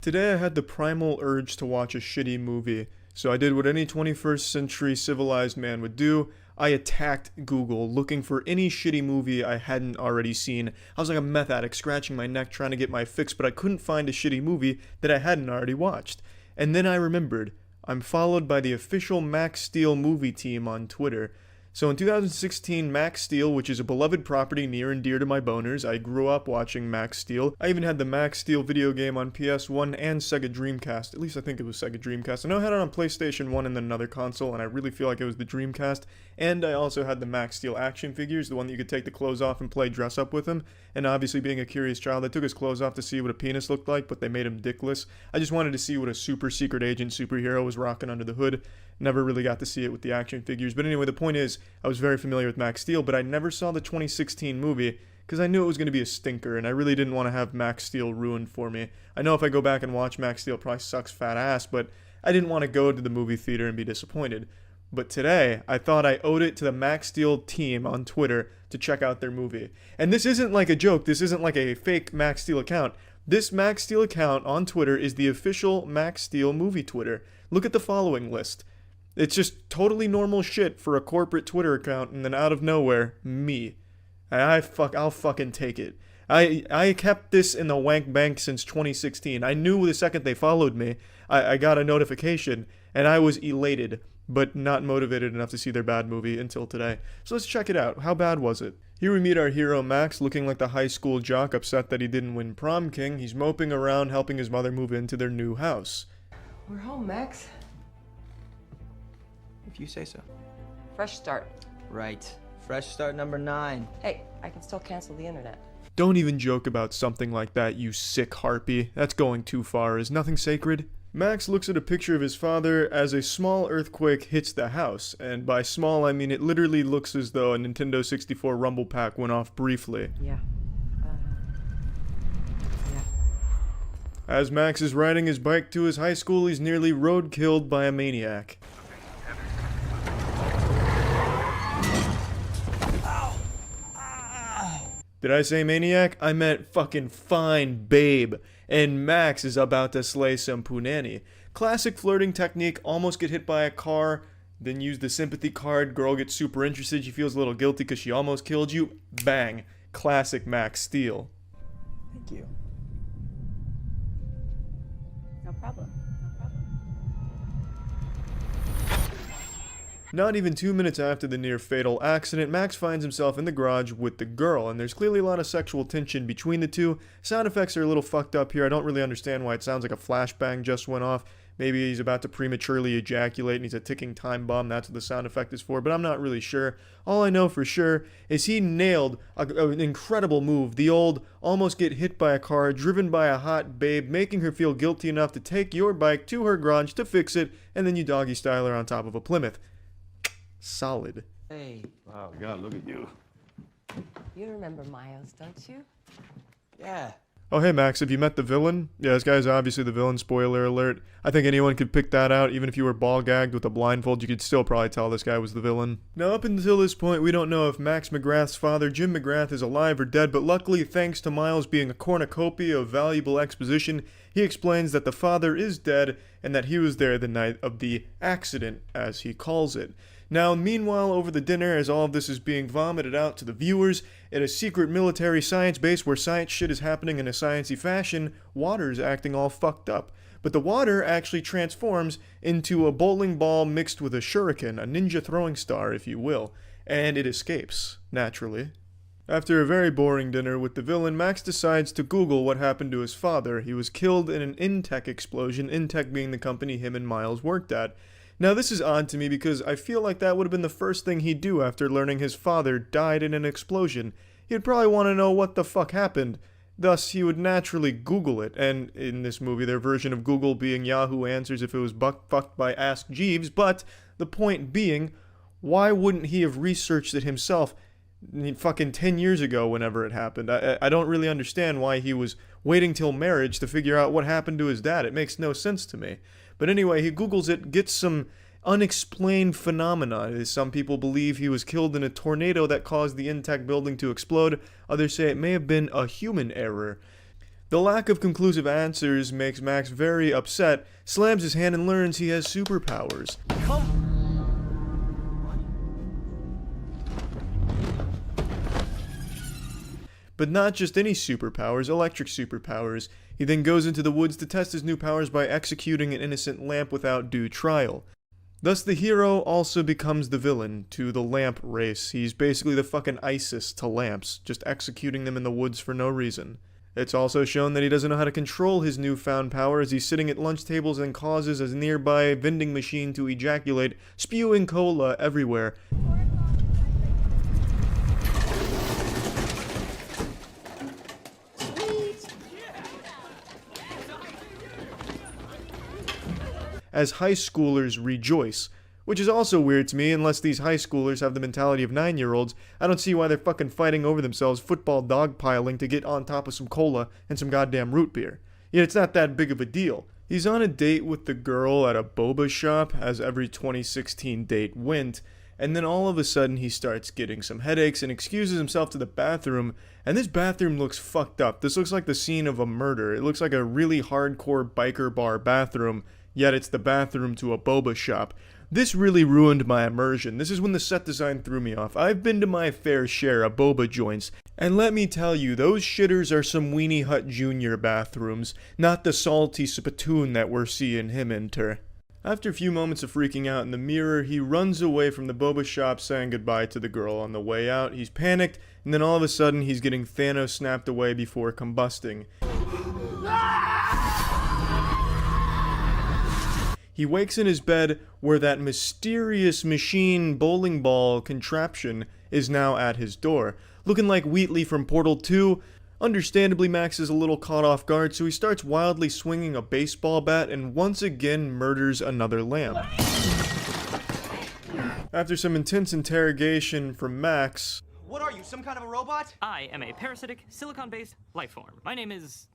Today I had the primal urge to watch a shitty movie, so I did what any 21st century civilized man would do. I attacked Google looking for any shitty movie I hadn't already seen. I was like a meth addict scratching my neck trying to get my fix, but I couldn't find a shitty movie that I hadn't already watched. And then I remembered, I'm followed by the official Max Steel movie team on Twitter. So in 2016, Max Steel, which is a beloved property near and dear to my boners, I grew up watching Max Steel. I even had the Max Steel video game on PS1 and Sega Dreamcast. At least I think it was Sega Dreamcast. I know I had it on PlayStation 1 and then another console, and I really feel like it was the Dreamcast. And I also had the Max Steel action figures, the one that you could take the clothes off and play dress up with him. And obviously being a curious child, I took his clothes off to see what a penis looked like, but they made him dickless. I just wanted to see what a super secret agent superhero was rocking under the hood. Never really got to see it with the action figures. But anyway, the point is, I was very familiar with Max Steel, but I never saw the 2016 movie because I knew it was going to be a stinker, and I really didn't want to have Max Steel ruined for me. I know if I go back and watch Max Steel, it probably sucks fat ass, but I didn't want to go to the movie theater and be disappointed. But today, I thought I owed it to the Max Steel team on Twitter to check out their movie. And this isn't like a joke. This isn't like a fake Max Steel account. This Max Steel account on Twitter is the official Max Steel movie Twitter. Look at the following list. It's just totally normal shit for a corporate Twitter account, and then out of nowhere, me. I'll fucking take it. I kept this in the wank bank since 2016. I knew the second they followed me, I got a notification, and I was elated, but not motivated enough to see their bad movie until today. So let's check it out. How bad was it? Here we meet our hero Max, looking like the high school jock upset that he didn't win prom king. He's moping around, helping his mother move into their new house. We're home, Max. If you say so. Fresh start. Right. Fresh start number 9. Hey, I can still cancel the internet. Don't even joke about something like that, you sick harpy. That's going too far. Is nothing sacred? Max looks at a picture of his father as a small earthquake hits the house, and by small I mean it literally looks as though a Nintendo 64 rumble pack went off briefly. Yeah. As Max is riding his bike to his high school, he's nearly road-killed by a maniac. Did I say maniac? I meant fucking fine babe. And Max is about to slay some punani. Classic flirting technique, almost get hit by a car, then use the sympathy card, girl gets super interested, she feels a little guilty because she almost killed you. Bang. Classic Max Steel. Thank you. No problem. Not even 2 minutes after the near-fatal accident, Max finds himself in the garage with the girl, and there's clearly a lot of sexual tension between the two. Sound effects are a little fucked up here. I don't really understand why it sounds like a flashbang just went off. Maybe he's about to prematurely ejaculate and he's a ticking time bomb. That's what the sound effect is for, but I'm not really sure. All I know for sure is he nailed an incredible move. The old almost get hit by a car, driven by a hot babe, making her feel guilty enough to take your bike to her garage to fix it, and then you doggy style her on top of a Plymouth. Solid. Hey. Wow, God, look at you. You remember Miles, don't you? Yeah. Oh, hey, Max, have you met the villain? Yeah, this guy's obviously the villain, spoiler alert. I think anyone could pick that out. Even if you were ball gagged with a blindfold, you could still probably tell this guy was the villain. Now, up until this point, we don't know if Max McGrath's father, Jim McGrath, is alive or dead, but luckily, thanks to Miles being a cornucopia of valuable exposition, he explains that the father is dead and that he was there the night of the accident, as he calls it. Now, meanwhile, over the dinner, as all of this is being vomited out to the viewers, at a secret military science base where science shit is happening in a sciencey fashion, water's acting all fucked up. But the water actually transforms into a bowling ball mixed with a shuriken, a ninja throwing star, if you will, and it escapes, naturally. After a very boring dinner with the villain, Max decides to Google what happened to his father. He was killed in an Intech explosion, Intech being the company him and Miles worked at. Now, this is odd to me because I feel like that would have been the first thing he'd do after learning his father died in an explosion. He'd probably want to know what the fuck happened. Thus, he would naturally Google it, and in this movie, their version of Google being Yahoo Answers if it was fucked by Ask Jeeves, but the point being, why wouldn't he have researched it himself fucking 10 years ago whenever it happened? I don't really understand why he was waiting till marriage to figure out what happened to his dad. It makes no sense to me. But anyway, he Googles it, gets some unexplained phenomena. Some people believe he was killed in a tornado that caused the Intech building to explode. Others say it may have been a human error. The lack of conclusive answers makes Max very upset, slams his hand and learns he has superpowers. But not just any superpowers, electric superpowers. He then goes into the woods to test his new powers by executing an innocent lamp without due trial. Thus the hero also becomes the villain to the lamp race. He's basically the fucking ISIS to lamps, just executing them in the woods for no reason. It's also shown that he doesn't know how to control his newfound power as he's sitting at lunch tables and causes a nearby vending machine to ejaculate, spewing cola everywhere. As high schoolers rejoice. Which is also weird to me, unless these high schoolers have the mentality of 9-year-olds. I don't see why they're fucking fighting over themselves, football dogpiling to get on top of some cola and some goddamn root beer. Yet it's not that big of a deal. He's on a date with the girl at a boba shop, as every 2016 date went, and then all of a sudden he starts getting some headaches and excuses himself to the bathroom, and this bathroom looks fucked up. This looks like the scene of a murder. It looks like a really hardcore biker bar bathroom, yet it's the bathroom to a boba shop. This really ruined my immersion. This is when the set design threw me off. I've been to my fair share of boba joints, and let me tell you, those shitters are some Weenie Hut Jr. bathrooms, not the salty spittoon that we're seeing him enter. After a few moments of freaking out in the mirror, he runs away from the boba shop saying goodbye to the girl. On the way out, he's panicked, and then all of a sudden he's getting Thanos snapped away before combusting. He wakes in his bed where that mysterious machine bowling ball contraption is now at his door, looking like Wheatley from Portal 2. Understandably, Max is a little caught off guard, so he starts wildly swinging a baseball bat and once again murders another lamp. After some intense interrogation from Max... What are you, some kind of a robot? I am a parasitic, silicon-based life form. My name is,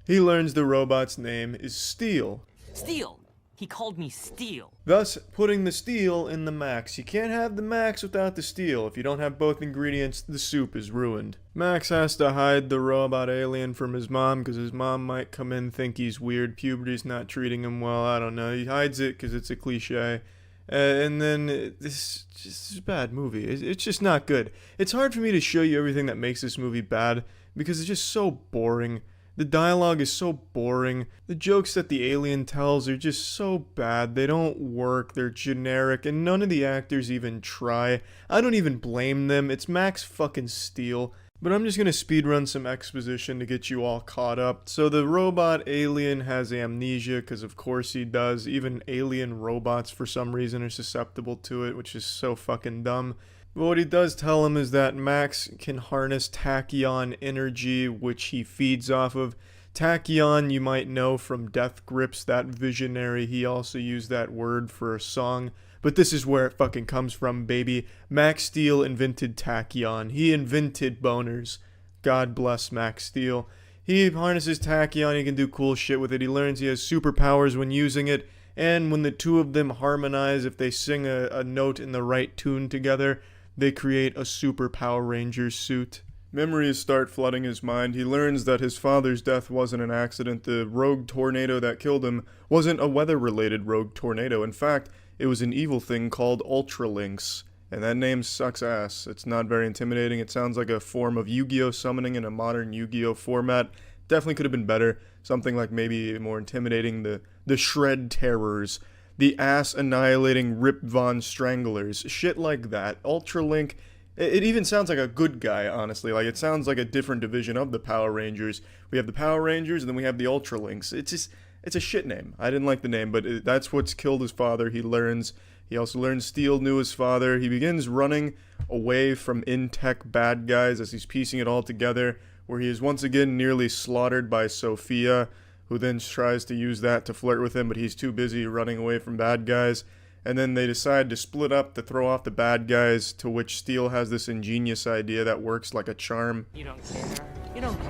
he learns the robot's name is Steel. Steel. He called me Steel. Thus, putting the steel in the Max. You can't have the Max without the steel. If you don't have both ingredients, the soup is ruined. Max has to hide the robot alien from his mom because his mom might come in, think he's weird, puberty's not treating him well, I don't know. He hides it because it's a cliche. And then, this is a bad movie. It's just not good. It's hard for me to show you everything that makes this movie bad because it's just so boring. The dialogue is so boring. The jokes that the alien tells are just so bad. They don't work. They're generic, and none of the actors even try. I don't even blame them. It's Max fucking Steel. But I'm just gonna speedrun some exposition to get you all caught up. So the robot alien has amnesia, because of course he does. Even alien robots for some reason are susceptible to it, which is so fucking dumb. But what he does tell him is that Max can harness tachyon energy, which he feeds off of. Tachyon, you might know from Death Grips, that visionary. He also used that word for a song. But this is where it fucking comes from, baby. Max Steel invented tachyon. He invented boners. God bless Max Steel. He harnesses tachyon, he can do cool shit with it. He learns he has superpowers when using it. And when the two of them harmonize, if they sing a note in the right tune together, they create a Super Power Rangers suit. Memories start flooding his mind. He learns that his father's death wasn't an accident. The rogue tornado that killed him wasn't a weather-related rogue tornado. In fact, it was an evil thing called Ultralinks. And that name sucks ass. It's not very intimidating. It sounds like a form of Yu-Gi-Oh! Summoning in a modern Yu-Gi-Oh! Format. Definitely could have been better. Something like maybe more intimidating. The Shred Terrors. The ass-annihilating Rip Von Stranglers. Shit like that. Ultralink, it even sounds like a good guy, honestly. Like, it sounds like a different division of the Power Rangers. We have the Power Rangers, and then we have the Ultralinks. It's a shit name. I didn't like the name, but that's what's killed his father. He also learns Steel knew his father. He begins running away from in-tech bad guys as he's piecing it all together, where he is once again nearly slaughtered by Sophia, who then tries to use that to flirt with him, but he's too busy running away from bad guys. And then they decide to split up to throw off the bad guys, to which Steel has this ingenious idea that works like a charm. You don't care. You don't care.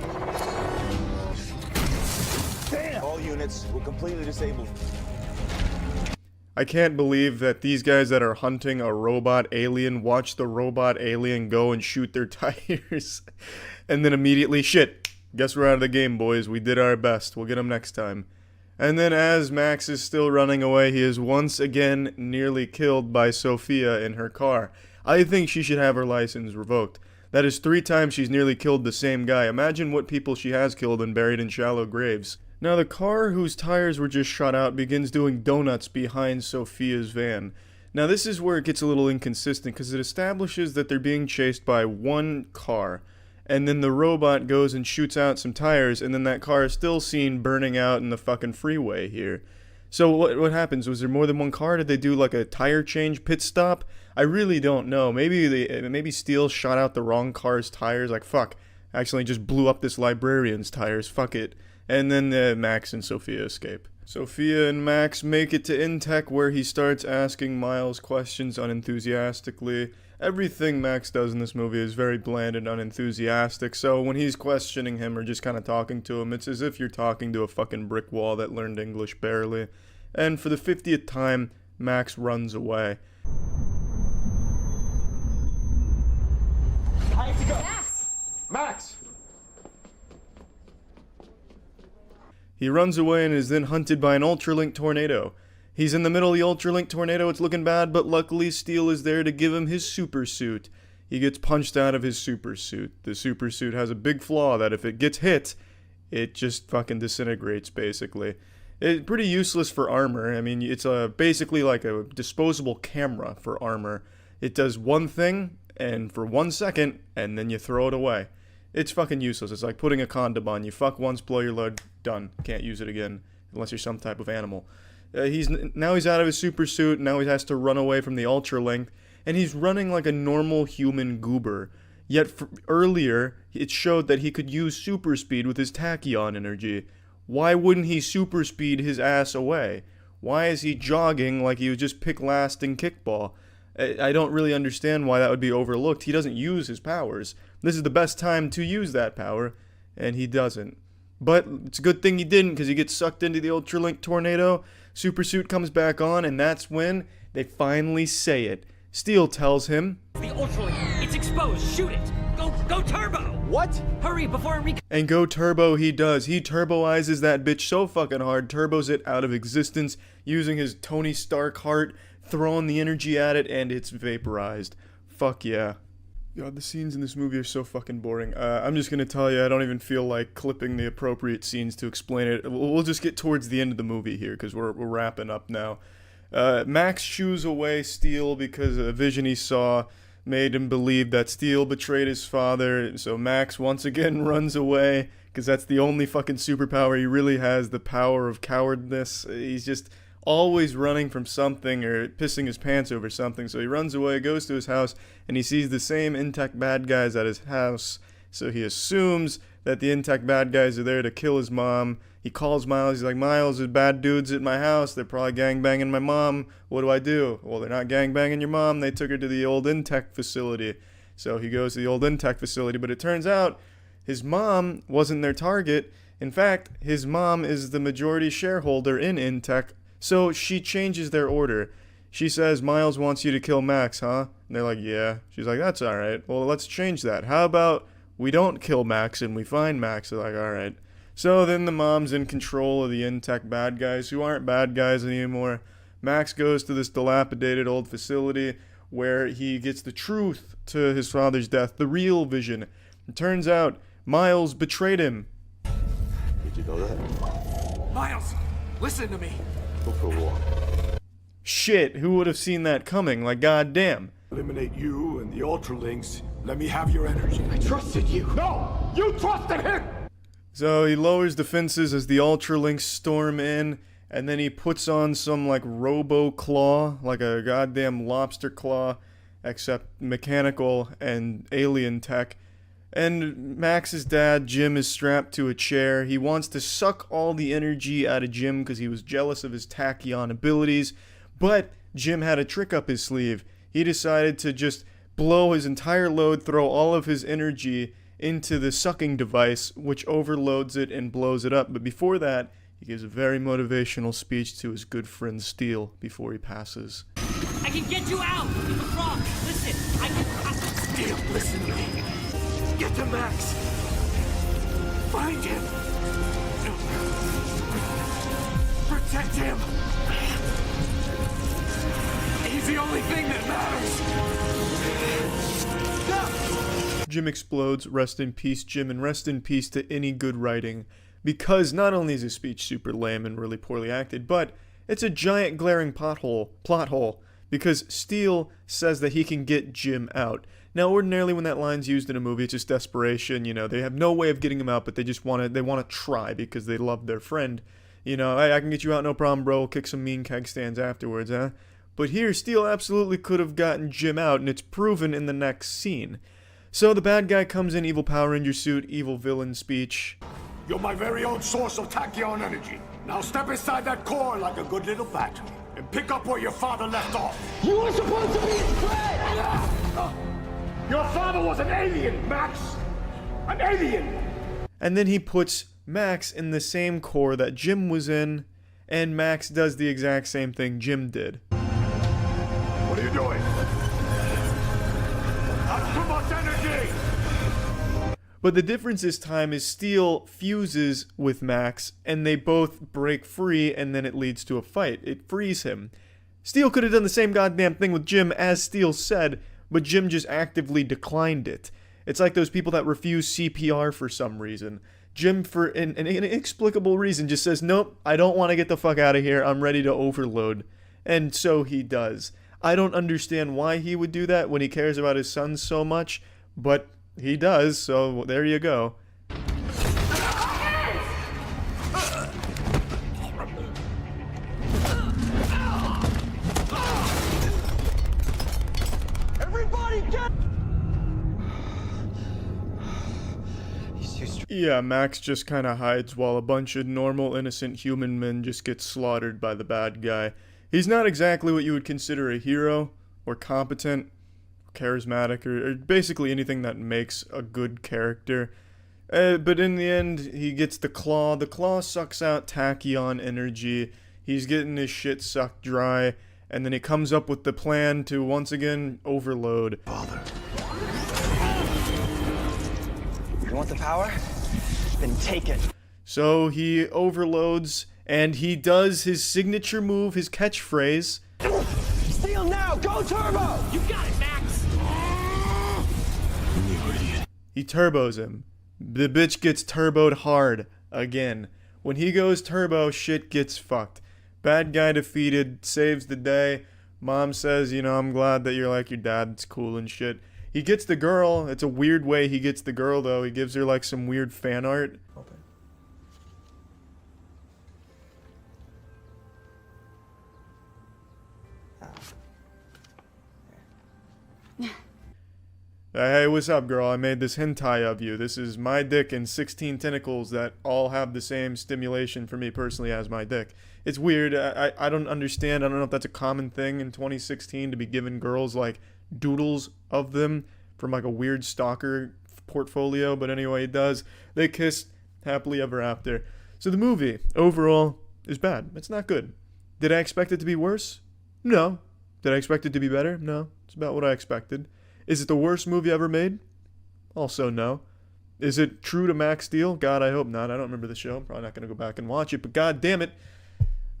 Damn! All units were completely disabled. I can't believe that these guys that are hunting a robot alien watch the robot alien go and shoot their tires. And then immediately, shit, Guess we're out of the game, boys. We did our best. We'll get him next time. And then as Max is still running away, he is once again nearly killed by Sophia in her car. I think she should have her license revoked. That is 3 times she's nearly killed the same guy. Imagine what people she has killed and buried in shallow graves. Now the car whose tires were just shot out begins doing donuts behind Sophia's van. Now this is where it gets a little inconsistent because it establishes that they're being chased by one car. And then the robot goes and shoots out some tires, and then that car is still seen burning out in the fucking freeway here. So what happens? Was there more than one car? Did they do like a tire change pit stop? I really don't know. Maybe Steele shot out the wrong car's tires. Like, fuck, I accidentally just blew up this librarian's tires. Fuck it. And then Max and Sophia escape. Sophia and Max make it to Intech, where he starts asking Miles questions unenthusiastically. Everything Max does in this movie is very bland and unenthusiastic, so when he's questioning him or just kind of talking to him, it's as if you're talking to a fucking brick wall that learned English barely. And for the 50th time, Max runs away. I have to go. Max! Max! He runs away and is then hunted by an Ultralink tornado. He's in the middle of the Ultralink tornado, it's looking bad, but luckily Steele is there to give him his super suit. He gets punched out of his super suit. The super suit has a big flaw that if it gets hit, it just fucking disintegrates, basically. It's pretty useless for armor. I mean, it's basically like a disposable camera for armor. It does one thing, and for 1 second, and then you throw it away. It's fucking useless. It's like putting a condom on. You fuck once, blow your load, done. Can't use it again, unless you're some type of animal. Now he's out of his super suit, now he has to run away from the Ultralink, and he's running like a normal human goober. Yet earlier, it showed that he could use super speed with his tachyon energy. Why wouldn't he super speed his ass away? Why is he jogging like he would just pick last in kickball? I don't really understand why that would be overlooked. He doesn't use his powers. This is the best time to use that power, and he doesn't. But it's a good thing he didn't, because he gets sucked into the Ultralink tornado. Super suit comes back on, and that's when they finally say it. Steele tells him, The Ultralink, it's exposed. Shoot it. Go turbo. What? Hurry before it and go turbo he does. He turboizes that bitch so fucking hard, turbos it out of existence, using his Tony Stark heart, throwing the energy at it, and it's vaporized. Fuck yeah. God, the scenes in this movie are so fucking boring. I'm just gonna tell you, I don't even feel like clipping the appropriate scenes to explain it. We'll just get towards the end of the movie here, because we're wrapping up now. Max shoos away Steele because a vision he saw made him believe that Steele betrayed his father, so Max once again runs away, because that's the only fucking superpower he really has, the power of cowardness. He's just always running from something or pissing his pants over something, so he runs away, goes to his house, and he sees the same Intech bad guys at his house, so he assumes that the Intech bad guys are there to kill his mom. He calls Miles, he's like, Miles, there's bad dudes at my house, they're probably gangbanging my mom, what do I do? Well, they're not gangbanging your mom, they took her to the old Intech facility. So he goes to the old Intech facility, but it turns out his mom wasn't their target. In fact, his mom is the majority shareholder in Intech. So she changes their order. She says, Miles wants you to kill Max, huh? And they're like, yeah. She's like, that's alright. Well, let's change that. How about we don't kill Max and we find Max? They're like, alright. So then the mom's in control of the Intech bad guys, who aren't bad guys anymore. Max goes to this dilapidated old facility where he gets the truth to his father's death, the real vision. It turns out Miles betrayed him. Did you know that? Miles, listen to me. Go for a walk. Shit, who would have seen that coming? Like, goddamn. Eliminate you and the Ultralinks. Let me have your energy. I trusted you. No, you trusted him. So he lowers defenses as the Ultralinks storm in, and then he puts on some, like, robo claw, like a goddamn lobster claw, except mechanical and alien tech. And Max's dad, Jim, is strapped to a chair. He wants to suck all the energy out of Jim because he was jealous of his tachyon abilities. But Jim had a trick up his sleeve. He decided to just blow his entire load, throw all of his energy into the sucking device, which overloads it and blows it up. But before that, he gives a very motivational speech to his good friend Steele before he passes. I can get you out. You're wrong. Listen, I can. Steele, listen to me. Get to Max. Find him! Protect him! He's the only thing that matters! Jim explodes. Rest in peace, Jim, and rest in peace to any good writing. Because not only is his speech super lame and really poorly acted, but it's a giant glaring plot hole. Because Steele says that he can get Jim out. Now, ordinarily when that line's used in a movie, it's just desperation. You know, they have no way of getting him out, but they just want to try because they love their friend. You know, hey, I can get you out, no problem, bro. We'll kick some mean keg stands afterwards, huh? But here, Steele absolutely could have gotten Jim out, and it's proven in the next scene. So the bad guy comes in, evil Power Ranger suit, evil villain speech. You're my very own source of tachyon energy. Now step inside that core like a good little bat and pick up where your father left off. You were supposed to be his friend! Your father was an alien, Max! An alien! And then he puts Max in the same core that Jim was in, and Max does the exact same thing Jim did. What are you doing? Not too much energy! But the difference this time is Steele fuses with Max, and they both break free, and then it leads to a fight. It frees him. Steele could have done the same goddamn thing with Jim, as Steele said, but Jim just actively declined it. It's like those people that refuse CPR for some reason. Jim, for an inexplicable reason, just says, nope, I don't want to get the fuck out of here, I'm ready to overload. And so he does. I don't understand why he would do that when he cares about his son so much, but he does, so there you go. Everybody get... Yeah, Max just kind of hides while a bunch of normal, innocent human men just get slaughtered by the bad guy. He's not exactly what you would consider a hero, or competent, charismatic, or basically anything that makes a good character. But in the end, he gets the claw. The claw sucks out tachyon energy. He's getting his shit sucked dry. And then he comes up with the plan to once again overload. Father. You want the power? Then take it. So he overloads, and he does his signature move, his catchphrase. Steal now! Go turbo! You got it, Max! He turbos him. The bitch gets turboed hard again. When he goes turbo, shit gets fucked. Bad guy defeated, saves the day. Mom says, you know, I'm glad that you're like your dad, it's cool and shit. He gets the girl. It's a weird way he gets the girl, though. He gives her like some weird fan art. Open. Hey, what's up, girl? I made this hentai of you. This is my dick and 16 tentacles that all have the same stimulation for me personally as my dick. It's weird. I don't understand. I don't know if that's a common thing in 2016 to be giving girls like doodles of them from like a weird stalker portfolio. But anyway, it does. They kissed happily ever after. So the movie overall is bad. It's not good. Did I expect it to be worse? No. Did I expect it to be better? No. It's about what I expected. Is it the worst movie ever made? Also no. Is it true to Max Steel? God, I hope not. I don't remember the show. I'm probably not going to go back and watch it. But god damn it,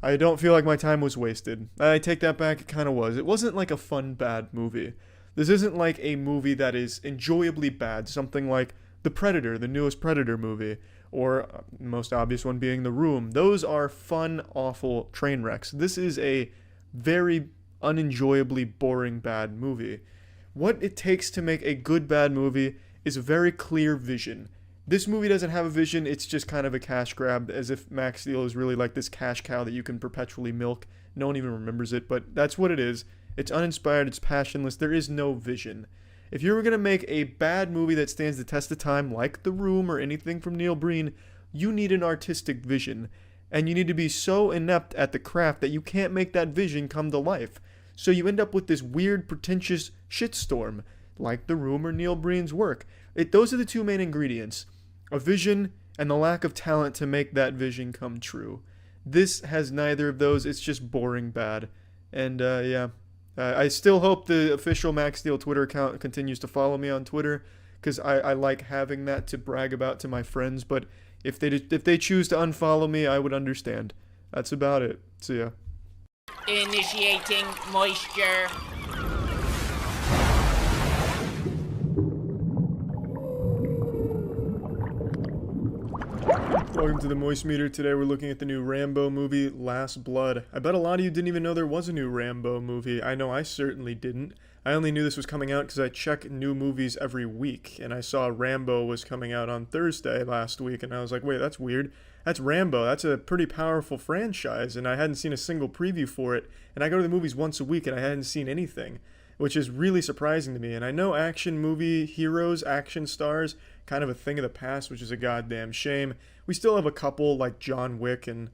I don't feel like my time was wasted. I take that back. It kind of was. It wasn't like a fun, bad movie. This isn't like a movie that is enjoyably bad. Something like The Predator, the newest Predator movie. Or most obvious one being The Room. Those are fun, awful train wrecks. This is a very unenjoyably boring, bad movie. What it takes to make a good bad movie is a very clear vision. This movie doesn't have a vision, it's just kind of a cash grab, as if Max Steel is really like this cash cow that you can perpetually milk. No one even remembers it, but that's what it is. It's uninspired, it's passionless, there is no vision. If you were going to make a bad movie that stands the test of time, like The Room or anything from Neil Breen, you need an artistic vision. And you need to be so inept at the craft that you can't make that vision come to life. So you end up with this weird, pretentious shitstorm, like The Room or Neil Breen's work. Those are the two main ingredients. A vision and the lack of talent to make that vision come true. This has neither of those. It's just boring bad. And I still hope the official Max Steel Twitter account continues to follow me on Twitter, because I like having that to brag about to my friends. But if they choose to unfollow me, I would understand. That's about it. See ya. Initiating moisture. Welcome to the Moist Meter. Today we're looking at the new Rambo movie, Last Blood. I bet a lot of you didn't even know there was a new Rambo movie. I know I certainly didn't. I only knew this was coming out because I check new movies every week, and I saw Rambo was coming out on Thursday last week, and I was like, wait, that's weird. That's Rambo. That's a pretty powerful franchise, and I hadn't seen a single preview for it, and I go to the movies once a week, and I hadn't seen anything, which is really surprising to me. And I know action movie heroes, action stars, kind of a thing of the past, which is a goddamn shame. We still have a couple like John Wick and,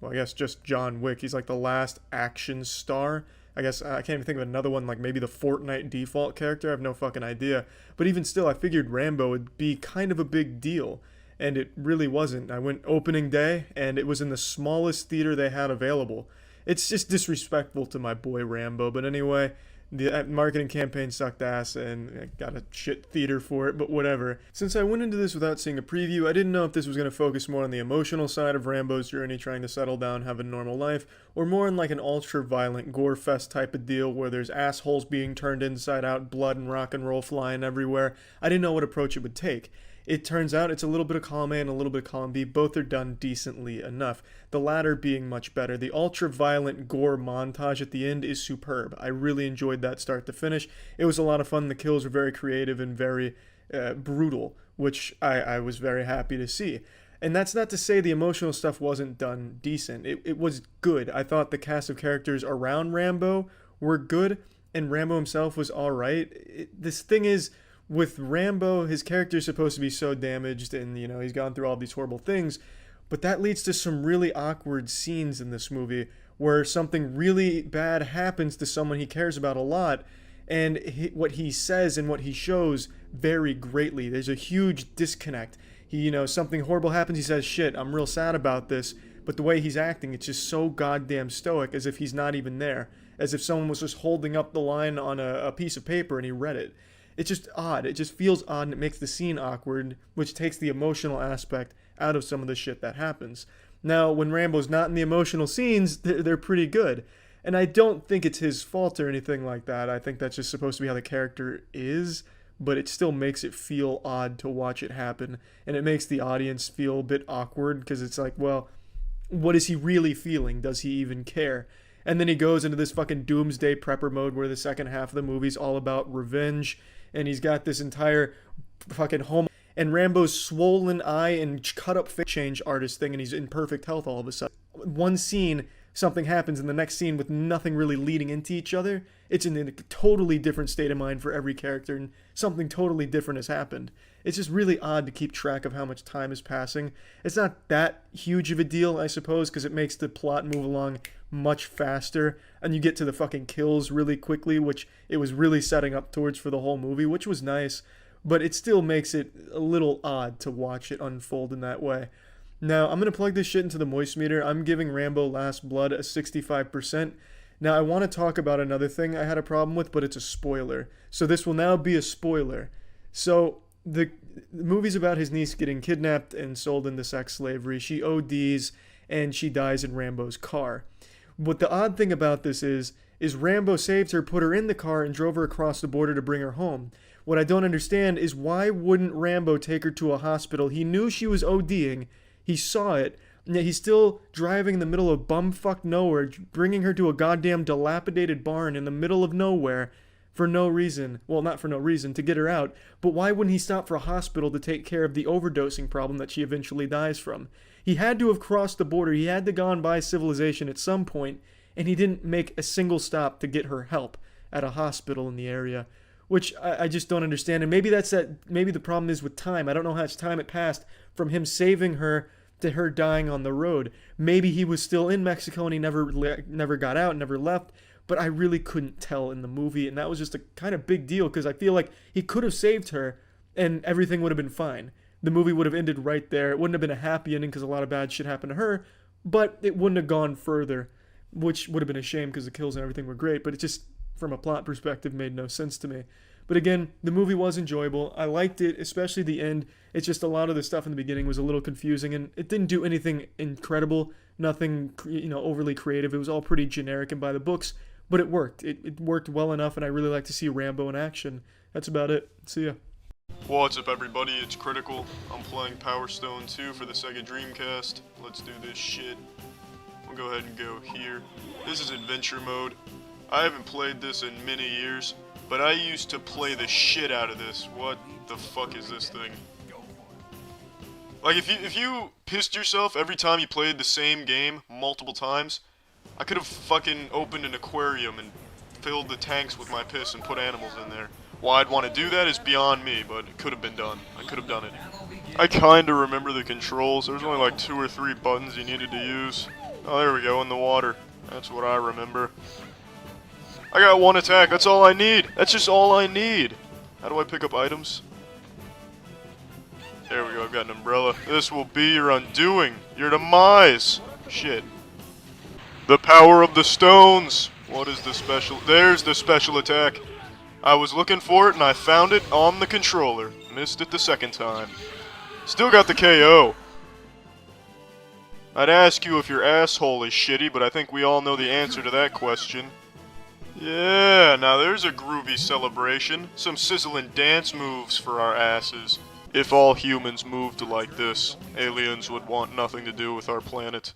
well, I guess just John Wick. He's like the last action star. I guess I can't even think of another one, like maybe the Fortnite default character. I have no fucking idea. But even still, I figured Rambo would be kind of a big deal. And it really wasn't. I went opening day, and it was in the smallest theater they had available. It's just disrespectful to my boy Rambo. But anyway, the marketing campaign sucked ass, and I got a shit theater for it, but whatever. Since I went into this without seeing a preview, I didn't know if this was going to focus more on the emotional side of Rambo's journey trying to settle down, have a normal life, or more on like an ultra-violent gore fest type of deal where there's assholes being turned inside out, blood and rock and roll flying everywhere. I didn't know what approach it would take. It turns out it's a little bit of column A and a little bit of column B. Both are done decently enough. The latter being much better. The ultra-violent gore montage at the end is superb. I really enjoyed that start to finish. It was a lot of fun. The kills were very creative and very brutal, which I was very happy to see. And that's not to say the emotional stuff wasn't done decent. It was good. I thought the cast of characters around Rambo were good, and Rambo himself was alright. This thing is, with Rambo, his character is supposed to be so damaged, and, you know, he's gone through all these horrible things, but that leads to some really awkward scenes in this movie where something really bad happens to someone he cares about a lot, and what he says and what he shows vary greatly. There's a huge disconnect. Something horrible happens, he says, shit, I'm real sad about this, but the way he's acting, it's just so goddamn stoic, as if he's not even there, as if someone was just holding up the line on a piece of paper and he read it. It's just odd. It just feels odd, and it makes the scene awkward, which takes the emotional aspect out of some of the shit that happens. Now, when Rambo's not in the emotional scenes, they're pretty good. And I don't think it's his fault or anything like that. I think that's just supposed to be how the character is, but it still makes it feel odd to watch it happen. And it makes the audience feel a bit awkward, because it's like, well, what is he really feeling? Does he even care? And then he goes into this fucking doomsday prepper mode where the second half of the movie's all about revenge. And he's got this entire fucking home, and Rambo's swollen eye and cut up face change artist thing, and he's in perfect health all of a sudden. One scene, something happens, and the next scene with nothing really leading into each other, it's in a totally different state of mind for every character, and something totally different has happened. It's just really odd to keep track of how much time is passing. It's not that huge of a deal, I suppose, because it makes the plot move along much faster, and you get to the fucking kills really quickly, which it was really setting up towards for the whole movie, which was nice, but it still makes it a little odd to watch it unfold in that way. Now, I'm going to plug this shit into the Moist Meter. I'm giving Rambo Last Blood a 65%. Now, I want to talk about another thing I had a problem with, but it's a spoiler. So this will now be a spoiler. So the movie's about his niece getting kidnapped and sold into sex slavery. She ODs, and she dies in Rambo's car. What the odd thing about this is Rambo saved her, put her in the car, and drove her across the border to bring her home. What I don't understand is why wouldn't Rambo take her to a hospital? He knew she was ODing, he saw it, and yet he's still driving in the middle of bumfuck nowhere, bringing her to a goddamn dilapidated barn in the middle of nowhere for no reason. Well, not for no reason, to get her out, but why wouldn't he stop for a hospital to take care of the overdosing problem that she eventually dies from? He had to have crossed the border, he had to gone by civilization at some point, and he didn't make a single stop to get her help at a hospital in the area, which I just don't understand. And maybe maybe the problem is with time. I don't know how much time it passed from him saving her to her dying on the road. Maybe he was still in Mexico and he never got out, never left, but I really couldn't tell in the movie, and that was just a kind of big deal, because I feel like he could have saved her and everything would have been fine. The movie would have ended right there. It wouldn't have been a happy ending because a lot of bad shit happened to her, but it wouldn't have gone further, which would have been a shame because the kills and everything were great, but it just, from a plot perspective, made no sense to me. But again, the movie was enjoyable. I liked it, especially the end. It's just a lot of the stuff in the beginning was a little confusing, and it didn't do anything incredible, nothing overly creative. It was all pretty generic and by the books, but it worked. It worked well enough, and I really like to see Rambo in action. That's about it. See ya. What's up, everybody? It's Critical. I'm playing Power Stone 2 for the Sega Dreamcast. Let's do this shit. We'll go ahead and go here. This is Adventure Mode. I haven't played this in many years, but I used to play the shit out of this. What the fuck is this thing? Like, if you pissed yourself every time you played the same game multiple times, I could have fucking opened an aquarium and filled the tanks with my piss and put animals in there. Why I'd want to do that is beyond me, but it could have been done. I could have done it. I kinda remember the controls. There was only like 2 or 3 buttons you needed to use. Oh, there we go, in the water. That's what I remember. I got 1 attack, that's all I need. That's just all I need. How do I pick up items? There we go, I've got an umbrella. This will be your undoing. Your demise. Shit. The power of the stones. What is the special? There's the special attack. I was looking for it and I found it on the controller. Missed it the second time. Still got the KO. I'd ask you if your asshole is shitty, but I think we all know the answer to that question. Yeah, now there's a groovy celebration. Some sizzling dance moves for our asses. If all humans moved like this, aliens would want nothing to do with our planet.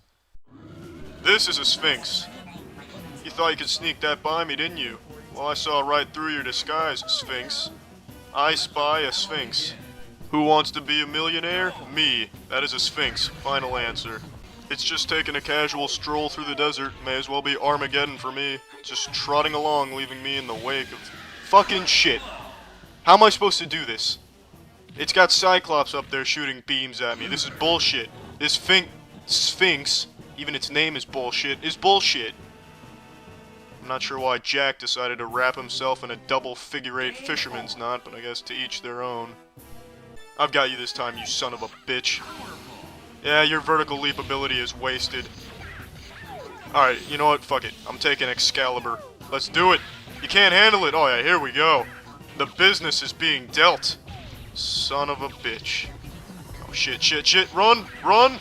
This is a Sphinx. You thought you could sneak that by me, didn't you? Well, I saw right through your disguise, Sphinx. I spy a Sphinx. Who wants to be a millionaire? Me. That is a Sphinx. Final answer. It's just taking a casual stroll through the desert. May as well be Armageddon for me. Just trotting along, leaving me in the wake of fucking shit. How am I supposed to do this? It's got Cyclops up there shooting beams at me. This is bullshit. This Sphinx, even its name is bullshit, is bullshit. I'm not sure why Jack decided to wrap himself in a double figure-8 fisherman's knot, but I guess to each their own. I've got you this time, you son of a bitch. Yeah, your vertical leap ability is wasted. Alright, you know what? Fuck it. I'm taking Excalibur. Let's do it! You can't handle it! Oh yeah, here we go. The business is being dealt. Son of a bitch. Oh shit, shit, shit. Run! Run!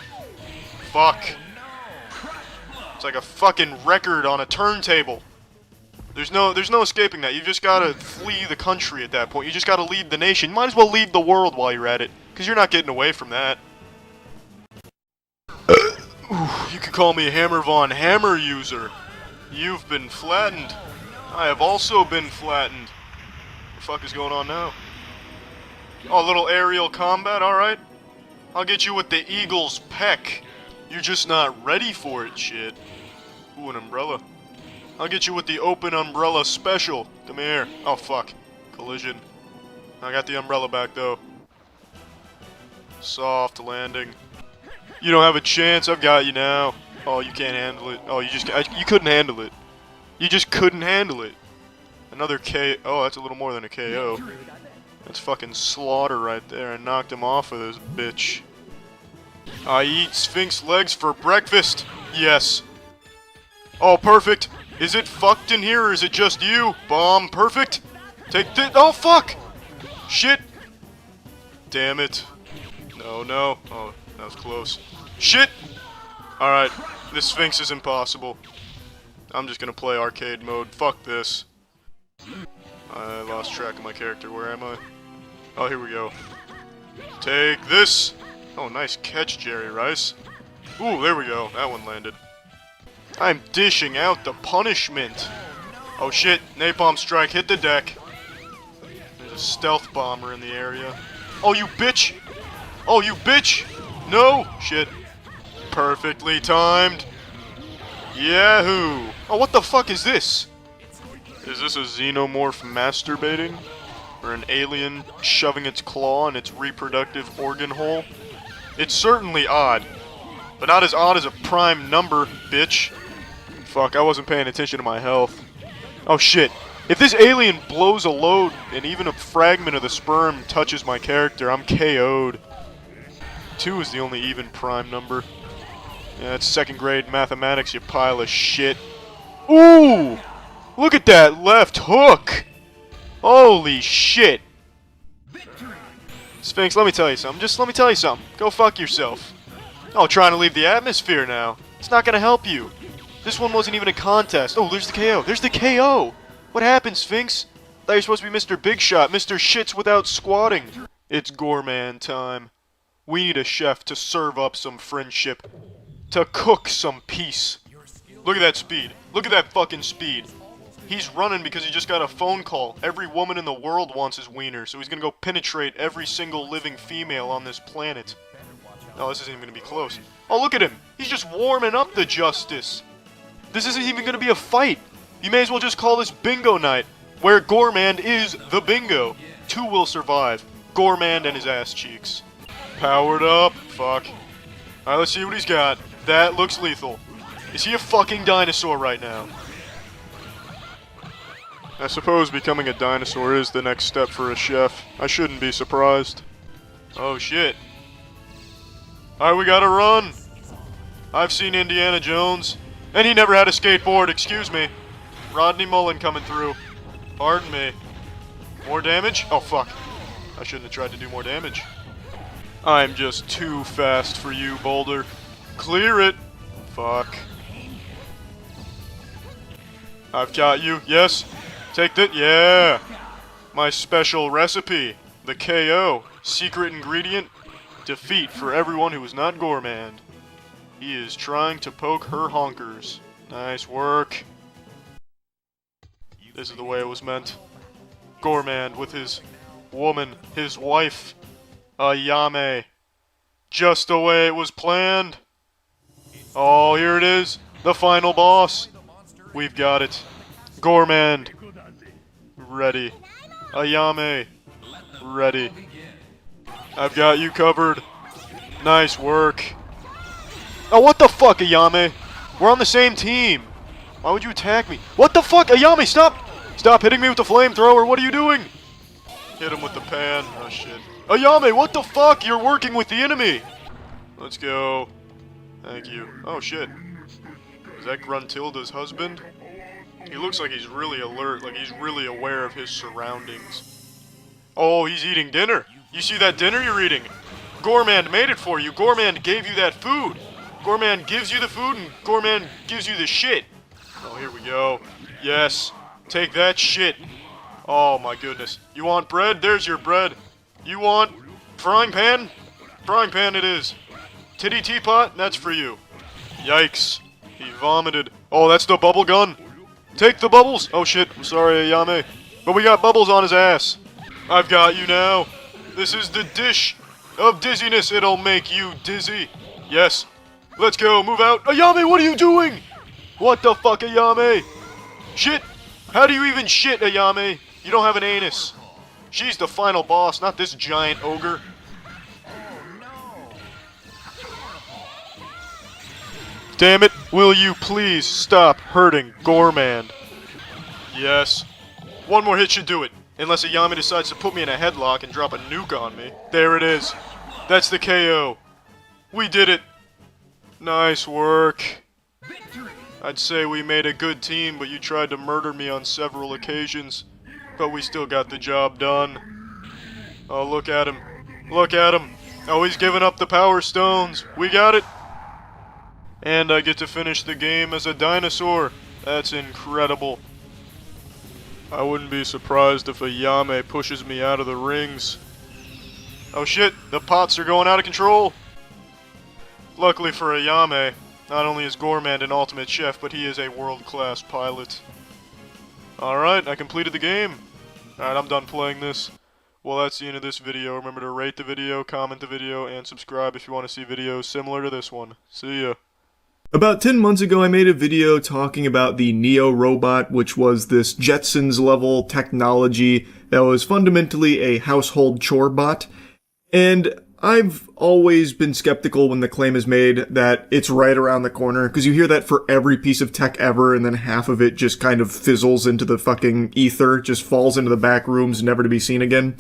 Fuck. It's like a fucking record on a turntable. There's no escaping that. You just gotta flee the country at that point. You just gotta leave the nation. You might as well leave the world while you're at it, because you're not getting away from that. You could call me Hammer Von Hammer user. You've been flattened. I have also been flattened. What the fuck is going on now? Oh, a little aerial combat, alright. I'll get you with the Eagle's Peck. You're just not ready for it, shit. Ooh, an umbrella. I'll get you with the open umbrella special. Come here. Oh, fuck. Collision. I got the umbrella back, though. Soft landing. You don't have a chance. I've got you now. Oh, you can't handle it. Oh, you couldn't handle it. You just couldn't handle it. Another K. Oh, that's a little more than a KO. That's fucking slaughter right there. I knocked him off of this bitch. I eat Sphinx legs for breakfast. Yes. Oh, perfect. Is it fucked in here or is it just you? Bomb, perfect. Take this. Oh, fuck. Shit. Damn it. No, no. Oh, that was close. Shit. Alright. This Sphinx is impossible. I'm just gonna play arcade mode. Fuck this. I lost track of my character. Where am I? Oh, here we go. Take this. Oh, nice catch, Jerry Rice. Ooh, there we go. That one landed. I'm dishing out the punishment. Oh shit, napalm strike hit the deck. There's a stealth bomber in the area. Oh, you bitch! Oh, you bitch! No! Shit. Perfectly timed. Yahoo! Oh, what the fuck is this? Is this a xenomorph masturbating? Or an alien shoving its claw in its reproductive organ hole? It's certainly odd. But not as odd as a prime number, bitch. Fuck, I wasn't paying attention to my health. Oh shit. If this alien blows a load and even a fragment of the sperm touches my character, I'm KO'd. 2 is the only even prime number. Yeah, it's 2nd grade mathematics, you pile of shit. Ooh! Look at that left hook! Holy shit! Sphinx, let me tell you something. Just let me tell you something. Go fuck yourself. Oh, trying to leave the atmosphere now. It's not gonna help you. This one wasn't even a contest. Oh, there's the KO. There's the KO! What happened, Sphinx? I thought you were supposed to be Mr. Big Shot, Mr. Shits without squatting. It's gourmand time. We need a chef to serve up some friendship. To cook some peace. Look at that speed. Look at that fucking speed. He's running because he just got a phone call. Every woman in the world wants his wiener, so he's gonna go penetrate every single living female on this planet. Oh, this isn't even gonna be close. Oh, look at him! He's just warming up the justice! This isn't even gonna be a fight! You may as well just call this bingo night, where Gourmand is the bingo. 2 will survive. Gourmand and his ass cheeks. Powered up. Fuck. Alright, let's see what he's got. That looks lethal. Is he a fucking dinosaur right now? I suppose becoming a dinosaur is the next step for a chef. I shouldn't be surprised. Oh shit. Alright, we gotta run. I've seen Indiana Jones. And he never had a skateboard, excuse me. Rodney Mullen coming through. Pardon me. More damage? Oh fuck. I shouldn't have tried to do more damage. I'm just too fast for you, Boulder. Clear it. Fuck. I've got you. Yes. Take that. Yeah. My special recipe. The KO. Secret ingredient. Defeat for everyone who is not Gourmand. He is trying to poke her honkers. Nice work. This is the way it was meant. Gourmand with his woman, his wife, Ayame. Just the way it was planned. Oh, here it is. The final boss. We've got it. Gourmand. Ready. Ayame. Ready. I've got you covered. Nice work. Oh, what the fuck, Ayame? We're on the same team. Why would you attack me? What the fuck? Ayame, stop! Stop hitting me with the flamethrower. What are you doing? Hit him with the pan. Oh, shit. Ayame, what the fuck? You're working with the enemy. Let's go. Thank you. Oh, shit. Is that Gruntilda's husband? He looks like he's really alert, like he's really aware of his surroundings. Oh, he's eating dinner. You see that dinner you're eating? Gourmand made it for you. Gourmand gave you that food. Gourmand gives you the food, and Gourmand gives you the shit. Oh, here we go. Yes. Take that shit. Oh, my goodness. You want bread? There's your bread. You want frying pan? Frying pan it is. Titty teapot? That's for you. Yikes. He vomited. Oh, that's the bubble gun. Take the bubbles. Oh, shit. I'm sorry, Ayame. But we got bubbles on his ass. I've got you now. This is the dish of dizziness. It'll make you dizzy. Yes. Let's go. Move out. Ayame, what are you doing? What the fuck, Ayame? Shit. How do you even shit, Ayame? You don't have an anus. She's the final boss, not this giant ogre. Damn it. Will you please stop hurting Gourmand? Yes. One more hit should do it. Unless Ayame decides to put me in a headlock and drop a nuke on me. There it is. That's the KO. We did it. Nice work. I'd say we made a good team, but you tried to murder me on several occasions. But we still got the job done. Oh, look at him. Look at him. Oh, he's giving up the power stones. We got it. And I get to finish the game as a dinosaur. That's incredible. I wouldn't be surprised if Ayame pushes me out of the rings. Oh shit, the pots are going out of control. Luckily for Ayame, not only is Gourmand an ultimate chef, but he is a world-class pilot. Alright, I completed the game. Alright, I'm done playing this. Well, that's the end of this video. Remember to rate the video, comment the video, and subscribe if you want to see videos similar to this one. See ya. About 10 months ago, I made a video talking about the Neo robot, which was this Jetsons-level technology that was fundamentally a household chore bot. And I've always been skeptical when the claim is made that it's right around the corner, because you hear that for every piece of tech ever, and then half of it just kind of fizzles into the fucking ether, just falls into the back rooms, never to be seen again.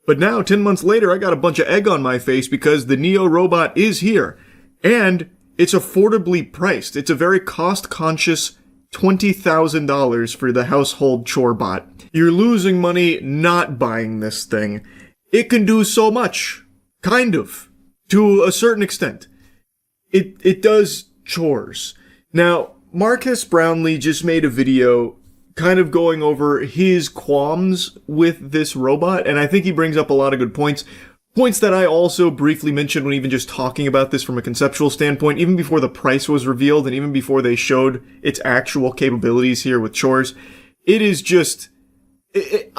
But now, 10 months later, I got a bunch of egg on my face because the Neo robot is here. And it's affordably priced. It's a very cost-conscious $20,000 for the household chore bot. You're losing money not buying this thing. It can do so much. Kind of. To a certain extent. It does chores. Now, Marcus Brownlee just made a video kind of going over his qualms with this robot, and I think he brings up a lot of good points. Points that I also briefly mentioned when even just talking about this from a conceptual standpoint, even before the price was revealed and even before they showed its actual capabilities here with chores. It is just...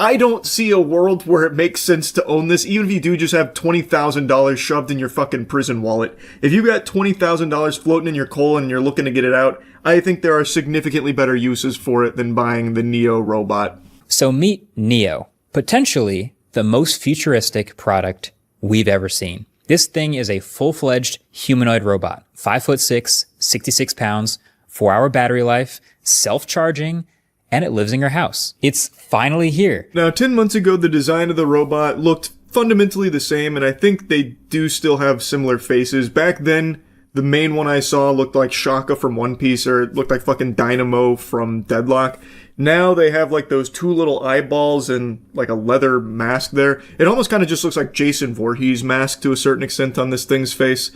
I don't see a world where it makes sense to own this, even if you do just have $20,000 shoved in your fucking prison wallet. If you got $20,000 floating in your colon and you're looking to get it out, I think there are significantly better uses for it than buying the Neo robot. So meet Neo, potentially the most futuristic product we've ever seen. This thing is a full-fledged humanoid robot, 5'6", 66 pounds, 4-hour battery life, self-charging, and it lives in your house. It's finally here. Now, 10 months ago, the design of the robot looked fundamentally the same, and I think they do still have similar faces. Back then, the main one I saw looked like Shaka from One Piece, or it looked like fucking Dynamo from Deadlock. Now they have like those two little eyeballs and like a leather mask there. It almost kind of just looks like Jason Voorhees mask to a certain extent on this thing's face.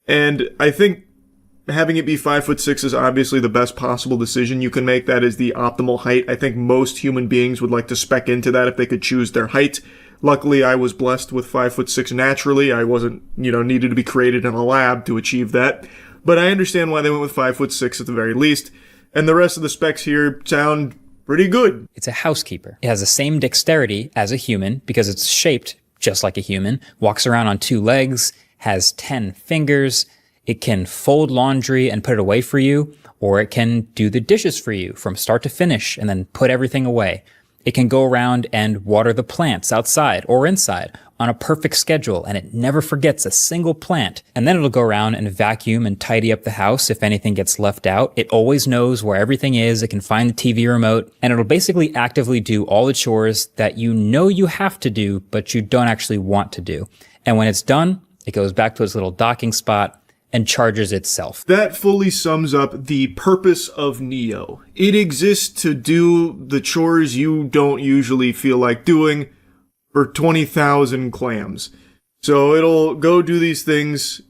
And I think having it be 5'6" is obviously the best possible decision you can make. That is the optimal height. I think most human beings would like to spec into that if they could choose their height. Luckily, I was blessed with 5'6" naturally. I wasn't, needed to be created in a lab to achieve that. But I understand why they went with 5'6" at the very least. And the rest of the specs here sound pretty good. It's a housekeeper. It has the same dexterity as a human because it's shaped just like a human, walks around on 2 legs, has 10 fingers. It can fold laundry and put it away for you, or it can do the dishes for you from start to finish and then put everything away. It can go around and water the plants outside or inside on a perfect schedule, and it never forgets a single plant. And then it'll go around and vacuum and tidy up the house if anything gets left out. It always knows where everything is. It can find the TV remote, and it'll basically actively do all the chores that you know you have to do, but you don't actually want to do. And when it's done, it goes back to its little docking spot and charges itself. That fully sums up the purpose of Neo. It exists to do the chores you don't usually feel like doing for 20,000 clams. So it'll go do these things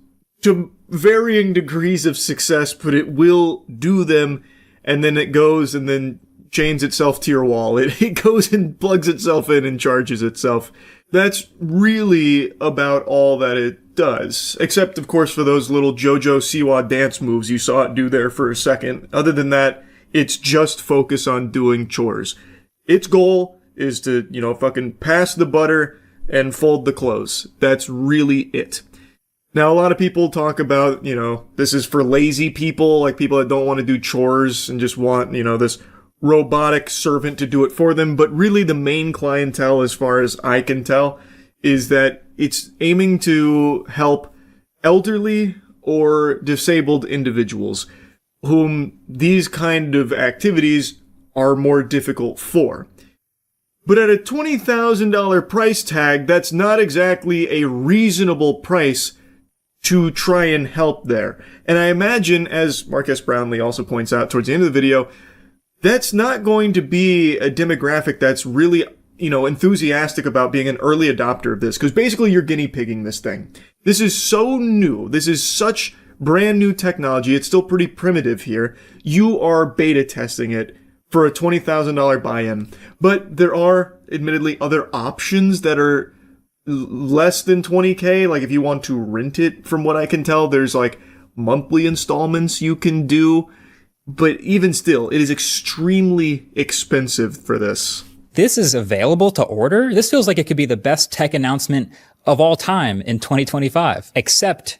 to varying degrees of success, but it will do them, and then it goes and then chains itself to your wall. It goes and plugs itself in and charges itself. That's really about all that it does. Except, of course, for those little JoJo Siwa dance moves you saw it do there for a second. Other than that, it's just focus on doing chores. Its goal is to, fucking pass the butter and fold the clothes. That's really it. Now, a lot of people talk about, this is for lazy people, like people that don't want to do chores and just want, this robotic servant to do it for them. But really the main clientele, as far as I can tell, is that it's aiming to help elderly or disabled individuals whom these kind of activities are more difficult for. But at a $20,000 price tag, that's not exactly a reasonable price to try and help there. And I imagine, as Marcus Brownlee also points out towards the end of the video, that's not going to be a demographic that's really, enthusiastic about being an early adopter of this, because basically you're guinea pigging this thing. This is so new. This is such brand new technology. It's still pretty primitive here. You are beta testing it for a $20,000 buy-in. But there are, admittedly, other options that are less than $20K. Like if you want to rent it, from what I can tell, there's like monthly installments you can do. But even still, it is extremely expensive for this. This is available to order? This feels like it could be the best tech announcement of all time in 2025. Except,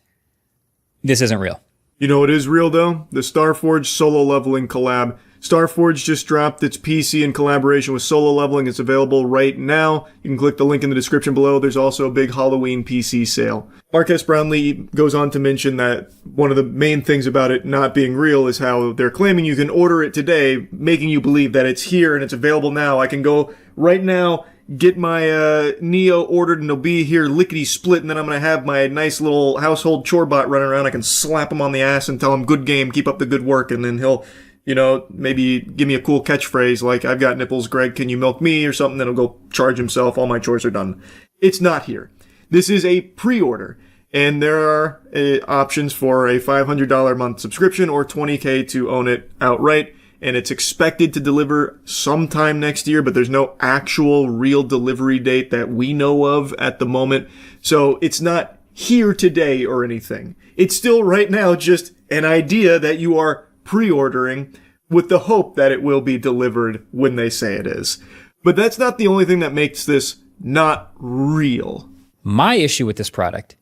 this isn't real. You know what is real, though? The Starforge solo leveling collab. Starforge just dropped its PC in collaboration with Solo Leveling. It's available right now. You can click the link in the description below. There's also a big Halloween PC sale. Marcus Brownlee goes on to mention that one of the main things about it not being real is how they're claiming you can order it today, making you believe that it's here and it's available now. I can go right now, get my Neo ordered, and it'll be here lickety-split, and then I'm going to have my nice little household chore bot running around. I can slap him on the ass and tell him, good game, keep up the good work, and then he'll you know, maybe give me a cool catchphrase like, I've got nipples, Greg, can you milk me? Or something that'll go charge himself. All my chores are done. It's not here. This is a pre-order. And there are options for a $500 a month subscription or $20K to own it outright. And it's expected to deliver sometime next year, but there's no actual real delivery date that we know of at the moment. So it's not here today or anything. It's still right now just an idea that you are pre-ordering with the hope that it will be delivered when they say it is. But that's not the only thing that makes this not real. My issue with this product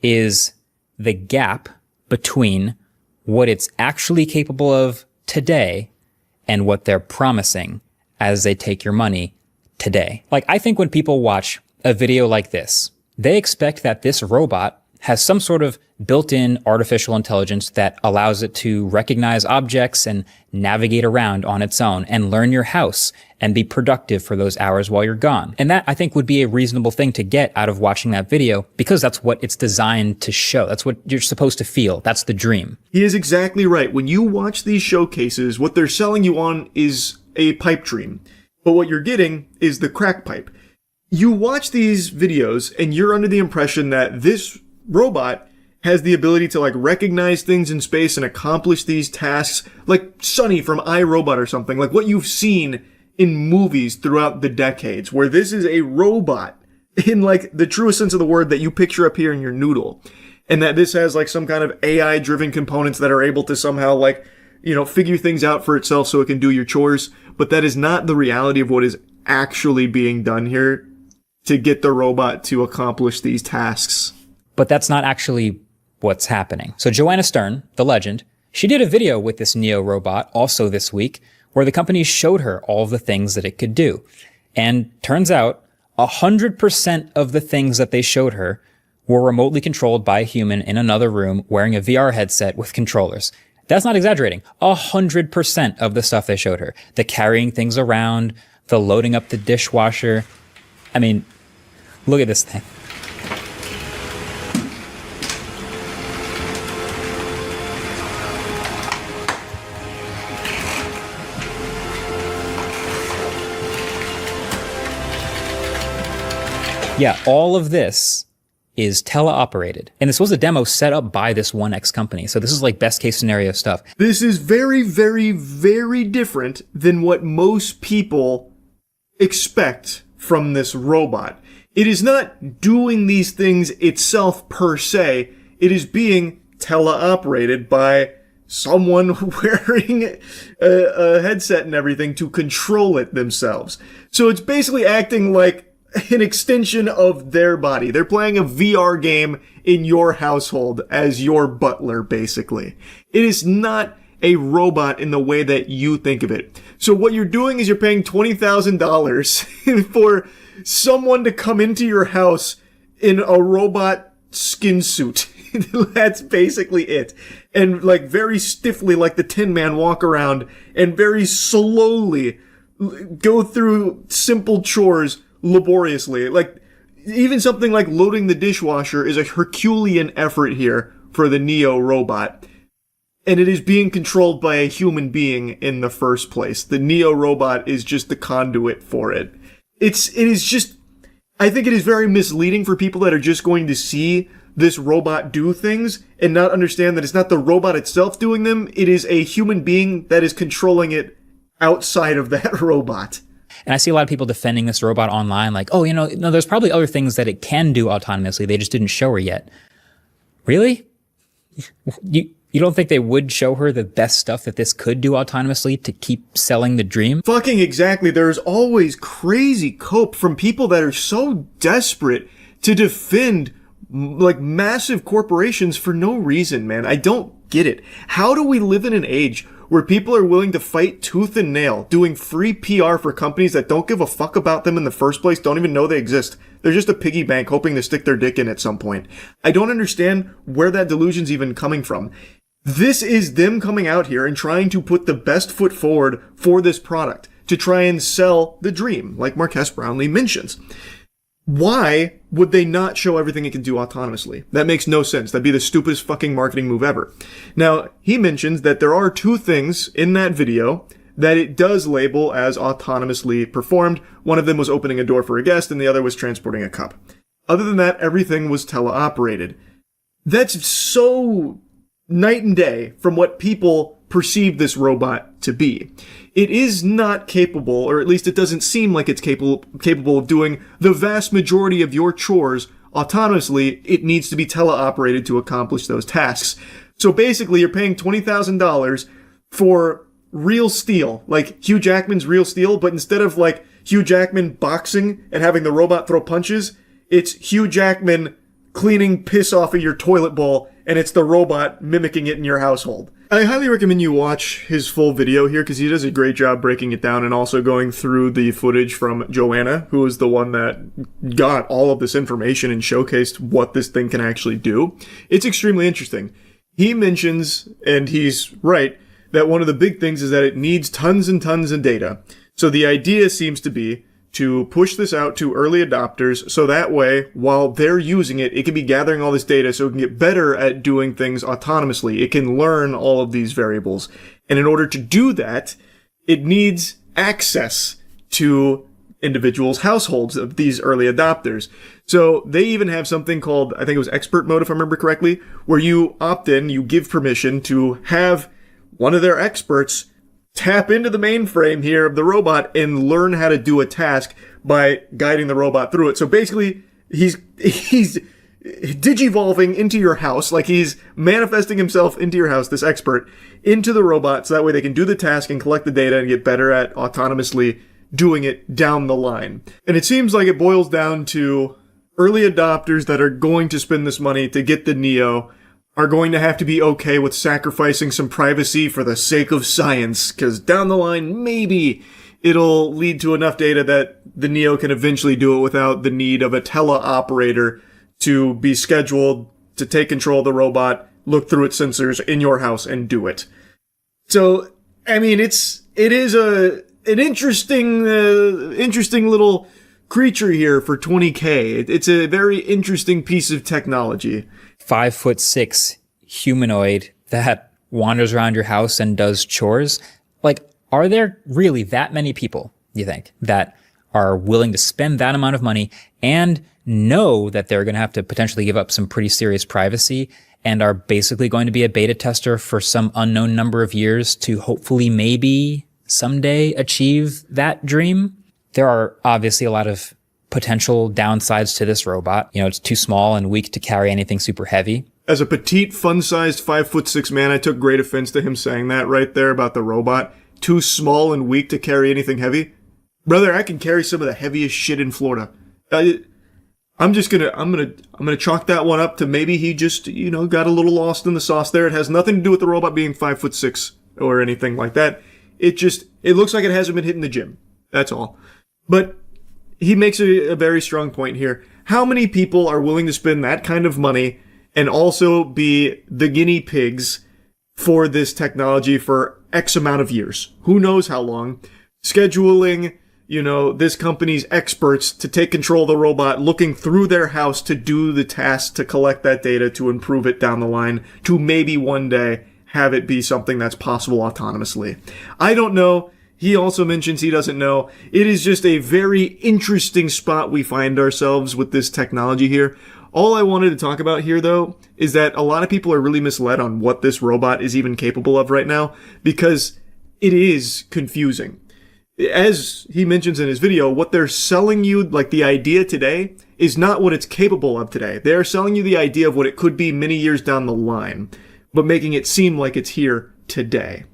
is the gap between what it's actually capable of today and what they're promising as they take your money today. Like, I think when people watch a video like this, they expect that this robot has some sort of built-in artificial intelligence that allows it to recognize objects and navigate around on its own and learn your house and be productive for those hours while you're gone. And that, I think, would be a reasonable thing to get out of watching that video because that's what it's designed to show. That's what you're supposed to feel. That's the dream. He is exactly right. When you watch these showcases, what they're selling you on is a pipe dream. But what you're getting is the crack pipe. You watch these videos and you're under the impression that this robot has the ability to like recognize things in space and accomplish these tasks like Sonny from iRobot or something, like what you've seen in movies throughout the decades, where this is a robot in like the truest sense of the word that you picture up here in your noodle. And that this has like some kind of AI driven components that are able to somehow like, you know, figure things out for itself so it can do your chores. But that is not the reality of what is actually being done here to get the robot to accomplish these tasks. But that's not actually what's happening. So Joanna Stern, the legend, she did a video with this Neo robot also this week where the company showed her all of the things that it could do. And turns out 100% of the things that they showed her were remotely controlled by a human in another room wearing a VR headset with controllers. That's not exaggerating. 100% of the stuff they showed her. The carrying things around, the loading up the dishwasher. I mean, look at this thing. Yeah, all of this is teleoperated. And this was a demo set up by this 1X company. So this is like best case scenario stuff. This is very, very, very different than what most people expect from this robot. It is not doing these things itself per se. It is being teleoperated by someone wearing a headset and everything to control it themselves. So it's basically acting like an extension of their body. They're playing a VR game in your household as your butler, basically. It is not a robot in the way that you think of it. So what you're doing is you're paying $20,000 for someone to come into your house in a robot skin suit. That's basically it. And like very stiffly, like the Tin Man, walk around and very slowly go through simple chores laboriously. Like even something like loading the dishwasher is a Herculean effort here for the Neo robot. And it is being controlled by a human being in the first place. The Neo robot is just the conduit for it. It is just, I think it is very misleading for people that are just going to see this robot do things and not understand that it's not the robot itself doing them. It is a human being that is controlling it outside of that robot. And I see a lot of people defending this robot online like, oh, no, there's probably other things that it can do autonomously. They just didn't show her yet. Really? You don't think they would show her the best stuff that this could do autonomously to keep selling the dream? Fucking exactly. There's always crazy cope from people that are so desperate to defend like massive corporations for no reason, man. I don't get it. How do we live in an age where people are willing to fight tooth and nail, doing free PR for companies that don't give a fuck about them in the first place, don't even know they exist? They're just a piggy bank hoping to stick their dick in at some point. I don't understand where that delusion's even coming from. This is them coming out here and trying to put the best foot forward for this product to try and sell the dream, like Marquez Brownlee mentions. Why would they not show everything it can do autonomously? That makes no sense. That'd be the stupidest fucking marketing move ever. Now, he mentions that there are 2 things in that video that it does label as autonomously performed. One of them was opening a door for a guest, and the other was transporting a cup. Other than that, everything was teleoperated. That's so night and day from what people perceive this robot to be. It is not capable, or at least it doesn't seem like it's capable of doing the vast majority of your chores autonomously. It needs to be teleoperated to accomplish those tasks. So basically, you're paying $20,000 for real steel, like Hugh Jackman's real steel, but instead of like Hugh Jackman boxing and having the robot throw punches, it's Hugh Jackman cleaning piss off of your toilet bowl, and it's the robot mimicking it in your household. I highly recommend you watch his full video here because he does a great job breaking it down and also going through the footage from Joanna, who is the one that got all of this information and showcased what this thing can actually do. It's extremely interesting. He mentions, and he's right, that one of the big things is that it needs tons and tons of data. So the idea seems to be to push this out to early adopters so that way, while they're using it, it can be gathering all this data so it can get better at doing things autonomously. It can learn all of these variables. And in order to do that, it needs access to individuals' households of these early adopters. So they even have something called, I think it was expert mode if I remember correctly, where you opt in, you give permission to have one of their experts tap into the mainframe here of the robot and learn how to do a task by guiding the robot through it. So basically, he's digivolving into your house, like he's manifesting himself into your house, this expert, into the robot, so that way they can do the task and collect the data and get better at autonomously doing it down the line. And it seems like it boils down to early adopters that are going to spend this money to get the Neo are going to have to be okay with sacrificing some privacy for the sake of science, because down the line, maybe it'll lead to enough data that the Neo can eventually do it without the need of a teleoperator to be scheduled to take control of the robot, look through its sensors in your house, and do it. So, I mean, it is an interesting little creature here for $20K. It's a very interesting piece of technology. 5'6" humanoid that wanders around your house and does chores. Like, are there really that many people, you think, that are willing to spend that amount of money and know that they're going to have to potentially give up some pretty serious privacy and are basically going to be a beta tester for some unknown number of years to hopefully maybe someday achieve that dream? There are obviously a lot of potential downsides to this robot. You know, it's too small and weak to carry anything super heavy. As a petite, fun-sized 5'6" man, I took great offense to him saying that right there about the robot. Too small and weak to carry anything heavy. Brother, I can carry some of the heaviest shit in Florida. I'm gonna chalk that one up to maybe he just, got a little lost in the sauce there. It has nothing to do with the robot being 5'6" or anything like that. It looks like it hasn't been hitting the gym. That's all. But he makes a very strong point here. How many people are willing to spend that kind of money and also be the guinea pigs for this technology for X amount of years? Who knows how long? Scheduling, this company's experts to take control of the robot, looking through their house to do the tasks, to collect that data, to improve it down the line, to maybe one day have it be something that's possible autonomously. I don't know. He also mentions he doesn't know. It is just a very interesting spot we find ourselves with this technology here. All I wanted to talk about here, though, is that a lot of people are really misled on what this robot is even capable of right now, because it is confusing. As he mentions in his video, what they're selling you, like the idea today, is not what it's capable of today. They are selling you the idea of what it could be many years down the line, but making it seem like it's here today,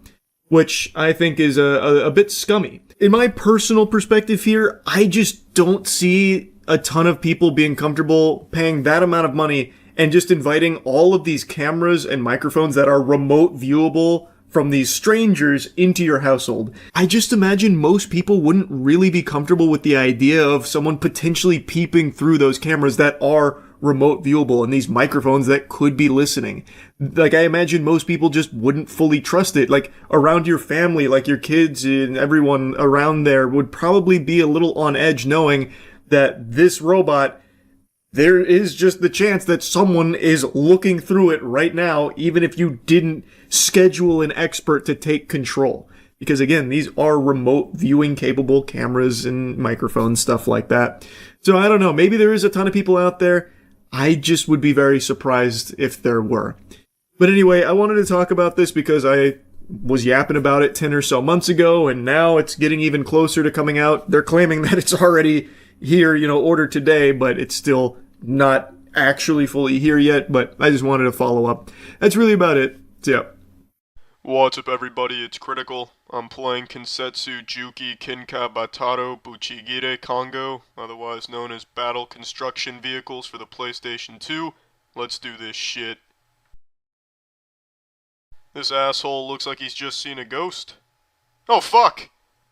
which I think is a bit scummy. In my personal perspective here, I just don't see a ton of people being comfortable paying that amount of money and just inviting all of these cameras and microphones that are remote viewable from these strangers into your household. I just imagine most people wouldn't really be comfortable with the idea of someone potentially peeping through those cameras that are remote viewable and these microphones that could be listening. Like, I imagine most people just wouldn't fully trust it. Like, around your family, like your kids and everyone around there would probably be a little on edge knowing that this robot, there is just the chance that someone is looking through it right now, even if you didn't schedule an expert to take control. Because again, these are remote viewing capable cameras and microphones, stuff like that. So I don't know, maybe there is a ton of people out there. I just would be very surprised if there were. But anyway, I wanted to talk about this because I was yapping about it 10 or so months ago, and now it's getting even closer to coming out. They're claiming that it's already here, ordered today, but it's still not actually fully here yet, but I just wanted to follow up. That's really about it. So, yeah. What's up, everybody? It's Critical. I'm playing Kensetsu Juki Kinka Bataro Buchigire Kongo, otherwise known as Battle Construction Vehicles for the PlayStation 2. Let's do this shit. This asshole looks like he's just seen a ghost. Oh fuck!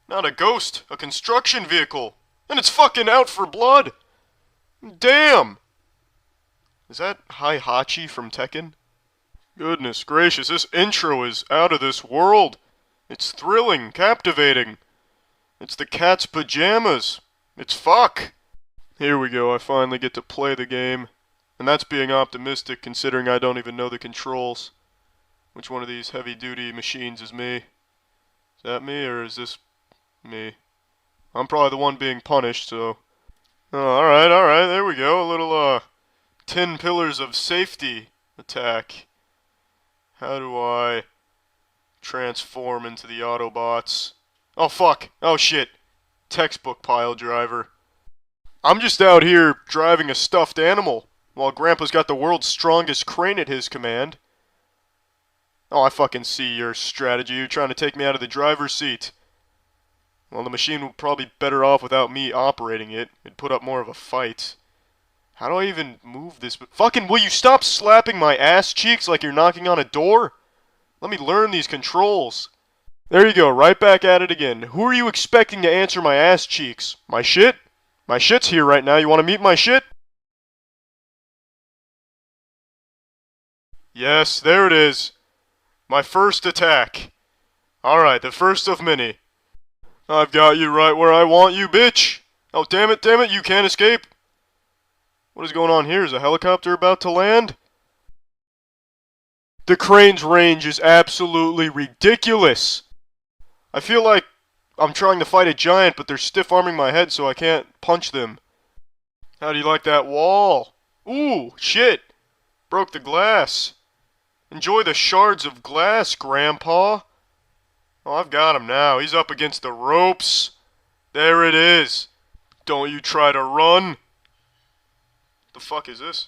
Not a ghost, a construction vehicle! And it's fucking out for blood! Damn! Is that Heihachi from Tekken? Goodness gracious, this intro is out of this world! It's thrilling, captivating. It's the cat's pajamas. It's fuck! Here we go, I finally get to play the game. And that's being optimistic considering I don't even know the controls. Which one of these heavy-duty machines is me? Is that me, or is this me? I'm probably the one being punished, so... Oh, alright, there we go. A little, 10 pillars of safety attack. How do I transform into the Autobots? Oh, fuck! Oh, shit! Textbook pile driver. I'm just out here driving a stuffed animal, while Grandpa's got the world's strongest crane at his command. Oh, I fucking see your strategy. You're trying to take me out of the driver's seat. Well, the machine would probably be better off without me operating it. It'd put up more of a fight. How do I even move this? Fucking, will you stop slapping my ass cheeks like you're knocking on a door? Let me learn these controls. There you go, right back at it again. Who are you expecting to answer my ass cheeks? My shit? My shit's here right now. You want to meet my shit? Yes, there it is. My first attack. Alright, the first of many. I've got you right where I want you, bitch! Oh, damn it, you can't escape! What is going on here? Is a helicopter about to land? The crane's range is absolutely ridiculous! I feel like I'm trying to fight a giant, but they're stiff-arming my head so I can't punch them. How do you like that wall? Ooh, shit! Broke the glass. Enjoy the shards of glass, Grandpa. Oh, I've got him now. He's up against the ropes. There it is. Don't you try to run. The fuck is this?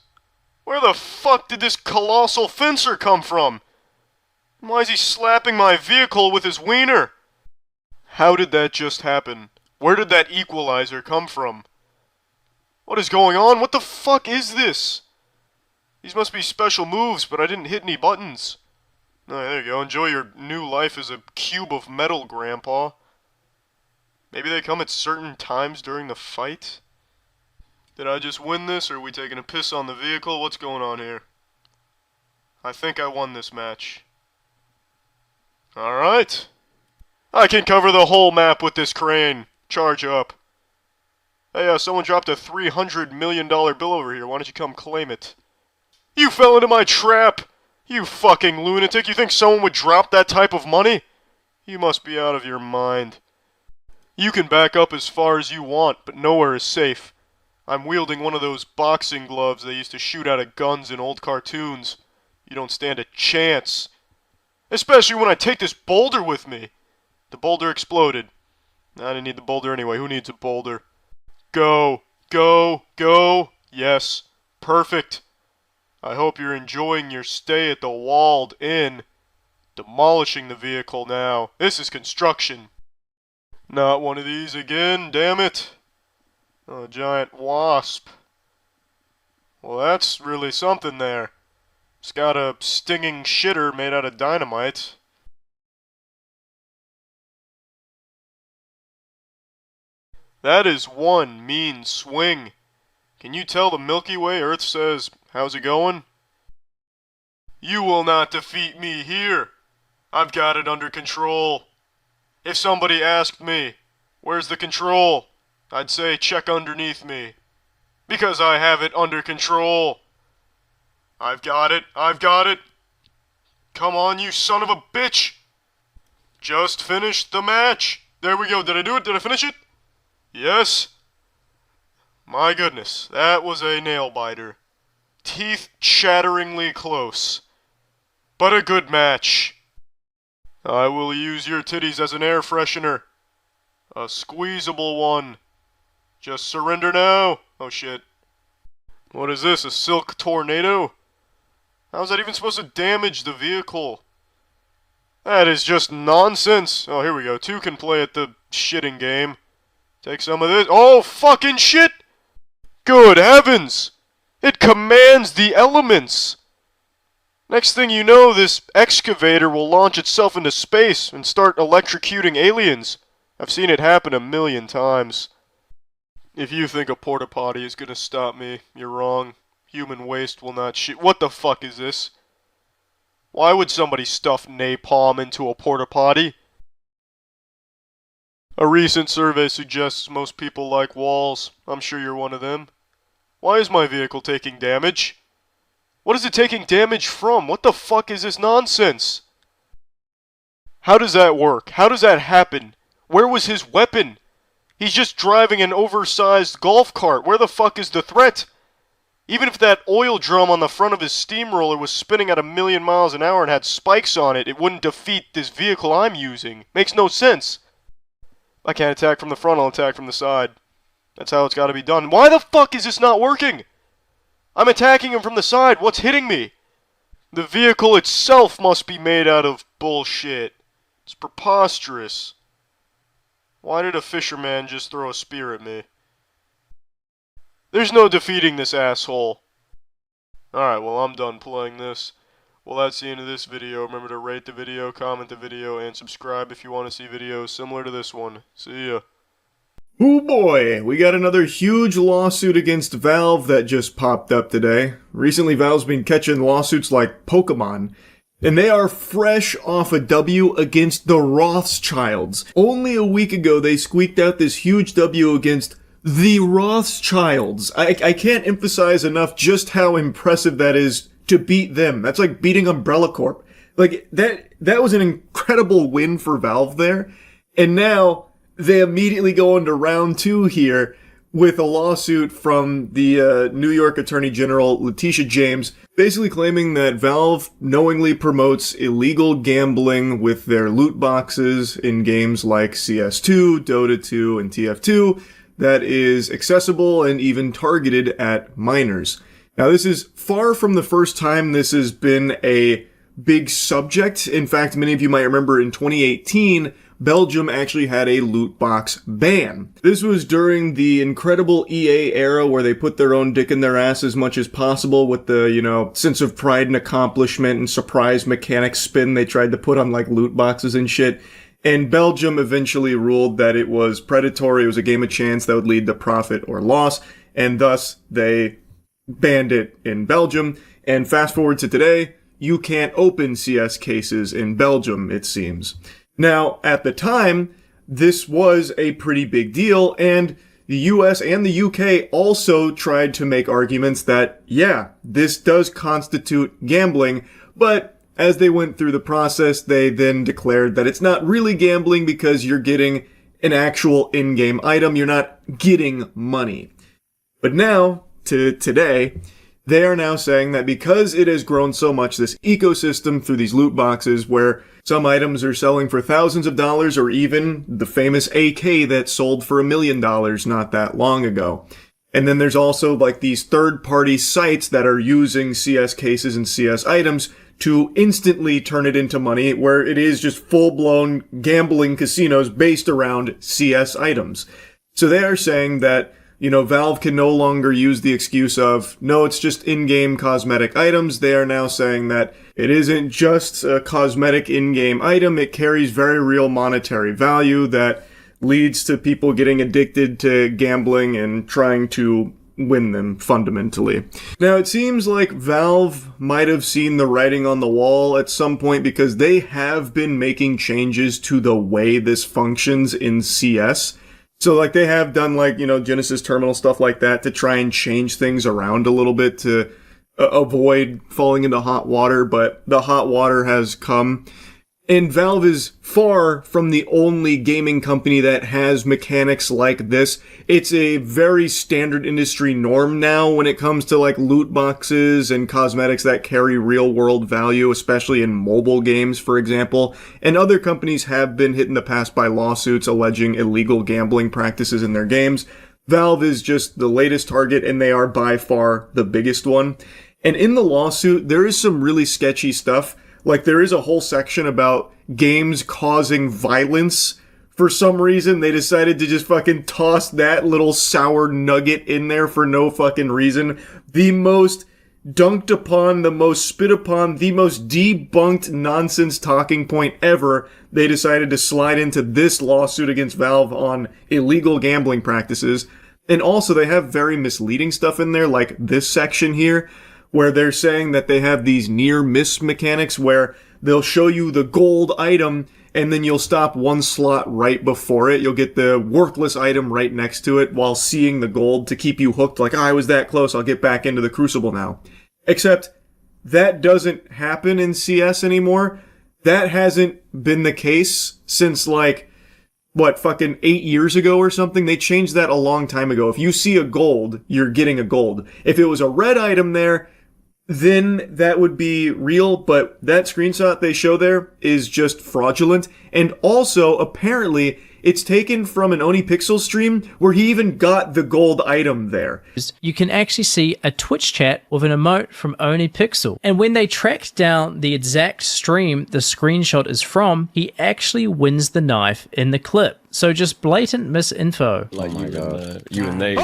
Where the fuck did this colossal fencer come from? Why is he slapping my vehicle with his wiener? How did that just happen? Where did that equalizer come from? What is going on? What the fuck is this? These must be special moves, but I didn't hit any buttons. Oh, there you go. Enjoy your new life as a cube of metal, Grandpa. Maybe they come at certain times during the fight? Did I just win this, or are we taking a piss on the vehicle? What's going on here? I think I won this match. Alright. I can cover the whole map with this crane. Charge up. Hey, someone dropped a $300 million bill over here. Why don't you come claim it? You fell into my trap! You fucking lunatic! You think someone would drop that type of money? You must be out of your mind. You can back up as far as you want, but nowhere is safe. I'm wielding one of those boxing gloves they used to shoot out of guns in old cartoons. You don't stand a chance. Especially when I take this boulder with me. The boulder exploded. I didn't need the boulder anyway. Who needs a boulder? Go! Go! Go! Yes. Perfect. I hope you're enjoying your stay at the Walled Inn. Demolishing the vehicle now. This is construction. Not one of these again, damn it. Oh, a giant wasp. Well, that's really something there. It's got a stinging shitter made out of dynamite. That is one mean swing. Can you tell the Milky Way Earth says, how's it going? You will not defeat me here. I've got it under control. If somebody asked me, where's the control? I'd say check underneath me. Because I have it under control. I've got it. I've got it. Come on, you son of a bitch. Just finished the match. There we go. Did I do it? Did I finish it? Yes. My goodness, that was a nail biter. Teeth chatteringly close. But a good match. I will use your titties as an air freshener. A squeezable one. Just surrender now. Oh shit. What is this, a silk tornado? How's that even supposed to damage the vehicle? That is just nonsense. Oh, here we go. 2 can play at the shitting game. Take some of this. Oh, fucking shit! Good heavens! It commands the elements! Next thing you know, this excavator will launch itself into space and start electrocuting aliens. I've seen it happen a million times. If you think a porta potty is gonna stop me, you're wrong. Human waste will not shoot. What the fuck is this? Why would somebody stuff napalm into a porta potty? A recent survey suggests most people like walls. I'm sure you're one of them. Why is my vehicle taking damage? What is it taking damage from? What the fuck is this nonsense? How does that work? How does that happen? Where was his weapon? He's just driving an oversized golf cart. Where the fuck is the threat? Even if that oil drum on the front of his steamroller was spinning at 1,000,000 miles an hour and had spikes on it, it wouldn't defeat this vehicle I'm using. Makes no sense. I can't attack from the front, I'll attack from the side. That's how it's gotta be done. Why the fuck is this not working? I'm attacking him from the side. What's hitting me? The vehicle itself must be made out of bullshit. It's preposterous. Why did a fisherman just throw a spear at me? There's no defeating this asshole. Alright, well, I'm done playing this. Well, that's the end of this video. Remember to rate the video, comment the video, and subscribe if you want to see videos similar to this one. See ya. Oh boy, we got another huge lawsuit against Valve that just popped up today. Recently, Valve's been catching lawsuits like Pokemon. And they are fresh off a W against the Rothschilds. Only a week ago, they squeaked out this huge W against the Rothschilds. I can't emphasize enough just how impressive that is to beat them. That's like beating Umbrella Corp. Like, that was an incredible win for Valve there. And now, they immediately go into round 2 here with a lawsuit from the New York Attorney General, Letitia James, basically claiming that Valve knowingly promotes illegal gambling with their loot boxes in games like CS2, Dota 2, and TF2 that is accessible and even targeted at minors. Now, this is far from the first time this has been a big subject. In fact, many of you might remember in 2018, Belgium actually had a loot box ban. This was during the incredible EA era where they put their own dick in their ass as much as possible with the, sense of pride and accomplishment and surprise mechanic spin they tried to put on like loot boxes and shit. And Belgium eventually ruled that it was predatory, it was a game of chance that would lead to profit or loss, and thus they banned it in Belgium. And fast forward to today, you can't open CS cases in Belgium, it seems. Now, at the time, this was a pretty big deal, and the US and the UK also tried to make arguments that, yeah, this does constitute gambling, but as they went through the process, they then declared that it's not really gambling because you're getting an actual in-game item, you're not getting money. But now, to today, they are now saying that because it has grown so much, this ecosystem through these loot boxes where some items are selling for thousands of dollars or even the famous AK that sold for $1 million not that long ago. And then there's also like these third-party sites that are using CS cases and CS items to instantly turn it into money where it is just full-blown gambling casinos based around CS items. So they are saying that Valve can no longer use the excuse of, no, it's just in-game cosmetic items. They are now saying that it isn't just a cosmetic in-game item. It carries very real monetary value that leads to people getting addicted to gambling and trying to win them, fundamentally. Now, it seems like Valve might have seen the writing on the wall at some point because they have been making changes to the way this functions in CS. So, like, they have done, like, Genesis Terminal stuff like that to try and change things around a little bit to avoid falling into hot water, but the hot water has come. And Valve is far from the only gaming company that has mechanics like this. It's a very standard industry norm now when it comes to like loot boxes and cosmetics that carry real world value, especially in mobile games, for example. And other companies have been hit in the past by lawsuits alleging illegal gambling practices in their games. Valve is just the latest target, and they are by far the biggest one. And in the lawsuit, there is some really sketchy stuff. Like, there is a whole section about games causing violence. For some reason, they decided to just fucking toss that little sour nugget in there for no fucking reason. The most dunked upon, the most spit upon, the most debunked nonsense talking point ever. They decided to slide into this lawsuit against Valve on illegal gambling practices. And also, they have very misleading stuff in there, like this section here, where they're saying that they have these near-miss mechanics where they'll show you the gold item and then you'll stop one slot right before it. You'll get the worthless item right next to it while seeing the gold to keep you hooked, like, I was that close, I'll get back into the Crucible now. Except that doesn't happen in CS anymore. That hasn't been the case since, like, fucking 8 years ago or something? They changed that a long time ago. If you see a gold, you're getting a gold. If it was a red item there, then that would be real, but that screenshot they show there is just fraudulent. And also, apparently, it's taken from an Oni Pixel stream where he even got the gold item there. You can actually see a Twitch chat with an emote from Oni Pixel. And when they tracked down the exact stream the screenshot is from, he actually wins the knife in the clip. So just blatant misinfo. Like you and they.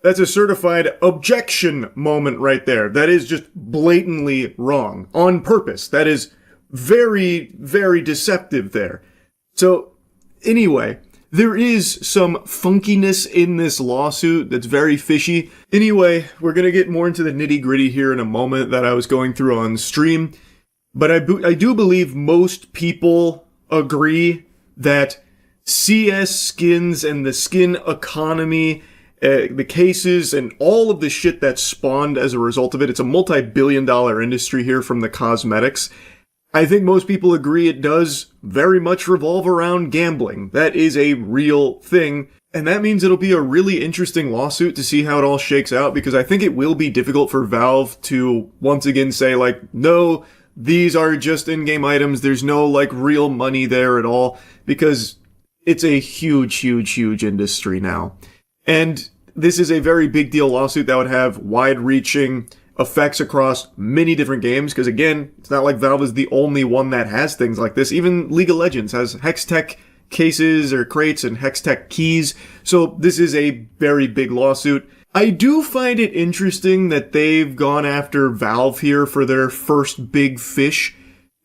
That's a certified objection moment right there. That is just blatantly wrong. On purpose. That is very, very deceptive there. So, anyway, there is some funkiness in this lawsuit that's very fishy. Anyway, we're gonna get more into the nitty-gritty here in a moment that I was going through on stream. But I do believe most people agree that CS skins and the skin economy, the cases, and all of the shit that's spawned as a result of it, it's a multi-billion-dollar industry here from the cosmetics. I think most people agree it does very much revolve around gambling. That is a real thing. And that means it'll be a really interesting lawsuit to see how it all shakes out, because I think it will be difficult for Valve to once again say, like, no, these are just in-game items, there's no, like, real money there at all, because it's a huge, huge, huge industry now. And this is a very big deal lawsuit that would have wide-reaching effects across many different games, because again, it's not like Valve is the only one that has things like this. Even League of Legends has Hextech cases or crates and Hextech keys, so this is a very big lawsuit. I do find it interesting that they've gone after Valve here for their first big fish,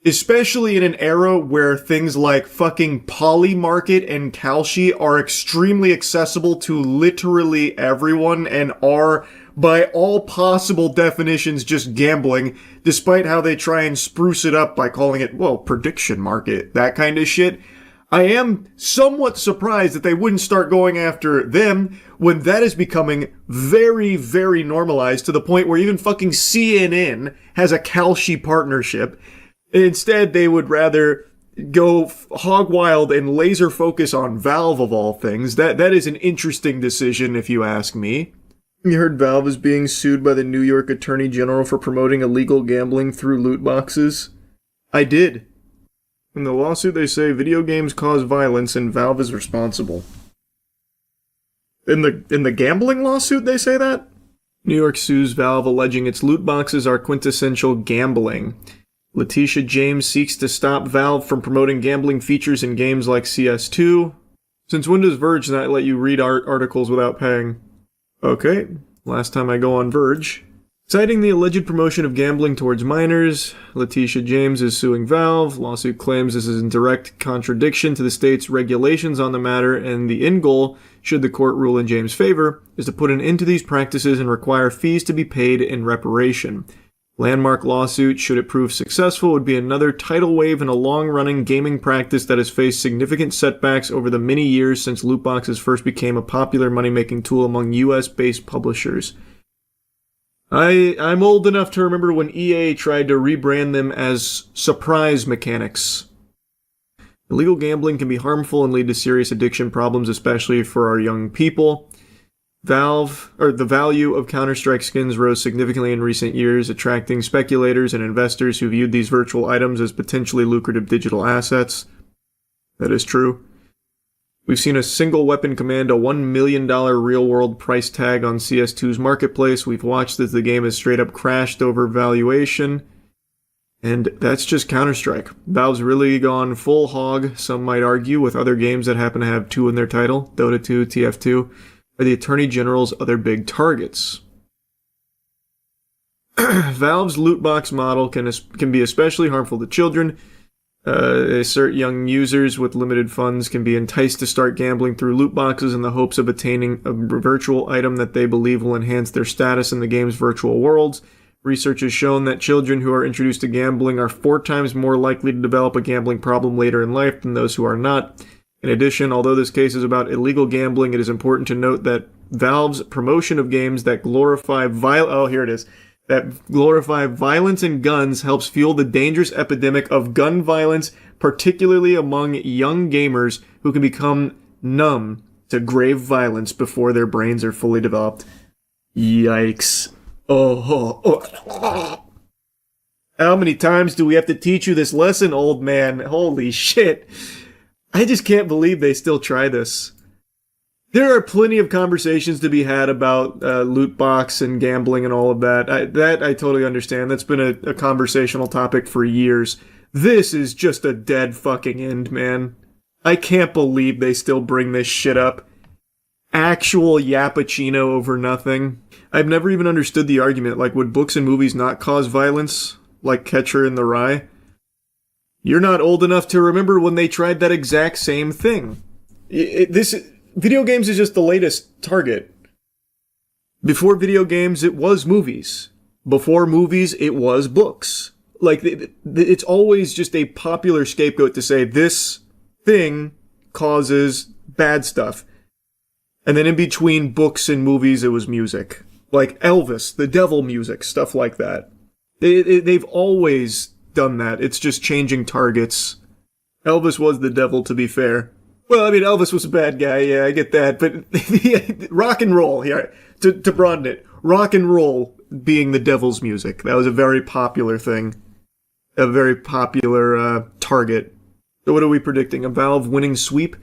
especially in an era where things like fucking Polymarket and Kalshi are extremely accessible to literally everyone and are, by all possible definitions, just gambling, despite how they try and spruce it up by calling it, well, prediction market, that kind of shit. I am somewhat surprised that they wouldn't start going after them when that is becoming very, very normalized to the point where even fucking CNN has a Kalshi partnership. Instead, they would rather go hog wild and laser focus on Valve of all things. That is an interesting decision, if you ask me. You heard Valve is being sued by the New York Attorney General for promoting illegal gambling through loot boxes? I did. In the lawsuit, they say video games cause violence and Valve is responsible. In the gambling lawsuit, they say that? New York sues Valve, alleging its loot boxes are quintessential gambling. Letitia James seeks to stop Valve from promoting gambling features in games like CS2. Since when does Verge not let you read articles without paying? Okay, last time I go on Verge. Citing the alleged promotion of gambling towards minors, Letitia James is suing Valve. Lawsuit claims this is in direct contradiction to the state's regulations on the matter, and the end goal, should the court rule in James' favor, is to put an end to these practices and require fees to be paid in reparation. Landmark lawsuit, should it prove successful, would be another tidal wave in a long-running gaming practice that has faced significant setbacks over the many years since loot boxes first became a popular money-making tool among US-based publishers. I'm old enough to remember when EA tried to rebrand them as surprise mechanics. Illegal gambling can be harmful and lead to serious addiction problems, especially for our young people. The value of Counter-Strike skins rose significantly in recent years, attracting speculators and investors who viewed these virtual items as potentially lucrative digital assets. That is true. We've seen a single weapon command a $1 million real-world price tag on CS2's marketplace. We've watched as the game has straight up crashed over valuation. And that's just Counter-Strike. Valve's really gone full hog, some might argue, with other games that happen to have 2 in their title, Dota 2, TF2, are the Attorney General's other big targets. Valve's loot box model can be especially harmful to children. They assert young users with limited funds can be enticed to start gambling through loot boxes in the hopes of attaining a virtual item that they believe will enhance their status in the game's virtual worlds. Research has shown that children who are introduced to gambling are 4 times more likely to develop a gambling problem later in life than those who are not. In addition, although this case is about illegal gambling, it is important to note that Valve's promotion of games that glorify violence and guns helps fuel the dangerous epidemic of gun violence, particularly among young gamers who can become numb to grave violence before their brains are fully developed. Yikes. Oh. How many times do we have to teach you this lesson, old man? Holy shit. I just can't believe they still try this. There are plenty of conversations to be had about loot box and gambling and all of that. I totally understand. That's been a conversational topic for years. This is just a dead fucking end, man. I can't believe they still bring this shit up. Actual yappuccino over nothing. I've never even understood the argument. Like, would books and movies not cause violence? Like Catcher in the Rye? You're not old enough to remember when they tried that exact same thing. Video games is just the latest target. Before video games, it was movies. Before movies, it was books. Like, it's always just a popular scapegoat to say this thing causes bad stuff. And then in between books and movies, it was music. Like Elvis, the devil music, stuff like that. They've always done that. It's just changing targets. Elvis was the devil, to be fair. Well, I mean, Elvis was a bad guy, yeah, I get that. But rock and roll, here, to broaden it. Rock and roll being the devil's music. That was a very popular thing. A very popular target. So what are we predicting? A Valve winning sweep?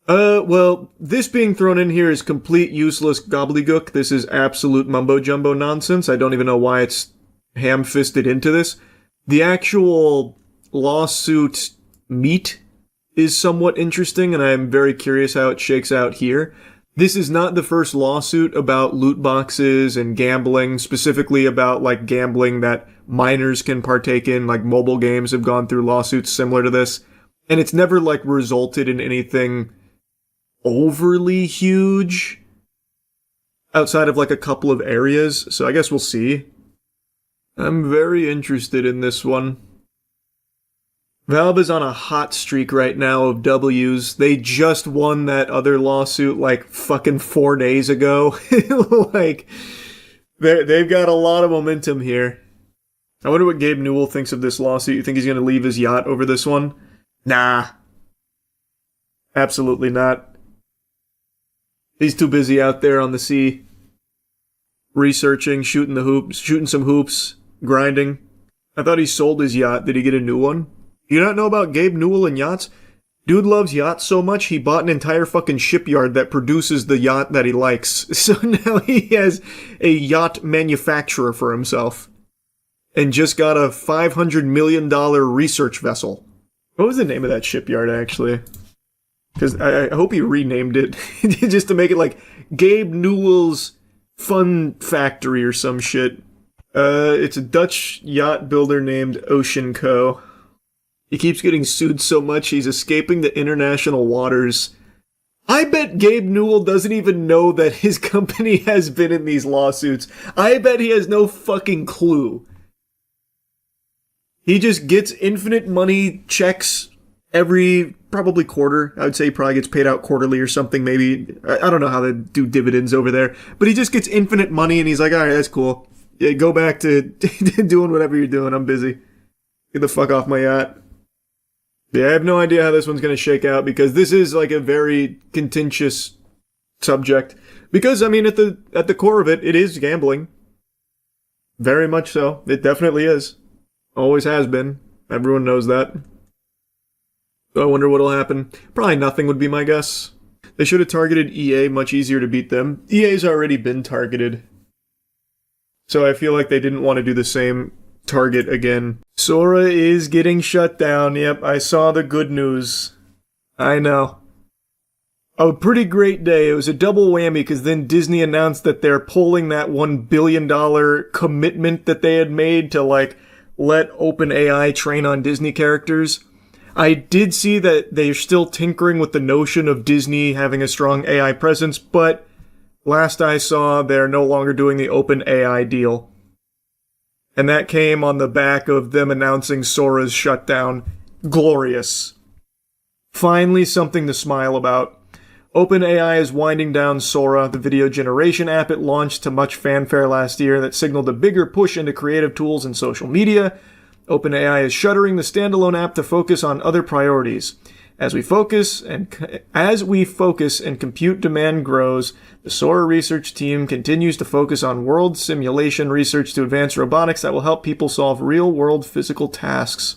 Well, this being thrown in here is complete useless gobbledygook. This is absolute mumbo-jumbo nonsense. I don't even know why it's ham-fisted into this. The actual lawsuit meat is somewhat interesting, and I'm very curious how it shakes out here. This is not the first lawsuit about loot boxes and gambling, specifically about, like, gambling that minors can partake in, like mobile games have gone through lawsuits similar to this. And it's never, like, resulted in anything overly huge outside of, like, a couple of areas, so I guess we'll see. I'm very interested in this one. Valve is on a hot streak right now of W's. They just won that other lawsuit like fucking 4 days ago. Like, they've got a lot of momentum here. I wonder what Gabe Newell thinks of this lawsuit. You think he's going to leave his yacht over this one? Nah. Absolutely not. He's too busy out there on the sea. Researching, shooting some hoops, grinding. I thought he sold his yacht. Did he get a new one? You not know about Gabe Newell and yachts? Dude loves yachts so much, he bought an entire fucking shipyard that produces the yacht that he likes. So now he has a yacht manufacturer for himself. And just got a $500 million research vessel. What was the name of that shipyard, actually? Because I hope he renamed it. Just to make it like Gabe Newell's Fun Factory or some shit. It's a Dutch yacht builder named Ocean Co. He keeps getting sued so much he's escaping the international waters. I bet Gabe Newell doesn't even know that his company has been in these lawsuits. I bet he has no fucking clue. He just gets infinite money checks every probably quarter. I would say he probably gets paid out quarterly or something, maybe. I don't know how they do dividends over there. But he just gets infinite money and he's like, all right, that's cool. Yeah, go back to doing whatever you're doing. I'm busy. Get the fuck off my yacht. Yeah, I have no idea how this one's going to shake out because this is like a very contentious subject. Because, I mean, at the core of it, it is gambling. Very much so. It definitely is. Always has been. Everyone knows that. So I wonder what'll happen. Probably nothing would be my guess. They should have targeted EA, much easier to beat them. EA's already been targeted. So I feel like they didn't want to do the same target again. Sora is getting shut down. Yep, I saw the good news. I know. A pretty great day. It was a double whammy because then Disney announced that they're pulling that $1 billion commitment that they had made to, like, let OpenAI train on Disney characters. I did see that they're still tinkering with the notion of Disney having a strong AI presence, but last I saw, they're no longer doing the OpenAI deal. And that came on the back of them announcing Sora's shutdown. Glorious. Finally something to smile about. OpenAI is winding down Sora, the video generation app it launched to much fanfare last year that signaled a bigger push into creative tools and social media. OpenAI is shuttering the standalone app to focus on other priorities. As we focus and compute demand grows, the Sora research team continues to focus on world simulation research to advance robotics that will help people solve real-world physical tasks.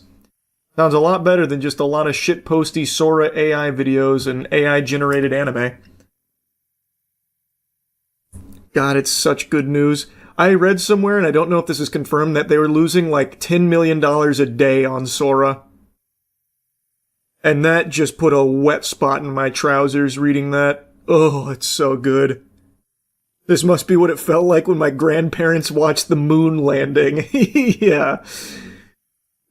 Sounds a lot better than just a lot of shitposty Sora AI videos and AI-generated anime. God, it's such good news. I read somewhere, and I don't know if this is confirmed, that they were losing like $10 million a day on Sora. And that just put a wet spot in my trousers reading that. Oh, it's so good. This must be what it felt like when my grandparents watched the moon landing. Yeah.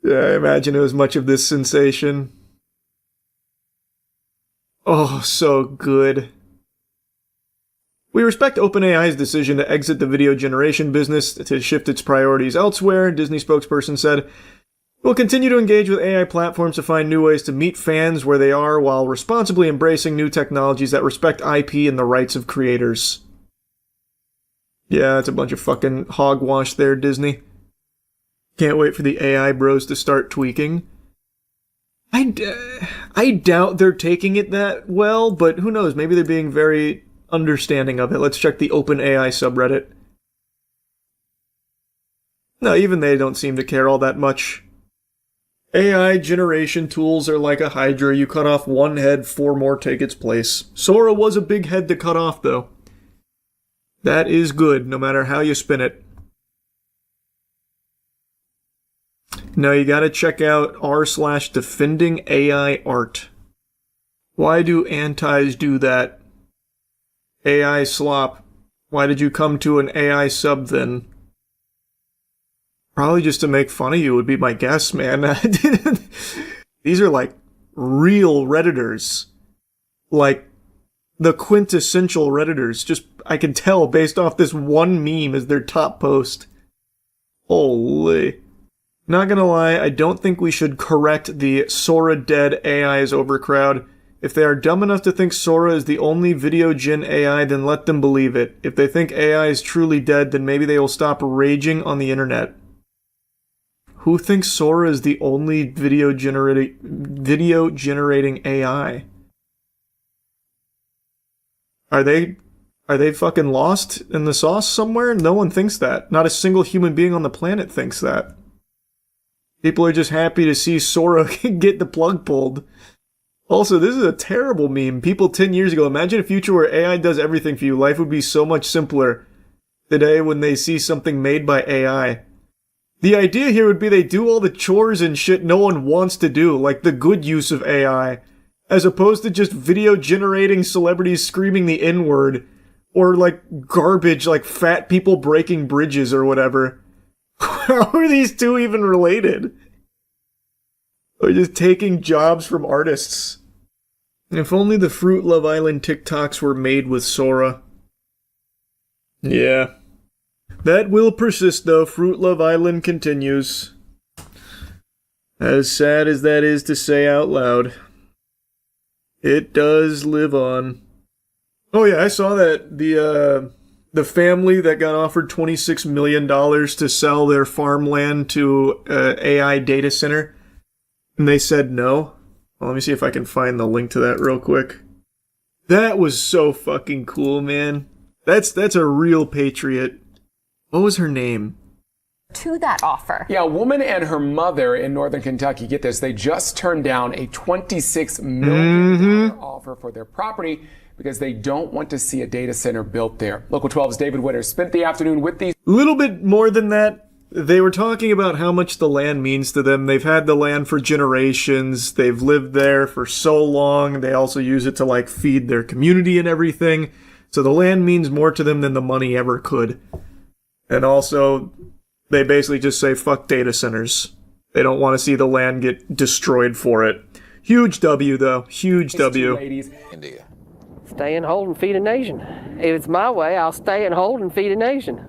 I imagine it was much of this sensation. Oh, so good. We respect OpenAI's decision to exit the video generation business to shift its priorities elsewhere, Disney spokesperson said. We'll continue to engage with AI platforms to find new ways to meet fans where they are while responsibly embracing new technologies that respect IP and the rights of creators. Yeah, it's a bunch of fucking hogwash there, Disney. Can't wait for the AI bros to start tweaking. I doubt they're taking it that well, but who knows? Maybe they're being very understanding of it. Let's check the OpenAI subreddit. No, even they don't seem to care all that much. AI generation tools are like a hydra. You cut off one head, 4 more take its place. Sora was a big head to cut off, though. That is good, no matter how you spin it. Now you gotta check out r/defending AI art. Why do antis do that? AI slop. Why did you come to an AI sub then? Probably just to make fun of you would be my guess, man. These are like real Redditors. Like the quintessential Redditors. Just, I can tell based off this one meme as their top post. Holy. Not gonna lie, I don't think we should correct the Sora dead AI is overcrowd. If they are dumb enough to think Sora is the only video gen AI, then let them believe it. If they think AI is truly dead, then maybe they will stop raging on the internet. Who thinks Sora is the only video generating AI? Are they fucking lost in the sauce somewhere? No one thinks that. Not a single human being on the planet thinks that. People are just happy to see Sora get the plug pulled. Also, this is a terrible meme. People 10 years ago, imagine a future where AI does everything for you. Life would be so much simpler today when they see something made by AI. The idea here would be they do all the chores and shit no one wants to do, like the good use of AI, as opposed to just video generating celebrities screaming the N-word, or like garbage like fat people breaking bridges or whatever. How are these two even related? Or just taking jobs from artists. If only the Fruit Love Island TikToks were made with Sora. Yeah. That will persist though. Fruit Love Island continues. As sad as that is to say out loud, it does live on. Oh yeah, I saw that the family that got offered $26 million to sell their farmland to AI data center, and they said no. Well, let me see if I can find the link to that real quick. That was so fucking cool, man. That's a real patriot. What was her name? To that offer. Yeah, a woman and her mother in northern Kentucky, get this, they just turned down a $26 million offer for their property because they don't want to see a data center built there. Local 12's David Witter spent the afternoon with these. A little bit more than that. They were talking about how much the land means to them. They've had the land for generations. They've lived there for so long. They also use it to like feed their community and everything. So the land means more to them than the money ever could. And also, they basically just say, fuck data centers. They don't want to see the land get destroyed for it. Huge W, though. Huge W. India. Stay and hold and feed a nation. If it's my way, I'll stay and hold and feed a nation.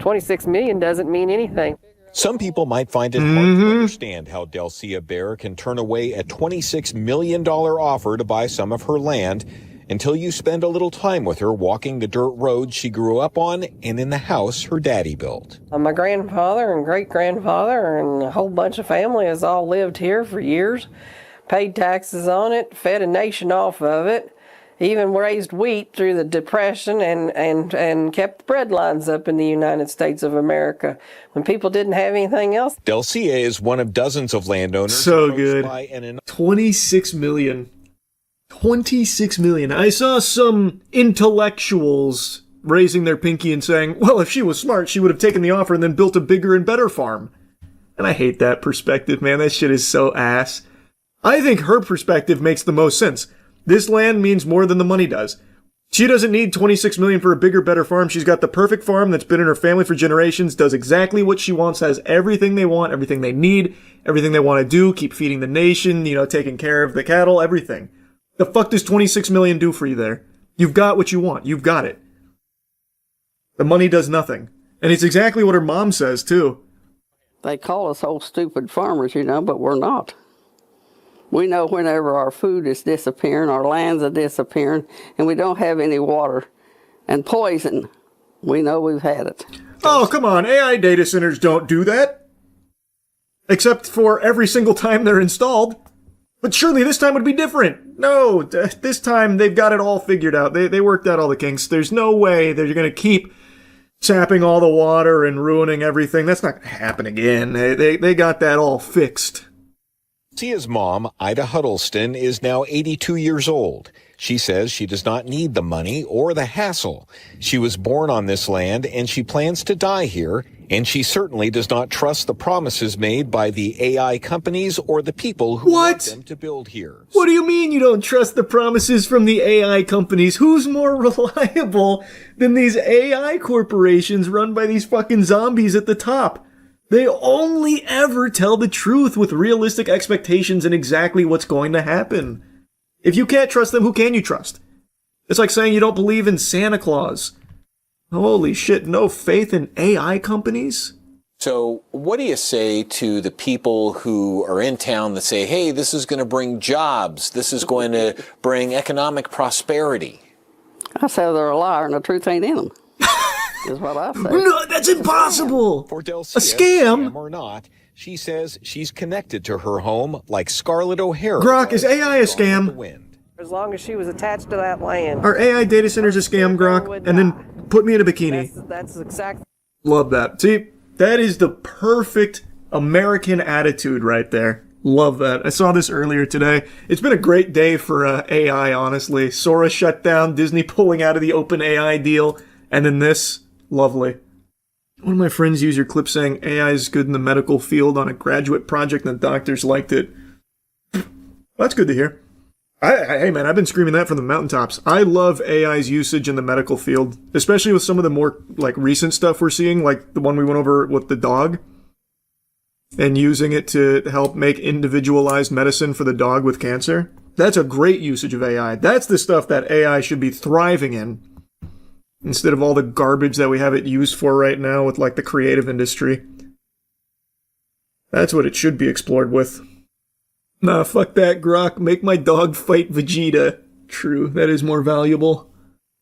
26 million doesn't mean anything. Some people might find it hard to understand how Delcia Bear can turn away a $26 million offer to buy some of her land until you spend a little time with her walking the dirt road she grew up on and in the house her daddy built. My grandfather and great-grandfather and a whole bunch of family has all lived here for years, paid taxes on it, fed a nation off of it, even raised wheat through the Depression and kept the bread lines up in the United States of America when people didn't have anything else. Delcia is one of dozens of landowners. So good. 26 million. 26 million. I saw some intellectuals raising their pinky and saying, well, if she was smart, she would have taken the offer and then built a bigger and better farm. And I hate that perspective, man. That shit is so ass. I think her perspective makes the most sense. This land means more than the money does. She doesn't need 26 million for a bigger, better farm. She's got the perfect farm that's been in her family for generations, does exactly what she wants, has everything they want, everything they need, everything they want to do, keep feeding the nation, taking care of the cattle, everything. The fuck does 26 million do for you there? You've got what you want. You've got it. The money does nothing. And it's exactly what her mom says, too. They call us old stupid farmers, but we're not. We know whenever our food is disappearing, our lands are disappearing, and we don't have any water. And poison, we know we've had it. Oh, come on. AI data centers don't do that. Except for every single time they're installed. But surely this time would be different. No, this time they've got it all figured out. They worked out all the kinks. There's no way they're going to keep sapping all the water and ruining everything. That's not going to happen again. They got that all fixed. Delcia's mom, Ida Huddleston, is now 82 years old. She says she does not need the money or the hassle. She was born on this land and she plans to die here. And she certainly does not trust the promises made by the AI companies or the people who want them to build here. What do you mean you don't trust the promises from the AI companies? Who's more reliable than these AI corporations run by these fucking zombies at the top? They only ever tell the truth with realistic expectations and exactly what's going to happen. If you can't trust them, who can you trust? It's like saying you don't believe in Santa Claus. Holy shit, no faith in AI companies? So what do you say to the people who are in town that say, hey, this is going to bring jobs, this is going to bring economic prosperity? I say they're a liar and the truth ain't in them, is what I say. No, that's impossible! For Delcia, a scam or not, she says she's connected to her home like Scarlett O'Hara. Grok, is AI a scam? As long as she was attached to that land. Are AI data centers a scam, Grok? And then put me in a bikini. That's exactly. Love that. See, that is the perfect American attitude right there. Love that. I saw this earlier today. It's been a great day for AI, honestly. Sora shut down, Disney pulling out of the open AI deal, and then this. Lovely. One of my friends used your clip saying AI is good in the medical field on a graduate project and the doctors liked it. Well, that's good to hear. Hey man, I've been screaming that from the mountaintops. I love AI's usage in the medical field, especially with some of the more recent stuff we're seeing, like the one we went over with the dog, and using it to help make individualized medicine for the dog with cancer. That's a great usage of AI. That's the stuff that AI should be thriving in, instead of all the garbage that we have it used for right now with the creative industry. That's what it should be explored with. Nah, fuck that, Grok. Make my dog fight Vegeta. True, that is more valuable.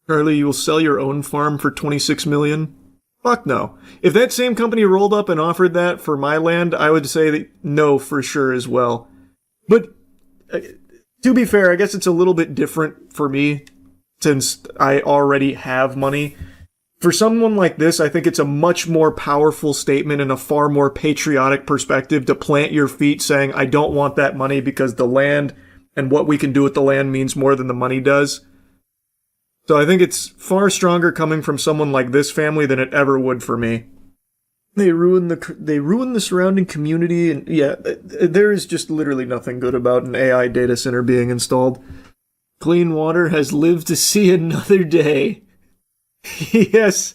Charlie, you will sell your own farm for $26 million? Fuck no. If that same company rolled up and offered that for my land, I would say that no for sure as well. But, to be fair, I guess it's a little bit different for me, since I already have money. For someone like this, I think it's a much more powerful statement and a far more patriotic perspective to plant your feet saying, I don't want that money because the land and what we can do with the land means more than the money does. So I think it's far stronger coming from someone like this family than it ever would for me. They ruin the surrounding community, and yeah, there is just literally nothing good about an AI data center being installed. Clean water has lived to see another day. Yes,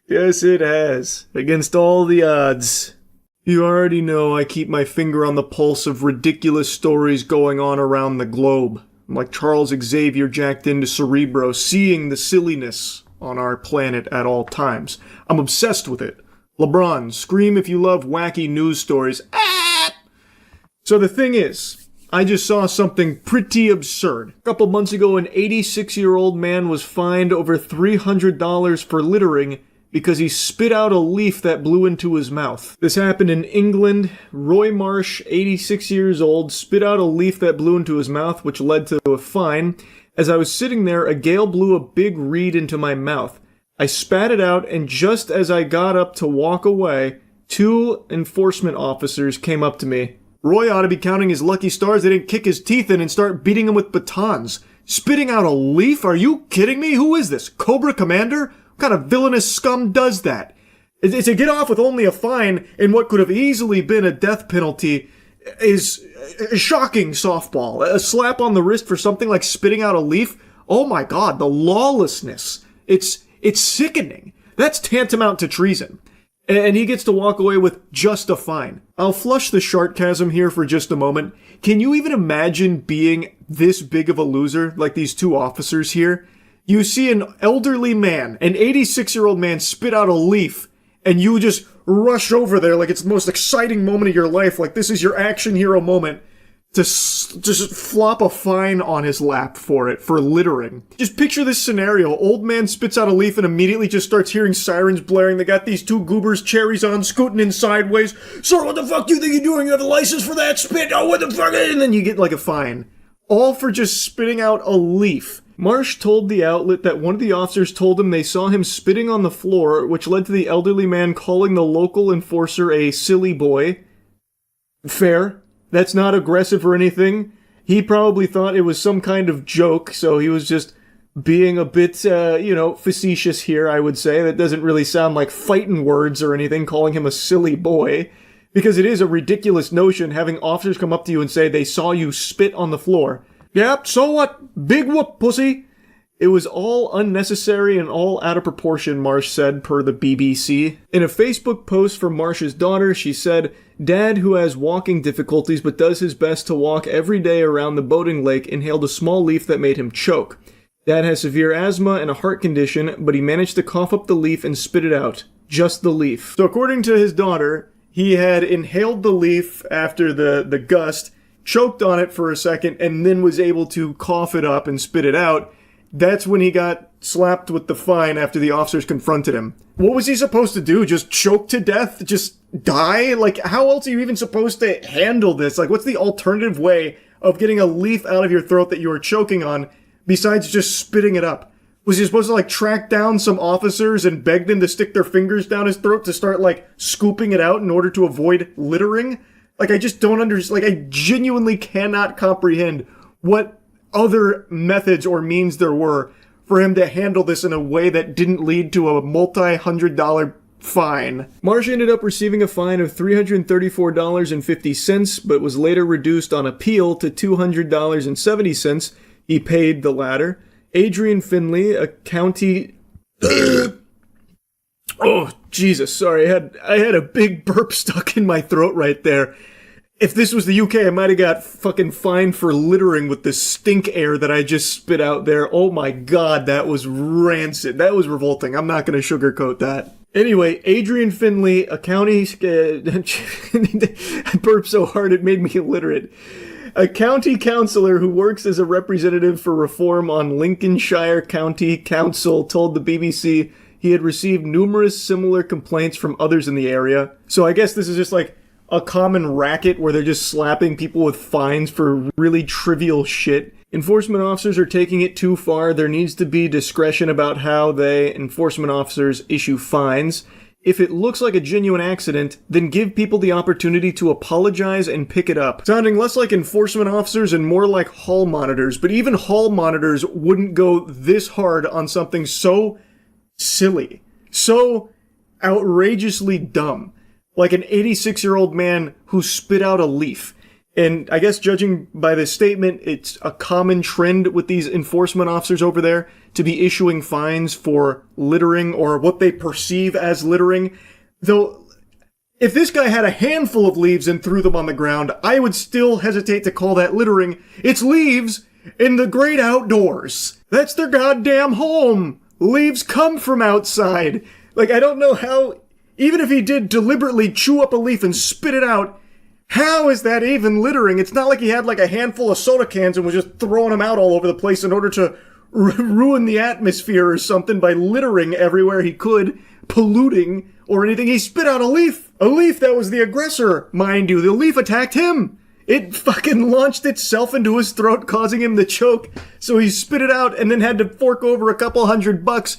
it has. Against all the odds. You already know I keep my finger on the pulse of ridiculous stories going on around the globe. I'm like Charles Xavier jacked into Cerebro, seeing the silliness on our planet at all times. I'm obsessed with it. LeBron, scream if you love wacky news stories. Ah! So the thing is, I just saw something pretty absurd. A couple months ago, an 86-year-old man was fined over $300 for littering because he spit out a leaf that blew into his mouth. This happened in England. Roy Marsh, 86 years old, spit out a leaf that blew into his mouth, which led to a fine. As I was sitting there, a gale blew a big reed into my mouth. I spat it out, and just as I got up to walk away, 2 enforcement officers came up to me. Roy ought to be counting his lucky stars they didn't kick his teeth in and start beating him with batons. Spitting out a leaf? Are you kidding me? Who is this? Cobra Commander? What kind of villainous scum does that? To get off with only a fine and what could have easily been a death penalty is a shocking softball. A slap on the wrist for something like spitting out a leaf? Oh my god, the lawlessness. It's sickening. That's tantamount to treason. And he gets to walk away with just a fine. I'll flush the sarcasm here for just a moment. Can you even imagine being this big of a loser, like these 2 officers here? You see an elderly man, an 86-year-old man, spit out a leaf, and you just rush over there like it's the most exciting moment of your life, like this is your action hero moment, to just flop a fine on his lap for littering. Just picture this scenario. Old man spits out a leaf and immediately just starts hearing sirens blaring. They got these 2 goobers, cherries on, scooting in sideways. Sir, what the fuck do you think you're doing? You have a license for that spit? Oh, what the fuck? And then you get like a fine. All for just spitting out a leaf. Marsh told the outlet that one of the officers told him they saw him spitting on the floor, which led to the elderly man calling the local enforcer a silly boy. Fair. That's not aggressive or anything. He probably thought it was some kind of joke, so he was just being a bit, facetious here, I would say. That doesn't really sound like fighting words or anything, calling him a silly boy. Because it is a ridiculous notion having officers come up to you and say they saw you spit on the floor. Yep, so what? Big whoop, pussy. It was all unnecessary and all out of proportion, Marsh said, per the BBC. In a Facebook post from Marsh's daughter, she said, Dad, who has walking difficulties but does his best to walk every day around the boating lake, inhaled a small leaf that made him choke. Dad has severe asthma and a heart condition, but he managed to cough up the leaf and spit it out. Just the leaf. So according to his daughter, he had inhaled the leaf after the gust, choked on it for a second, and then was able to cough it up and spit it out. That's when he got slapped with the fine after the officers confronted him. What was he supposed to do? Just choke to death? Just die? Like, how else are you even supposed to handle this? Like, what's the alternative way of getting a leaf out of your throat that you are choking on besides just spitting it up? Was he supposed to, track down some officers and beg them to stick their fingers down his throat to start, scooping it out in order to avoid littering? I just don't understand. I genuinely cannot comprehend what other methods or means there were for him to handle this in a way that didn't lead to a multi-$100 fine. Marsh ended up receiving a fine of $334.50, but was later reduced on appeal to $200.70. He paid the latter. Adrian Finley, a county... Oh, Jesus, sorry, I had a big burp stuck in my throat right there. If this was the UK, I might have got fucking fined for littering with the stink air that I just spit out there. Oh my god, that was rancid. That was revolting. I'm not going to sugarcoat that. Anyway, Adrian Finley, a county... I burped so hard it made me illiterate. A county councillor who works as a representative for reform on Lincolnshire County Council told the BBC he had received numerous similar complaints from others in the area. So I guess this is just like a common racket where they're just slapping people with fines for really trivial shit. Enforcement officers are taking it too far. There needs to be discretion about how enforcement officers, issue fines. If it looks like a genuine accident, then give people the opportunity to apologize and pick it up. Sounding less like enforcement officers and more like hall monitors, but even hall monitors wouldn't go this hard on something so silly, so outrageously dumb, like an 86-year-old man who spit out a leaf. And I guess judging by this statement, it's a common trend with these enforcement officers over there to be issuing fines for littering or what they perceive as littering. Though, if this guy had a handful of leaves and threw them on the ground, I would still hesitate to call that littering. It's leaves in the great outdoors. That's their goddamn home. Leaves come from outside. Like, I don't know how, even if he did deliberately chew up a leaf and spit it out, how is that even littering? It's not like he had like a handful of soda cans and was just throwing them out all over the place in order to ruin the atmosphere or something by littering everywhere he could, polluting or anything. He spit out a leaf that was the aggressor, mind you. The leaf attacked him. It fucking launched itself into his throat, causing him to choke. So he spit it out and then had to fork over a couple $100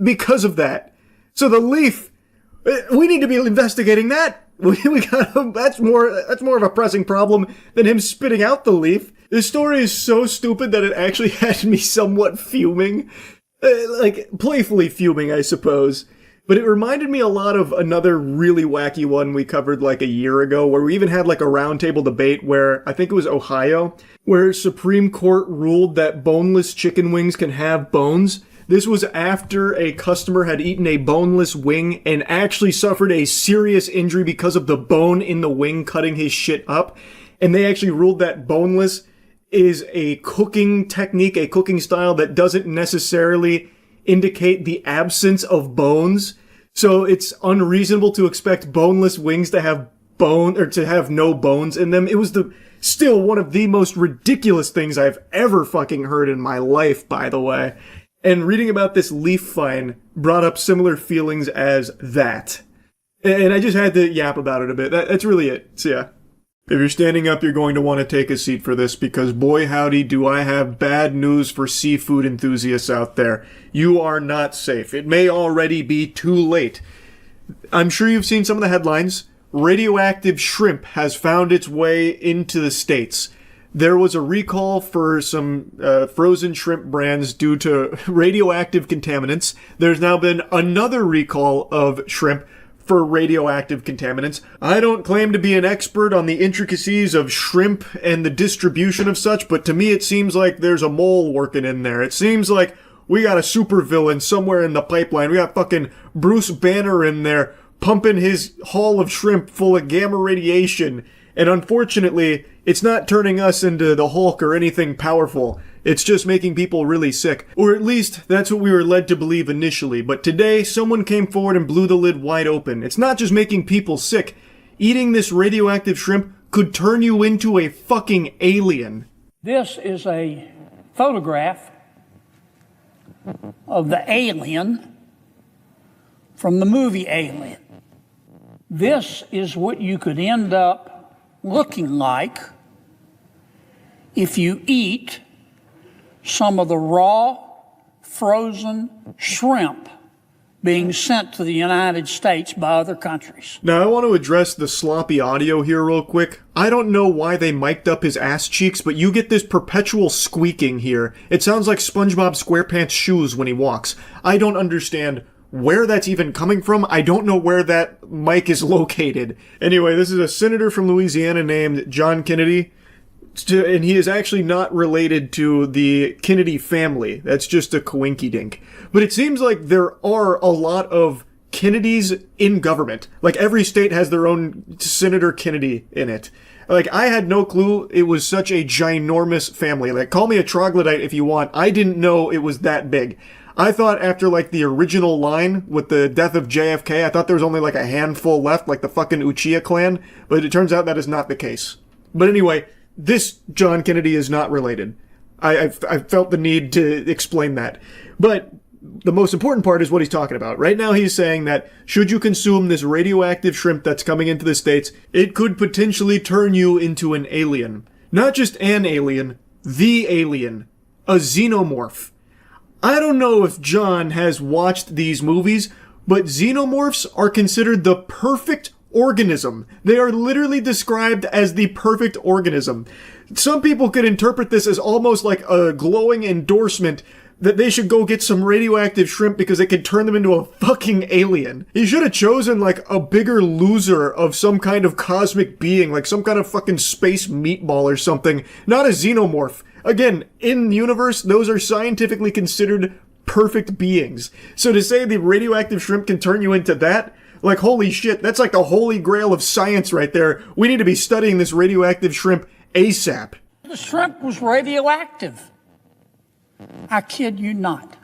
because of that. So the leaf, we need to be investigating that. That's more of a pressing problem than him spitting out the leaf. This story is so stupid that it actually had me somewhat fuming. Like, playfully fuming, I suppose. But it reminded me a lot of another really wacky one we covered like a year ago, where we even had like a roundtable debate where, I think it was Ohio, where Supreme Court ruled that boneless chicken wings can have bones. This was after a customer had eaten a boneless wing and actually suffered a serious injury because of the bone in the wing cutting his shit up. And they actually ruled that boneless is a cooking technique, a cooking style that doesn't necessarily indicate the absence of bones. So it's unreasonable to expect boneless wings to have to have no bones in them. It was still one of the most ridiculous things I've ever fucking heard in my life, by the way. And reading about this leaf fine brought up similar feelings as that. And I just had to yap about it a bit. That's really it. So yeah. If you're standing up, you're going to want to take a seat for this, because boy howdy do I have bad news for seafood enthusiasts out there. You are not safe. It may already be too late. I'm sure you've seen some of the headlines. Radioactive shrimp has found its way into the States. There was a recall for some frozen shrimp brands due to radioactive contaminants. There's now been another recall of shrimp for radioactive contaminants. I don't claim to be an expert on the intricacies of shrimp and the distribution of such, but to me it seems like there's a mole working in there. It seems like we got a supervillain somewhere in the pipeline. We got fucking Bruce Banner in there pumping his haul of shrimp full of gamma radiation. And unfortunately, it's not turning us into the Hulk or anything powerful. It's just making people really sick. Or at least, that's what we were led to believe initially. But today, someone came forward and blew the lid wide open. It's not just making people sick. Eating this radioactive shrimp could turn you into a fucking alien. This is a photograph of the alien from the movie Alien. This is what you could end up looking like if you eat some of the raw, frozen shrimp being sent to the United States by other countries. Now, I want to address the sloppy audio here real quick. I don't know why they mic'd up his ass cheeks, but you get this perpetual squeaking here. It sounds like SpongeBob SquarePants' shoes when he walks. I don't understand where that's even coming from. I don't know where that mic is located. Anyway, this is a senator from Louisiana named John Kennedy. And he is actually not related to the Kennedy family. That's just a coinkydink. But it seems like there are a lot of Kennedys in government. Like, every state has their own Senator Kennedy in it. Like, I had no clue it was such a ginormous family. Like, call me a troglodyte if you want. I didn't know it was that big. I thought after like the original line with the death of JFK, I thought there was only like a handful left, like the fucking Uchiha clan, but it turns out that is not the case. But anyway, this John Kennedy is not related. I felt the need to explain that. But the most important part is what he's talking about. Right now he's saying that should you consume this radioactive shrimp that's coming into the States, it could potentially turn you into an alien. Not just an alien, the alien. A xenomorph. I don't know if John has watched these movies, but xenomorphs are considered the perfect organism. They are literally described as the perfect organism. Some people could interpret this as almost like a glowing endorsement that they should go get some radioactive shrimp because it could turn them into a fucking alien. He should have chosen like a bigger loser of some kind of cosmic being, like some kind of fucking space meatball or something, not a xenomorph. Again, in the universe, those are scientifically considered perfect beings. So to say the radioactive shrimp can turn you into that, like holy shit, that's like the holy grail of science right there. We need to be studying this radioactive shrimp ASAP. The shrimp was radioactive. I kid you not.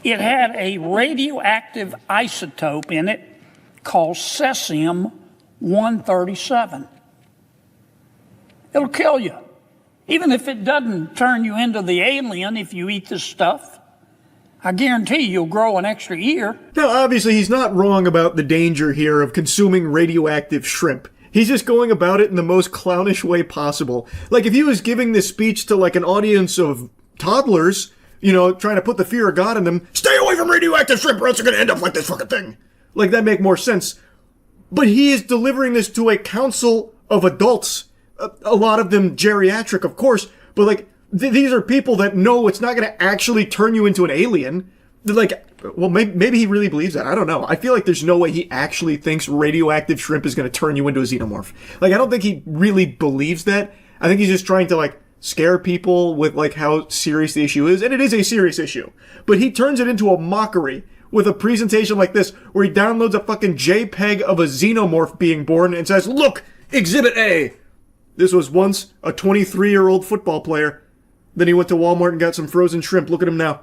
It had a radioactive isotope in it called cesium-137. It'll kill you. Even if it doesn't turn you into the alien if you eat this stuff, I guarantee you'll grow an extra ear. Now, obviously, he's not wrong about the danger here of consuming radioactive shrimp. He's just going about it in the most clownish way possible. Like, if he was giving this speech to, like, an audience of toddlers, you know, trying to put the fear of God in them, stay away from radioactive shrimp or else you're gonna end up like this fucking thing. Like, that'd make more sense. But he is delivering this to a council of adults. A lot of them geriatric, of course, but like, these are people that know it's not going to actually turn you into an alien. They're like, well, maybe he really believes that. I don't know. I feel like there's no way he actually thinks radioactive shrimp is going to turn you into a xenomorph. Like, I don't think he really believes that. I think he's just trying to, like, scare people with, like, how serious the issue is. And it is a serious issue. But he turns it into a mockery with a presentation like this, where he downloads a fucking JPEG of a xenomorph being born and says, look, Exhibit A. This was once a 23-year-old football player. Then he went to Walmart and got some frozen shrimp. Look at him now.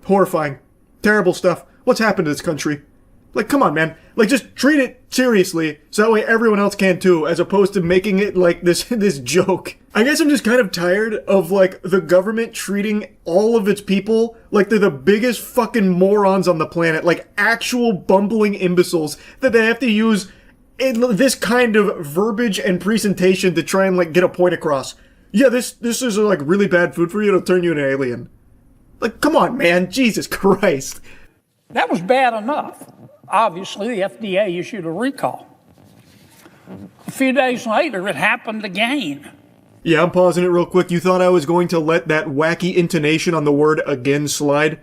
Horrifying. Terrible stuff. What's happened to this country? Like, come on, man. Like, just treat it seriously, so that way everyone else can too, as opposed to making it like this joke. I guess I'm just kind of tired of, like, the government treating all of its people like they're the biggest fucking morons on the planet. Like, actual bumbling imbeciles that they have to use this kind of verbiage and presentation to try and, like, get a point across. Yeah, this is, like, really bad food for you. It'll turn you into an alien. Like, come on, man. Jesus Christ. That was bad enough. Obviously, the FDA issued a recall. A few days later, it happened again. Yeah, I'm pausing it real quick. You thought I was going to let that wacky intonation on the word again slide?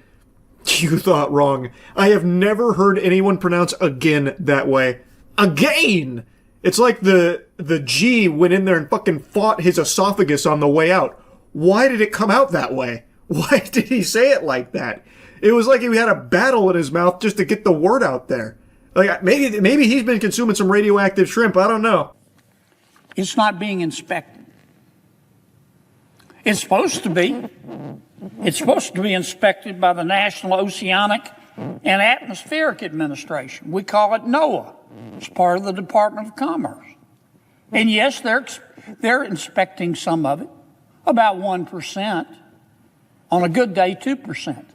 You thought wrong. I have never heard anyone pronounce again that way. Again! It's like the G went in there and fucking fought his esophagus on the way out. Why did it come out that way? Why did he say it like that? It was like he had a battle in his mouth just to get the word out there. Like, maybe he's been consuming some radioactive shrimp. I don't know. It's not being inspected. It's supposed to be. It's supposed to be inspected by the National Oceanic and Atmospheric Administration. We call it NOAA. It's part of the Department of Commerce. And yes, they're inspecting some of it, about 1%. On a good day, 2%.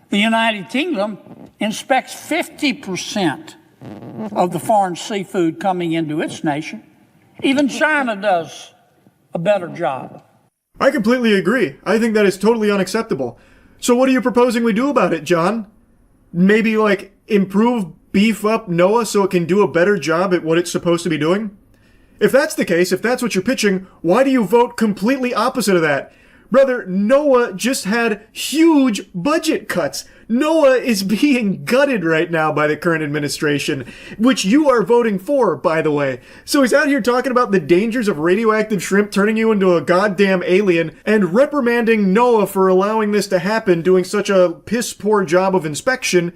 The United Kingdom inspects 50% of the foreign seafood coming into its nation. Even China does a better job. I completely agree. I think that is totally unacceptable. So what are you proposing we do about it, John? Maybe, like, beef up NOAA so it can do a better job at what it's supposed to be doing? If that's the case, if that's what you're pitching, why do you vote completely opposite of that? Brother, NOAA just had huge budget cuts. NOAA is being gutted right now by the current administration, which you are voting for, by the way. So he's out here talking about the dangers of radioactive shrimp turning you into a goddamn alien and reprimanding NOAA for allowing this to happen, doing such a piss-poor job of inspection.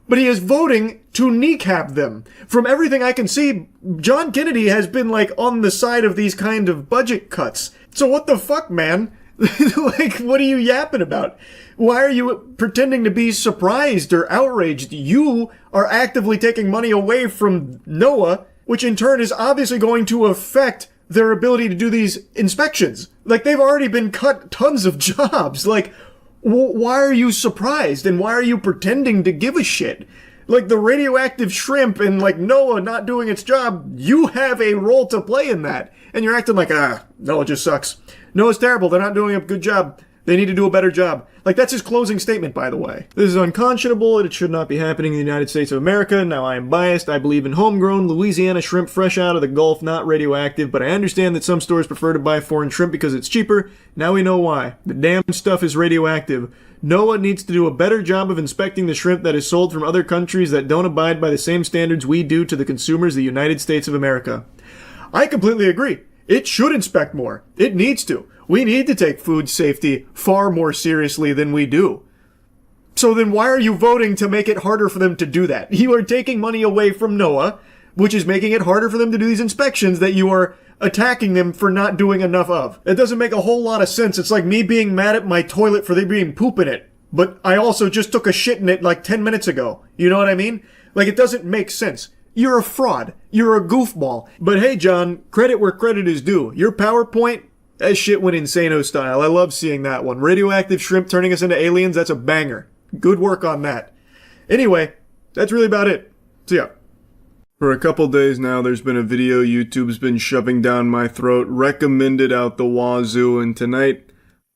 But he is voting to kneecap them. From everything I can see, John Kennedy has been, like, on the side of these kind of budget cuts. So what the fuck, man? Like, what are you yapping about? Why are you pretending to be surprised or outraged? You are actively taking money away from NOAA, which in turn is obviously going to affect their ability to do these inspections. Like, they've already been cut tons of jobs. Like, why are you surprised? And why are you pretending to give a shit? Like, the radioactive shrimp and, like, NOAA not doing its job, you have a role to play in that. And you're acting like, NOAA just sucks. NOAA's terrible. They're not doing a good job. They need to do a better job. Like, that's his closing statement, by the way. This is unconscionable, and it should not be happening in the United States of America. Now, I am biased. I believe in homegrown Louisiana shrimp fresh out of the Gulf, not radioactive, but I understand that some stores prefer to buy foreign shrimp because it's cheaper. Now we know why. The damn stuff is radioactive. NOAA needs to do a better job of inspecting the shrimp that is sold from other countries that don't abide by the same standards we do to the consumers of the United States of America. I completely agree. It should inspect more. It needs to. We need to take food safety far more seriously than we do. So then why are you voting to make it harder for them to do that? You are taking money away from NOAA, which is making it harder for them to do these inspections that you are attacking them for not doing enough of. It doesn't make a whole lot of sense. It's like me being mad at my toilet for there being poop in it, but I also just took a shit in it like 10 minutes ago. You know what I mean? Like, it doesn't make sense. You're a fraud. You're a goofball. But hey, John, credit where credit is due. Your PowerPoint, that shit went insano style. I love seeing that one. Radioactive shrimp turning us into aliens, that's a banger. Good work on that. Anyway, that's really about it. See ya. For a couple days now, there's been a video YouTube's been shoving down my throat, recommended out the wazoo, and tonight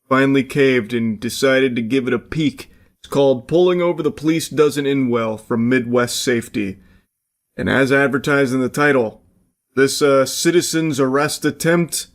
finally caved and decided to give it a peek. It's called Pulling Over the Police Doesn't End Well from Midwest Safety. And as advertised in the title, this citizen's arrest attempt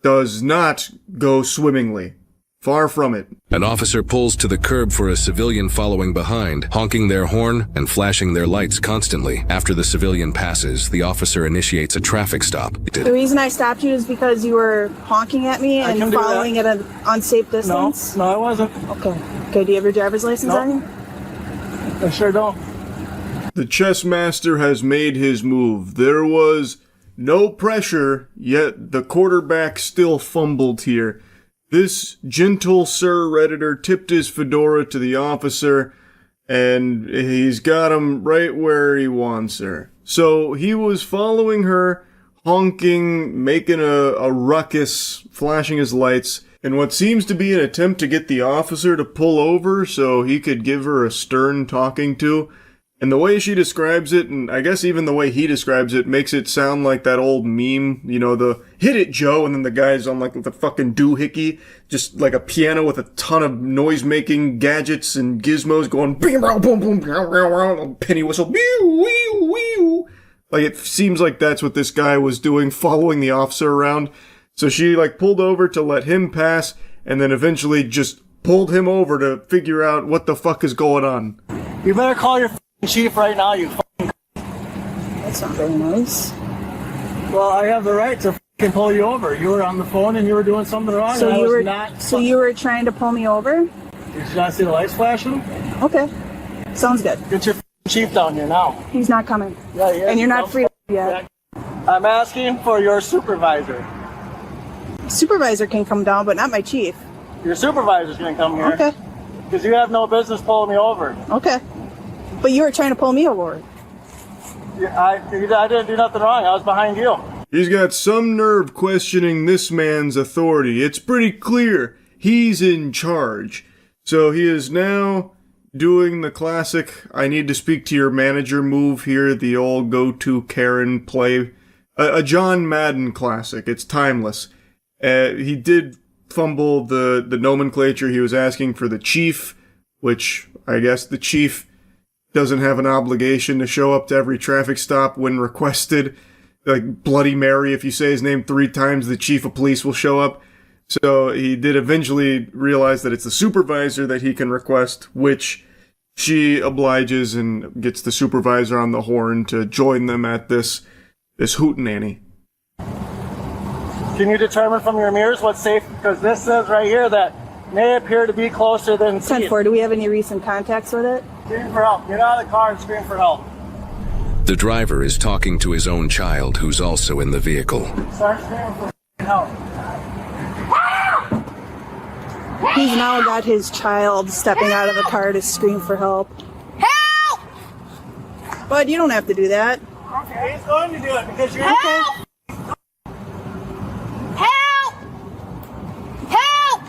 does not go swimmingly. Far from it. An officer pulls to the curb for a civilian following behind, honking their horn and flashing their lights constantly. After the civilian passes, the officer initiates a traffic stop. The reason I stopped you is because you were honking at me and following at an unsafe distance? No, I wasn't. Okay. Okay, do you have your driver's license on you? I sure don't. The chess master has made his move. There was no pressure, yet the quarterback still fumbled here. This gentle Sir Redditor tipped his fedora to the officer, and he's got him right where he wants her. So he was following her, honking, making a ruckus, flashing his lights, in what seems to be an attempt to get the officer to pull over so he could give her a stern talking to. And the way she describes it, and I guess even the way he describes it, makes it sound like that old meme, you know, the hit it, Joe, and then the guy's on like the fucking doohickey, just like a piano with a ton of noise-making gadgets and gizmos going boom, boom, penny whistle, wee. Like, it seems like that's what this guy was doing, following the officer around. So she, like, pulled over to let him pass, and then eventually just pulled him over to figure out what the fuck is going on. You better call your chief right now, you That's not very nice. Well, I have the right to pull you over. You were on the phone and you were doing something wrong. So you were trying to pull me over? Did you not see the lights flashing? Okay. Sounds good. Get your chief down here now. He's not coming. Yeah, he is. And you're not free yet. I'm asking for your supervisor. Supervisor can come down, but not my chief. Your supervisor's gonna come here. Okay. Because you have no business pulling me over. Okay. But you were trying to pull me over. I didn't do nothing wrong. I was behind you. He's got some nerve questioning this man's authority. It's pretty clear he's in charge. So he is now doing the classic, I need to speak to your manager move here, the old go-to Karen play. A John Madden classic. It's timeless. He did fumble the nomenclature. He was asking for the chief, which I guess the chief doesn't have an obligation to show up to every traffic stop when requested. Like Bloody Mary, if you say his name 3 times, the chief of police will show up. So he did eventually realize that it's the supervisor that he can request, which she obliges and gets the supervisor on the horn to join them at this hootenanny. Can you determine from your mirrors what's safe? Because this says right here that may appear to be closer than 10-4, do we have any recent contacts with it? Scream for help. Get out of the car and scream for help. The driver is talking to his own child, who's also in the vehicle. Start screaming for help. He's now got his child stepping out of the car to scream for help. Help! But you don't have to do that. Okay, he's going to do it because you're Help! Help! Help!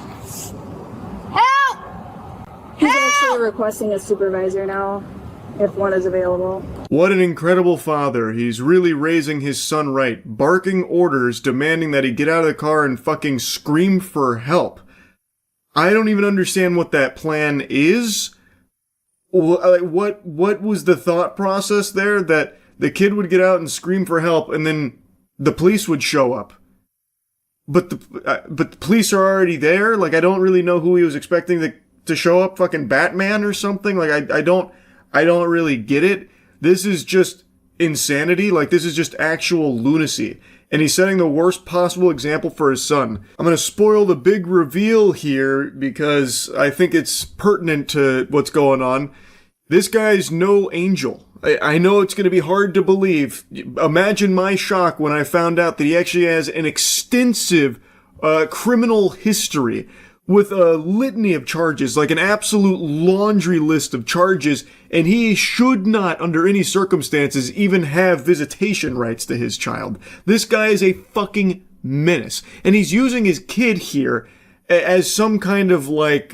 Help! He's actually requesting a supervisor now, if one is available. What an incredible father. He's really raising his son right, barking orders, demanding that he get out of the car and fucking scream for help. I don't even understand what that plan is. What was the thought process there? That the kid would get out and scream for help and then the police would show up. But the police are already there? Like, I don't really know who he was expecting to show up, fucking Batman or something? Like, I don't really get it. This is just insanity. Like, this is just actual lunacy. And he's setting the worst possible example for his son. I'm gonna spoil the big reveal here because I think it's pertinent to what's going on. This guy's no angel. I know it's gonna be hard to believe. Imagine my shock when I found out that he actually has an extensive criminal history with a litany of charges, like an absolute laundry list of charges, and he should not, under any circumstances, even have visitation rights to his child. This guy is a fucking menace, and he's using his kid here as some kind of, like,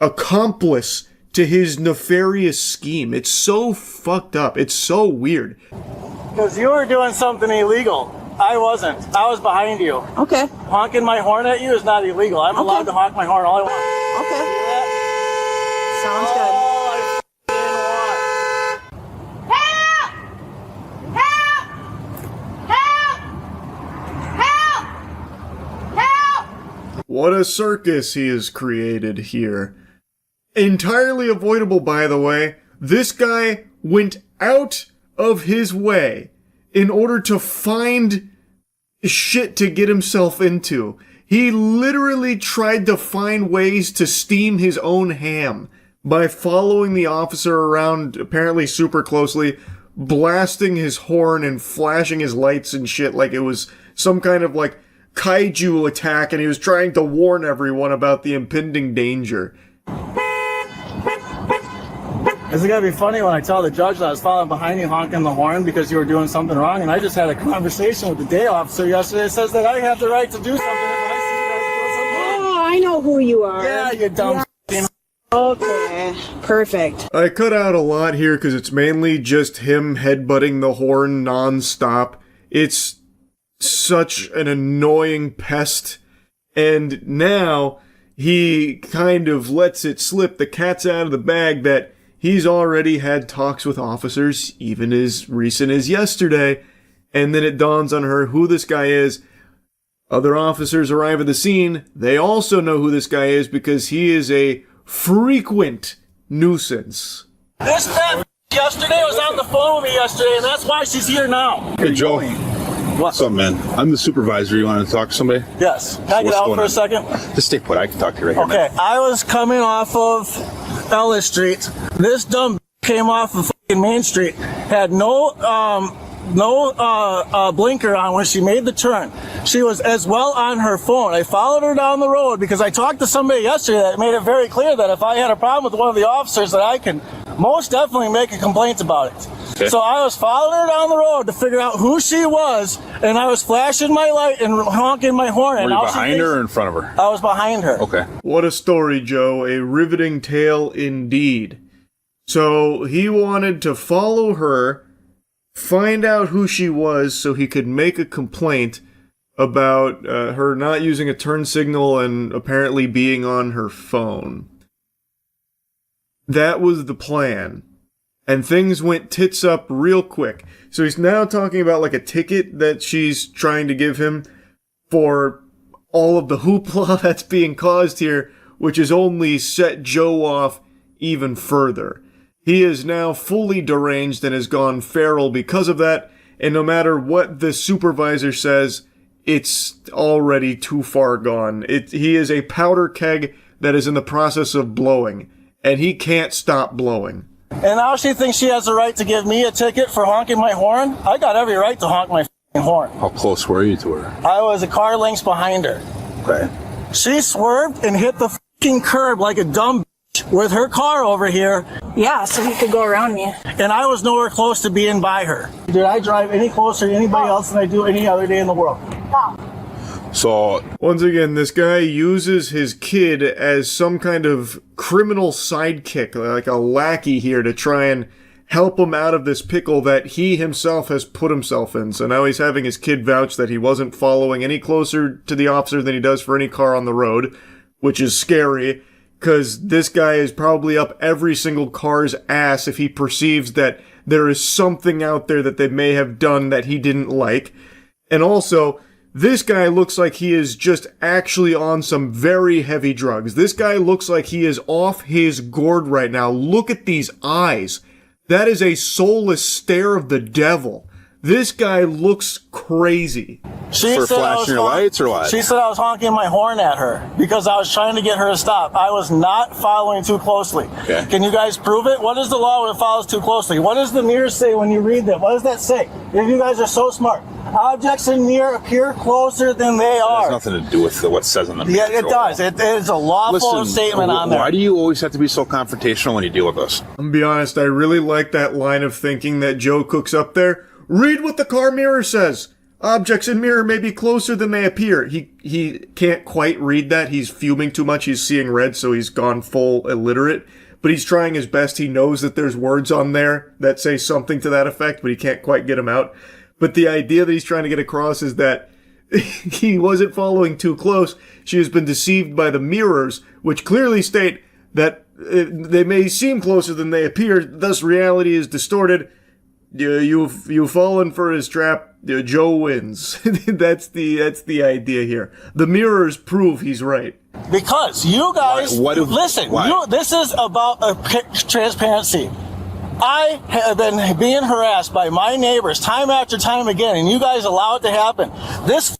accomplice to his nefarious scheme. It's so fucked up. It's so weird. Because you were doing something illegal. I wasn't. I was behind you. Okay. Honking my horn at you is not illegal. I'm allowed to honk my horn all I want. Okay. Sounds good. What a circus he has created here. Entirely avoidable, by the way. This guy went out of his way in order to find shit to get himself into. He literally tried to find ways to steam his own ham by following the officer around apparently super closely, blasting his horn and flashing his lights and shit like it was some kind of like kaiju attack, and he was trying to warn everyone about the impending danger. Is it gonna be funny when I tell the judge that I was following behind you honking the horn because you were doing something wrong? And I just had a conversation with the day officer yesterday that says that I have the right to do something if I see you guys doing something wrong. Oh, I know who you are. Yeah, you dumb f***ing. Okay, perfect. I cut out a lot here because it's mainly just him headbutting the horn nonstop. It's such an annoying pest. And now he kind of lets it slip. The cat's out of the bag that he's already had talks with officers, even as recent as yesterday, and then it dawns on her who this guy is. Other officers arrive at the scene. They also know who this guy is because he is a frequent nuisance. This fat yesterday was on the phone with me yesterday, and that's why she's here now. Hey, Joe. What's up, man? I'm the supervisor. You want to talk to somebody? Yes. Can I get out for a second? Just stay put. I can talk to you right here. Okay. I was coming off of Ellis Street. This dumb came off of fucking Main Street. Had no blinker on when she made the turn. She was as well on her phone. I followed her down the road because I talked to somebody yesterday that made it very clear that if I had a problem with one of the officers that I can most definitely make a complaint about it. Okay. So I was following her down the road to figure out who she was, and I was flashing my light and honking my horn. Were you behind her or in front of her? I was behind her. Okay. What a story, Joe. A riveting tale indeed. So he wanted to follow her, find out who she was so he could make a complaint about her not using a turn signal and apparently being on her phone. That was the plan. And things went tits up real quick. So he's now talking about like a ticket that she's trying to give him for all of the hoopla that's being caused here, which has only set Joe off even further. He is now fully deranged and has gone feral because of that, and no matter what the supervisor says, it's already too far gone. He is a powder keg that is in the process of blowing, and he can't stop blowing. And now she thinks she has the right to give me a ticket for honking my horn? I got every right to honk my horn. How close were you to her? I was a car length behind her. Okay. She swerved and hit the fucking curb like a dumb bitch with her car over here. Yeah, so he could go around me. And I was nowhere close to being by her. Did I drive any closer to anybody else than I do any other day in the world? So, once again, this guy uses his kid as some kind of criminal sidekick, like a lackey here, to try and help him out of this pickle that he himself has put himself in. So now he's having his kid vouch that he wasn't following any closer to the officer than he does for any car on the road, which is scary, because this guy is probably up every single car's ass if he perceives that there is something out there that they may have done that he didn't like. And also, this guy looks like he is just actually on some very heavy drugs. This guy looks like he is off his gourd right now. Look at these eyes. That is a soulless stare of the devil. This guy looks crazy. For flashing your lights or what? She said I was honking my horn at her because I was trying to get her to stop. I was not following too closely. Okay. Can you guys prove it? What is the law when it follows too closely? What does the mirror say when you read them? What does that say? If you guys are so smart. Objects in mirror appear closer than they are. It has nothing to do with what says on the Yeah, it does. It is a lawful statement on there. Why do you always have to be so confrontational when you deal with us? I'm gonna be honest, I really like that line of thinking that Joe cooks up there. Read what the car mirror says. Objects in mirror may be closer than they appear. He can't quite read that. He's fuming too much. He's seeing red, so he's gone full illiterate. But he's trying his best. He knows that there's words on there that say something to that effect, but he can't quite get them out. But the idea that he's trying to get across is that he wasn't following too close. She has been deceived by the mirrors, which clearly state that they may seem closer than they appear. Thus, reality is distorted. You've fallen for his trap. Joe wins. That's the idea here. The mirrors prove he's right. Because you guys, listen, this is about transparency. I have been being harassed by my neighbors time after time again, and you guys allow it to happen. This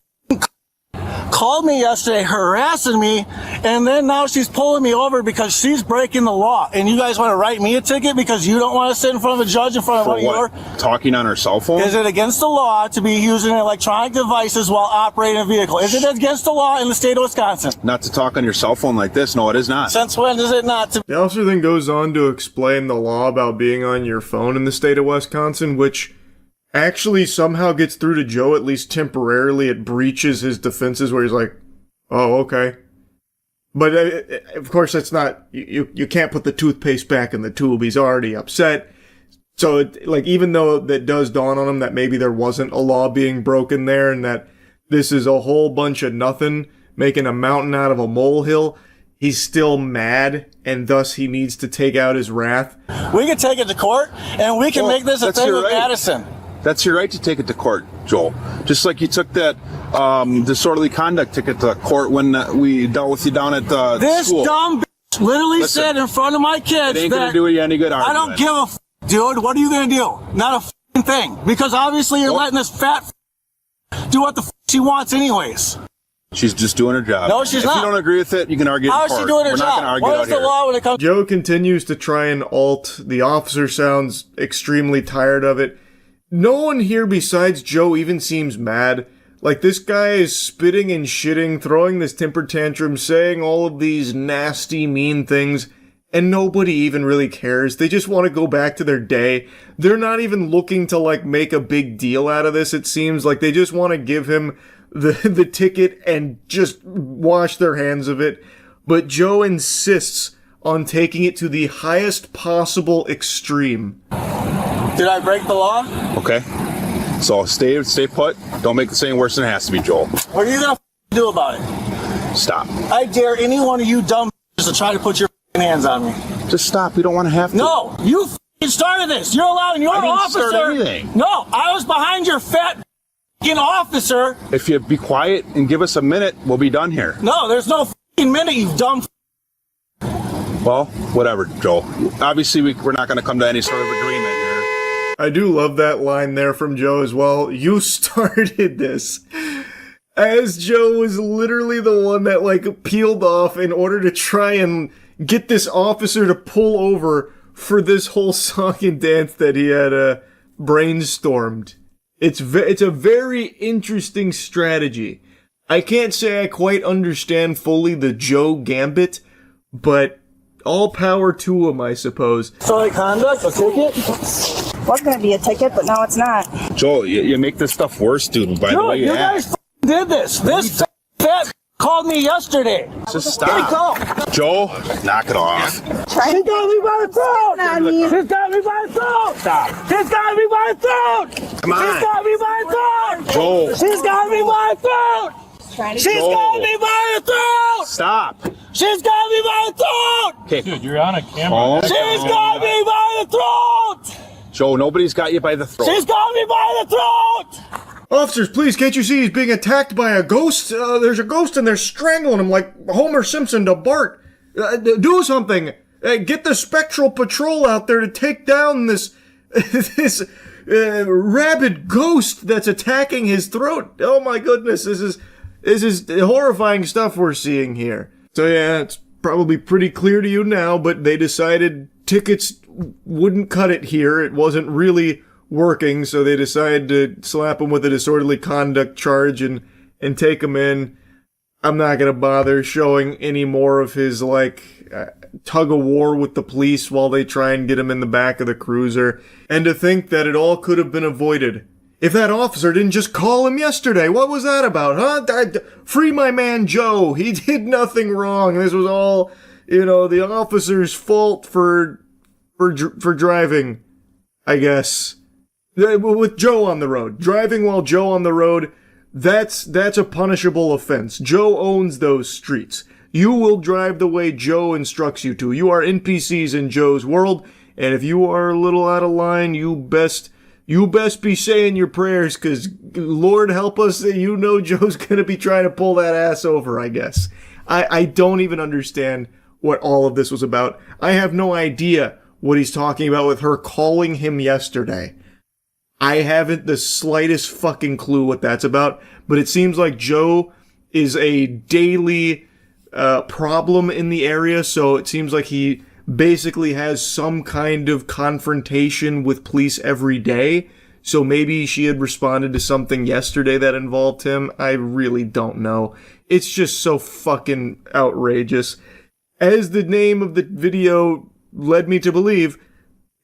called me yesterday harassing me, and then now she's pulling me over because she's breaking the law. And you guys want to write me a ticket because you don't want to sit in front of a judge in front of one of your... Talking on her cell phone? Is it against the law to be using electronic devices while operating a vehicle? Is it against the law in the state of Wisconsin? Not to talk on your cell phone like this. No, it is not. Since when is it not to... The officer then goes on to explain the law about being on your phone in the state of Wisconsin, which actually somehow gets through to Joe, at least temporarily. It breaches his defenses where he's like, oh, okay. But of course, that's not, you can't put the toothpaste back in the tube. He's already upset. So, even though that does dawn on him that maybe there wasn't a law being broken there and that this is a whole bunch of nothing, making a mountain out of a molehill, he's still mad, and thus he needs to take out his wrath. We can take it to court, and we can make this a thing with Madison. That's your right to take it to court, Joel. Just like you took that disorderly conduct ticket to court when we dealt with you down at school. This dumb bitch literally said in front of my kids it ain't gonna do you any good argument. I don't give a dude. What are you gonna do? Not a thing. Because obviously you're letting this fat do what the she wants anyways. She's just doing her job. No, she's not. If you don't agree with it, you can argue in court. How is she doing her We're job? not gonna argue What is the law when it comes? Joe continues to try and alt. The officer sounds extremely tired of it. No one here besides Joe even seems mad. Like, this guy is spitting and shitting, throwing this temper tantrum, saying all of these nasty, mean things, and nobody even really cares. They just want to go back to their day. They're not even looking to, make a big deal out of this, it seems. Like, they just want to give him the ticket and just wash their hands of it. But Joe insists on taking it to the highest possible extreme. Did I break the law? Okay. So stay put. Don't make the saying worse than it has to be, Joel. What are you gonna do about it? Stop. I dare any one of you dumb to try to put your hands on me. Just stop. We don't want to have to. No, you started this. You're allowing your officer. I didn't start anything. No, I was behind your fat officer. If you be quiet and give us a minute, we'll be done here. No, there's no minute, you dumb. Well, whatever, Joel. Obviously, we're not going to come to any sort of agreement here. I do love that line there from Joe as well. You started this. As Joe was literally the one that peeled off in order to try and get this officer to pull over for this whole song and dance that he had brainstormed. It's a very interesting strategy. I can't say I quite understand fully the Joe gambit, but all power to him, I suppose. Disorderly conduct, a ticket? Was going to be a ticket, but now it's not. Joel, you make this stuff worse, dude, by the Dude, way you guys did this. This fat called me yesterday. Just stop. Joel, knock it off. She's got me by the throat! She's got me by the throat! Stop. She's got me by the throat! Come on. She's got me by the throat! Joel. She's got me by the throat! She's got me by the throat! Stop. She's got me by the throat! Okay. Dude, you're on a camera. She's got me by the throat! Joe, nobody's got you by the throat. She's got me by the throat! Officers, please, can't you see he's being attacked by a ghost? There's a ghost and they're strangling him like Homer Simpson to Bart. Do something. Get the Spectral Patrol out there to take down this rabid ghost that's attacking his throat. Oh my goodness, this is horrifying stuff we're seeing here. So yeah, it's probably pretty clear to you now, but they decided tickets wouldn't cut it here. It wasn't really working, so they decided to slap him with a disorderly conduct charge and take him in. I'm not gonna bother showing any more of his, tug of war with the police while they try and get him in the back of the cruiser. And to think that it all could have been avoided if that officer didn't just call him yesterday. What was that about, huh? Free my man Joe. He did nothing wrong. This was all, the officer's fault for driving, I guess. With Joe on the road. Driving while Joe on the road, that's a punishable offense. Joe owns those streets. You will drive the way Joe instructs you to. You are NPCs in Joe's world, and if you are a little out of line, you best be saying your prayers, because Lord help us that Joe's gonna be trying to pull that ass over, I guess. I don't even understand what all of this was about. I have no idea what he's talking about with her calling him yesterday. I haven't the slightest fucking clue what that's about, but it seems like Joe is a daily problem in the area, so it seems like he basically has some kind of confrontation with police every day. So maybe she had responded to something yesterday that involved him. I really don't know. It's just so fucking outrageous. As the name of the video led me to believe,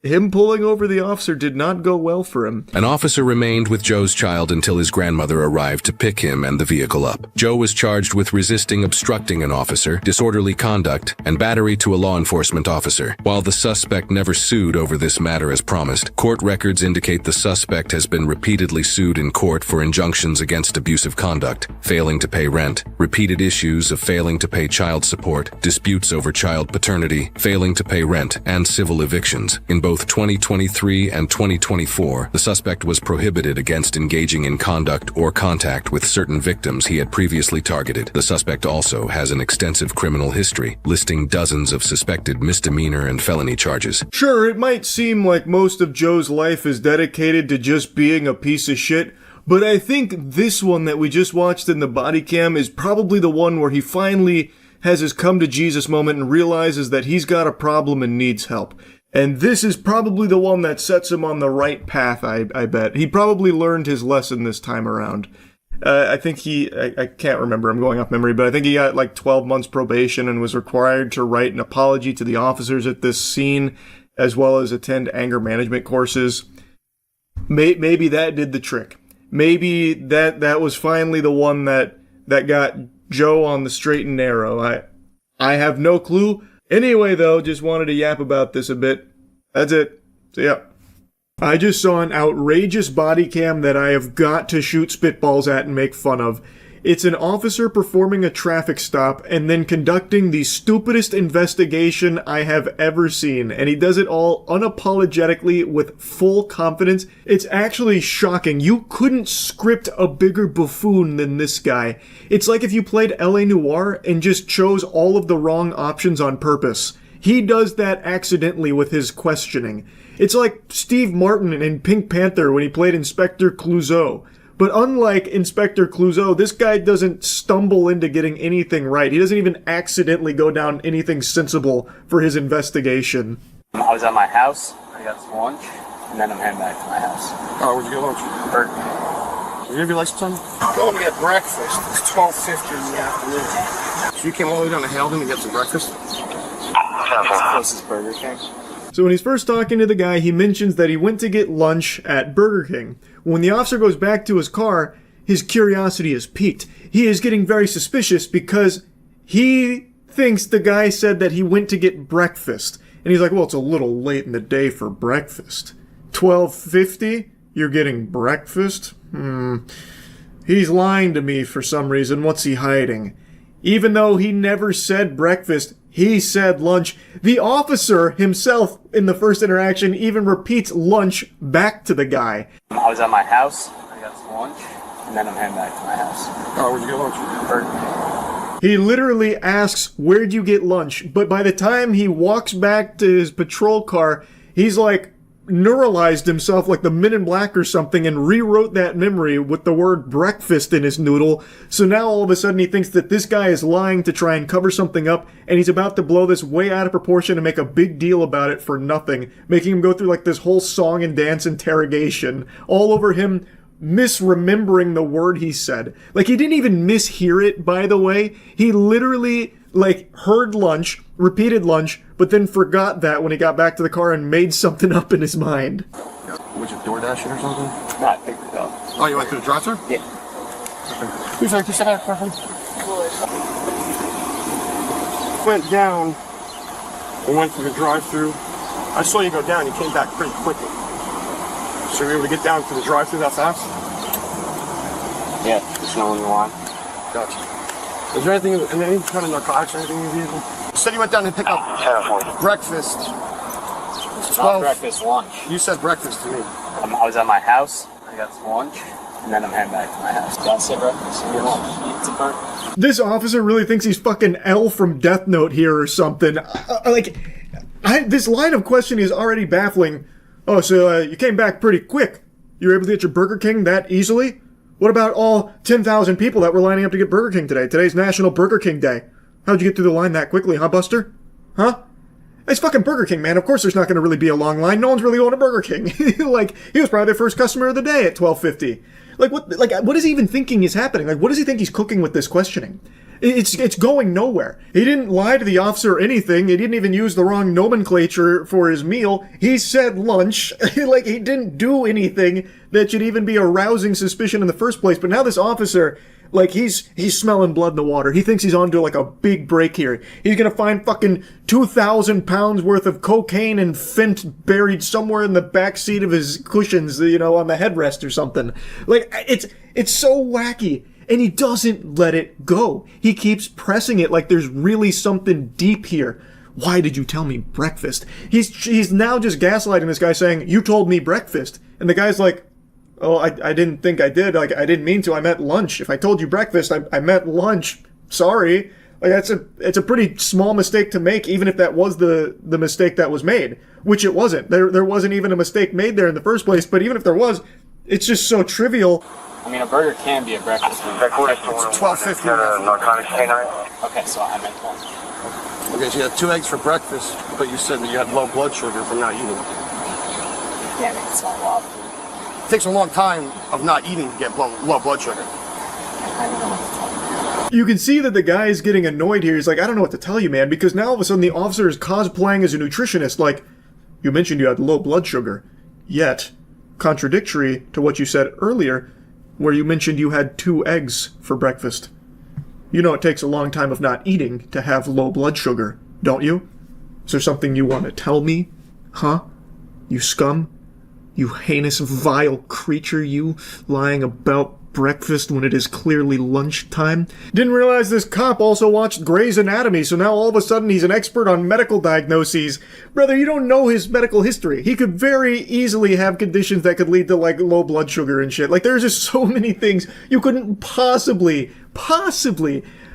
him pulling over the officer did not go well for him. An officer remained with Joe's child until his grandmother arrived to pick him and the vehicle up. Joe was charged with resisting obstructing an officer, disorderly conduct, and battery to a law enforcement officer. While the suspect never sued over this matter as promised, court records indicate the suspect has been repeatedly sued in court for injunctions against abusive conduct, failing to pay rent, repeated issues of failing to pay child support, disputes over child paternity, failing to pay rent, and civil evictions. In both 2023 and 2024, the suspect was prohibited against engaging in conduct or contact with certain victims he had previously targeted. The suspect also has an extensive criminal history, listing dozens of suspected misdemeanor and felony charges. Sure, it might seem like most of Joe's life is dedicated to just being a piece of shit, but I think this one that we just watched in the body cam is probably the one where he finally has his come to Jesus moment and realizes that he's got a problem and needs help. And this is probably the one that sets him on the right path, I bet. He probably learned his lesson this time around. I think I can't remember, I'm going off memory, but I think he got 12 months probation and was required to write an apology to the officers at this scene, as well as attend anger management courses. Maybe that did the trick. Maybe that was finally the one that got Joe on the straight and narrow. I have no clue. Anyway, though, just wanted to yap about this a bit. That's it. See ya. I just saw an outrageous body cam that I have got to shoot spitballs at and make fun of. It's an officer performing a traffic stop and then conducting the stupidest investigation I have ever seen. And he does it all unapologetically with full confidence. It's actually shocking. You couldn't script a bigger buffoon than this guy. It's like if you played L.A. Noire and just chose all of the wrong options on purpose. He does that accidentally with his questioning. It's like Steve Martin in Pink Panther when he played Inspector Clouseau. But unlike Inspector Clouseau, this guy doesn't stumble into getting anything right. He doesn't even accidentally go down anything sensible for his investigation. I was at my house, I got some lunch, and then I'm heading back to my house. Oh, where'd you get lunch? Burger King. Do you have your license on? Going to get breakfast. It's 12:50 in the afternoon. So you came all the way down to Haledon to get some breakfast? Closest Burger King. So when he's first talking to the guy, he mentions that he went to get lunch at Burger King. When the officer goes back to his car, his curiosity is piqued. He is getting very suspicious because he thinks the guy said that he went to get breakfast. And he's like, well, it's a little late in the day for breakfast. 12:50? You're getting breakfast? He's lying to me for some reason. What's he hiding? Even though he never said breakfast, he said lunch. The officer himself in the first interaction even repeats lunch back to the guy. I was at my house. I got some lunch, and then I'm heading back to my house. Oh, where'd you get lunch? Burger He literally asks, where'd you get lunch? But by the time he walks back to his patrol car, he's like neuralized himself like the Men in Black or something and rewrote that memory with the word breakfast in his noodle. So now all of a sudden he thinks that this guy is lying to try and cover something up, and he's about to blow this way out of proportion and make a big deal about it for nothing, making him go through like this whole song and dance interrogation all over him misremembering the word he said. Like, he didn't even mishear it, by the way. He literally like heard lunch, repeated lunch, but then forgot that when he got back to the car and made something up in his mind. Was you DoorDash or something? No, I picked it up. Oh, you went through the drive-thru? Yeah. Who's there? Just went down and went through the drive-thru. I saw you go down. You came back pretty quickly. So you were able to get down to the drive-thru that fast? Yeah, there's no one in the line. Gotcha. Is there anything, any kind of narcotics or anything in your vehicle? You said you went down and picked up breakfast. It's not breakfast, lunch. You said breakfast to me. I was at my house. I got some lunch, and then I'm heading back to my house. Don't say breakfast. Your lunch. It's a burger. This officer really thinks he's fucking L from Death Note here or something. This line of questioning is already baffling. Oh, so you came back pretty quick. You were able to get your Burger King that easily? What about all 10,000 people that were lining up to get Burger King today? Today's National Burger King Day. How'd you get through the line that quickly, huh, Buster? Huh? It's fucking Burger King, man. Of course there's not going to really be a long line. No one's really going to Burger King. Like, he was probably their first customer of the day at 12:50. What is he even thinking is happening? Like, what does he think he's cooking with this questioning? It's going nowhere. He didn't lie to the officer or anything. He didn't even use the wrong nomenclature for his meal. He said lunch. Like, he didn't do anything that should even be arousing suspicion in the first place. But now this officer, like, he's smelling blood in the water. He thinks he's on to like a big break here. He's gonna find fucking 2,000 pounds worth of cocaine and fent buried somewhere in the back seat of his cushions, you know, on the headrest or something. Like, it's so wacky. And he doesn't let it go. He keeps pressing it like there's really something deep here. Why did you tell me breakfast? He's now just gaslighting this guy saying, you told me breakfast. And the guy's like, oh, I didn't think I did. Like, I didn't mean to. I meant lunch. If I told you breakfast, I meant lunch. Sorry. Like, it's a pretty small mistake to make, even if that was the mistake that was made. Which it wasn't. There wasn't even a mistake made there in the first place. But even if there was, it's just so trivial. I mean, a burger can be a breakfast food. It's 12:50. Narcotics canine. Okay, so I meant lunch. Okay, so you had 2 eggs for breakfast, but you said that you had low blood sugar from not eating. Yeah, it's not a lot. It takes a long time of not eating to get low blood sugar. You can see that the guy is getting annoyed here. He's like, I don't know what to tell you, man, because now all of a sudden the officer is cosplaying as a nutritionist. Like, you mentioned you had low blood sugar, yet contradictory to what you said earlier, where you mentioned you had 2 eggs for breakfast. You know it takes a long time of not eating to have low blood sugar, don't you? Is there something you want to tell me? Huh? You scum? You heinous, vile creature, you, lying about breakfast when it is clearly lunchtime? Didn't realize this cop also watched Grey's Anatomy, so now all of a sudden he's an expert on medical diagnoses. Brother, you don't know his medical history. He could very easily have conditions that could lead to, like, low blood sugar and shit. Like, there's just so many things you couldn't possibly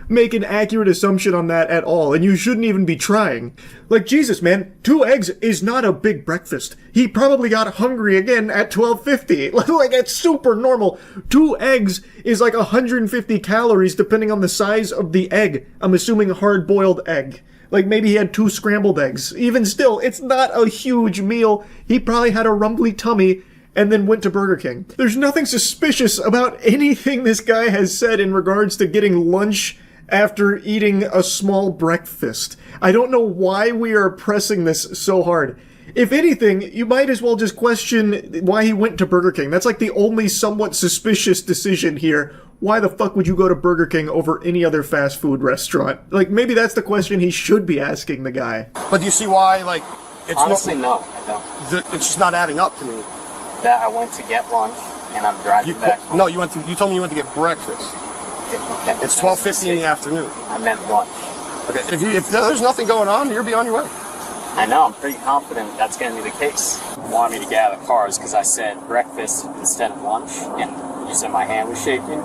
make an accurate assumption on that at all, and you shouldn't even be trying. Like, Jesus, man, 2 eggs is not a big breakfast. He probably got hungry again at 12:50. Like, it's super normal. 2 eggs is like 150 calories depending on the size of the egg. I'm assuming a hard-boiled egg. Like, maybe he had 2 scrambled eggs. Even still, it's not a huge meal. He probably had a rumbly tummy, and then went to Burger King. There's nothing suspicious about anything this guy has said in regards to getting lunch after eating a small breakfast. I don't know why we are pressing this so hard. If anything, you might as well just question why he went to Burger King. That's like the only somewhat suspicious decision here. Why the fuck would you go to Burger King over any other fast food restaurant? Like, maybe that's the question he should be asking the guy. But do you see why, like, it's Honestly, no, I don't. It's just not adding up to me. That I went to get lunch, and I'm driving back home. No, you told me you went to get breakfast. Okay. It's 12:50 in the afternoon. I meant lunch. Okay, if there's nothing going on, you'll be on your way. I know, I'm pretty confident that's going to be the case. They wanted me to get out of the car because I said breakfast instead of lunch, and you said my hand was shaking.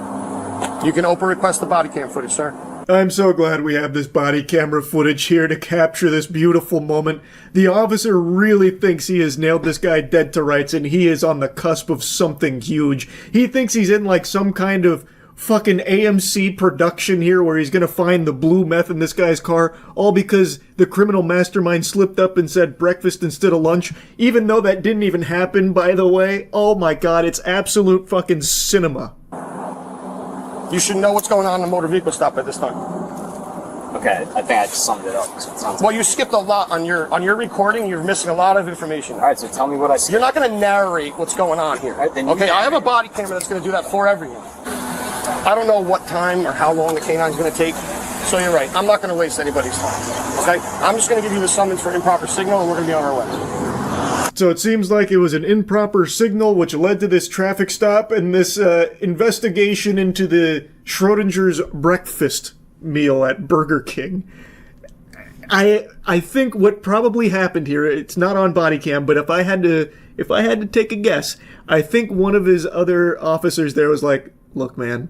You can open request the body cam footage, sir. I'm so glad we have this body camera footage here to capture this beautiful moment. The officer really thinks he has nailed this guy dead to rights, and he is on the cusp of something huge. He thinks he's in like some kind of fucking AMC production here where he's gonna find the blue meth in this guy's car, all because the criminal mastermind slipped up and said breakfast instead of lunch, even though that didn't even happen, by the way. Oh my god, it's absolute fucking cinema. You should know what's going on in the motor vehicle stop at this time. Okay, I think I just summed it up. So it sounds well, you skipped a lot on your recording. You're missing a lot of information. All right, so tell me what I skipped. You're not going to narrate what's going on here. Right, then okay, I have a body camera that's going to do that for everyone. I don't know what time or how long the canine's going to take. So you're right. I'm not going to waste anybody's time. Okay? I'm just going to give you the summons for improper signal, and we're going to be on our way. So it seems like it was an improper signal which led to this traffic stop and this investigation into the Schrodinger's breakfast meal at Burger King. I think what probably happened here, it's not on body cam, but if I had to take a guess, I think one of his other officers there was like, "Look, man,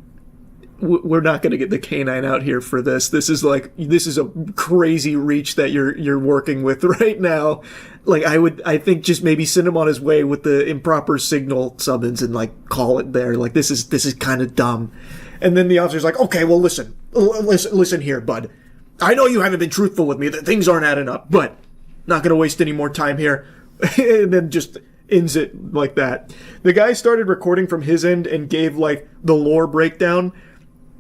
we're not going to get the canine out here for this. This is a crazy reach that you're working with right now. Like, I think just maybe send him on his way with the improper signal summons and like call it there. Like, this is kind of dumb." And then the officer's like, "Okay, well, listen here, bud. I know you haven't been truthful with me. That things aren't adding up, but not going to waste any more time here." And then just ends it like that. The guy started recording from his end and gave like the lore breakdown.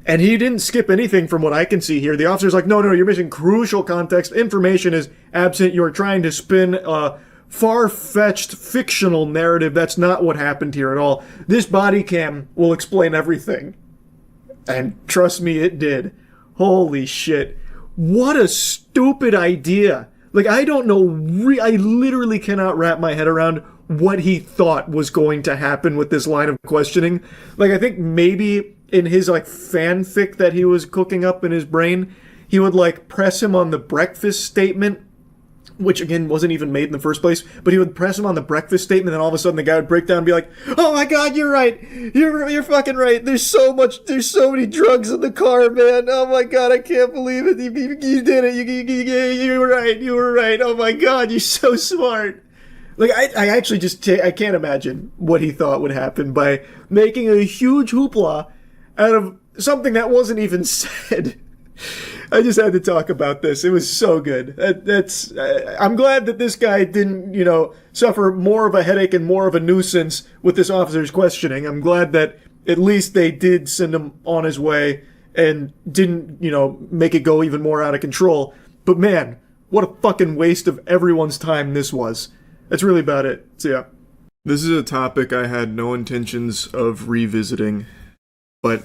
And he didn't skip anything from what I can see here. The officer's like, no, you're missing crucial context. Information is absent. You're trying to spin a far-fetched fictional narrative. That's not what happened here at all. This body cam will explain everything. And trust me, it did. Holy shit. What a stupid idea. Like, I don't know, I literally cannot wrap my head around what he thought was going to happen with this line of questioning. Like, I think maybe in his, like, fanfic that he was cooking up in his brain, he would, like, press him on the breakfast statement, which, again, wasn't even made in the first place, but he would press him on the breakfast statement, and all of a sudden the guy would break down and be like, "Oh my god, you're right! You're fucking right! There's so many drugs in the car, man! Oh my god, I can't believe it! You did it! You were right! Oh my god, you're so smart!" Like, I actually just, I can't imagine what he thought would happen by making a huge hoopla out of something that wasn't even said. I just had to talk about this. It was so good. I'm glad that this guy didn't, suffer more of a headache and more of a nuisance with this officer's questioning. I'm glad that at least they did send him on his way and didn't, make it go even more out of control. But man, what a fucking waste of everyone's time this was. That's really about it. So yeah. This is a topic I had no intentions of revisiting, but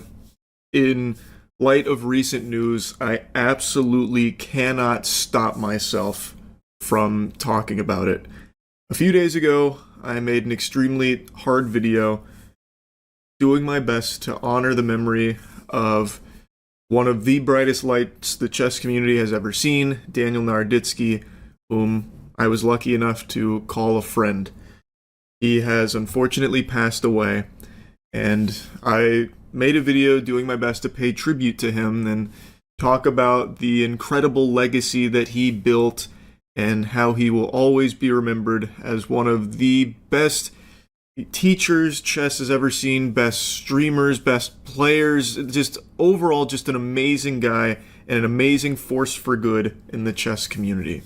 in light of recent news, I absolutely cannot stop myself from talking about it. A few days ago, I made an extremely hard video doing my best to honor the memory of one of the brightest lights the chess community has ever seen, Daniel Naroditsky, whom I was lucky enough to call a friend. He has unfortunately passed away, and I made a video doing my best to pay tribute to him and talk about the incredible legacy that he built and how he will always be remembered as one of the best teachers chess has ever seen, best streamers, best players, just overall just an amazing guy and an amazing force for good in the chess community.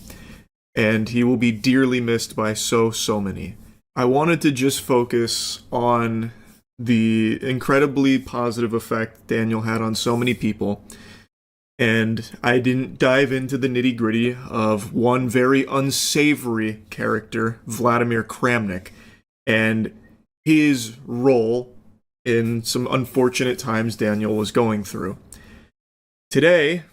And he will be dearly missed by so many. I wanted to just focus on the incredibly positive effect Daniel had on so many people. And I didn't dive into the nitty-gritty of one very unsavory character, Vladimir Kramnik, and his role in some unfortunate times Daniel was going through. Today,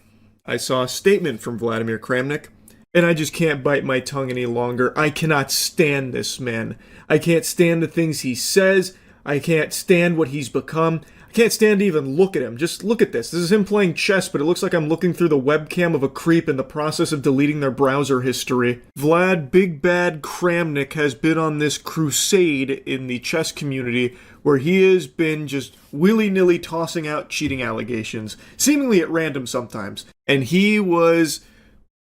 I saw a statement from Vladimir Kramnik, and I just can't bite my tongue any longer. I cannot stand this man. I can't stand the things he says. I can't stand what he's become. I can't stand to even look at him. Just look at this. This is him playing chess, but it looks like I'm looking through the webcam of a creep in the process of deleting their browser history. Vlad Big Bad Kramnik has been on this crusade in the chess community where he has been just willy-nilly tossing out cheating allegations, seemingly at random sometimes. And he was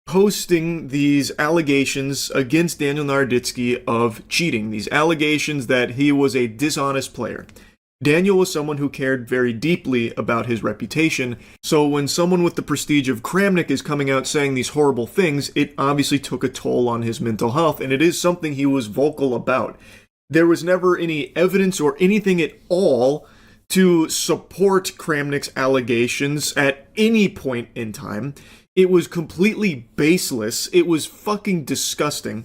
posting these allegations against Daniel Naroditsky of cheating, these allegations that he was a dishonest player. Daniel was someone who cared very deeply about his reputation, so when someone with the prestige of Kramnik is coming out saying these horrible things, it obviously took a toll on his mental health, and it is something he was vocal about. There was never any evidence or anything at all to support Kramnik's allegations at any point in time. It was completely baseless. It was fucking disgusting.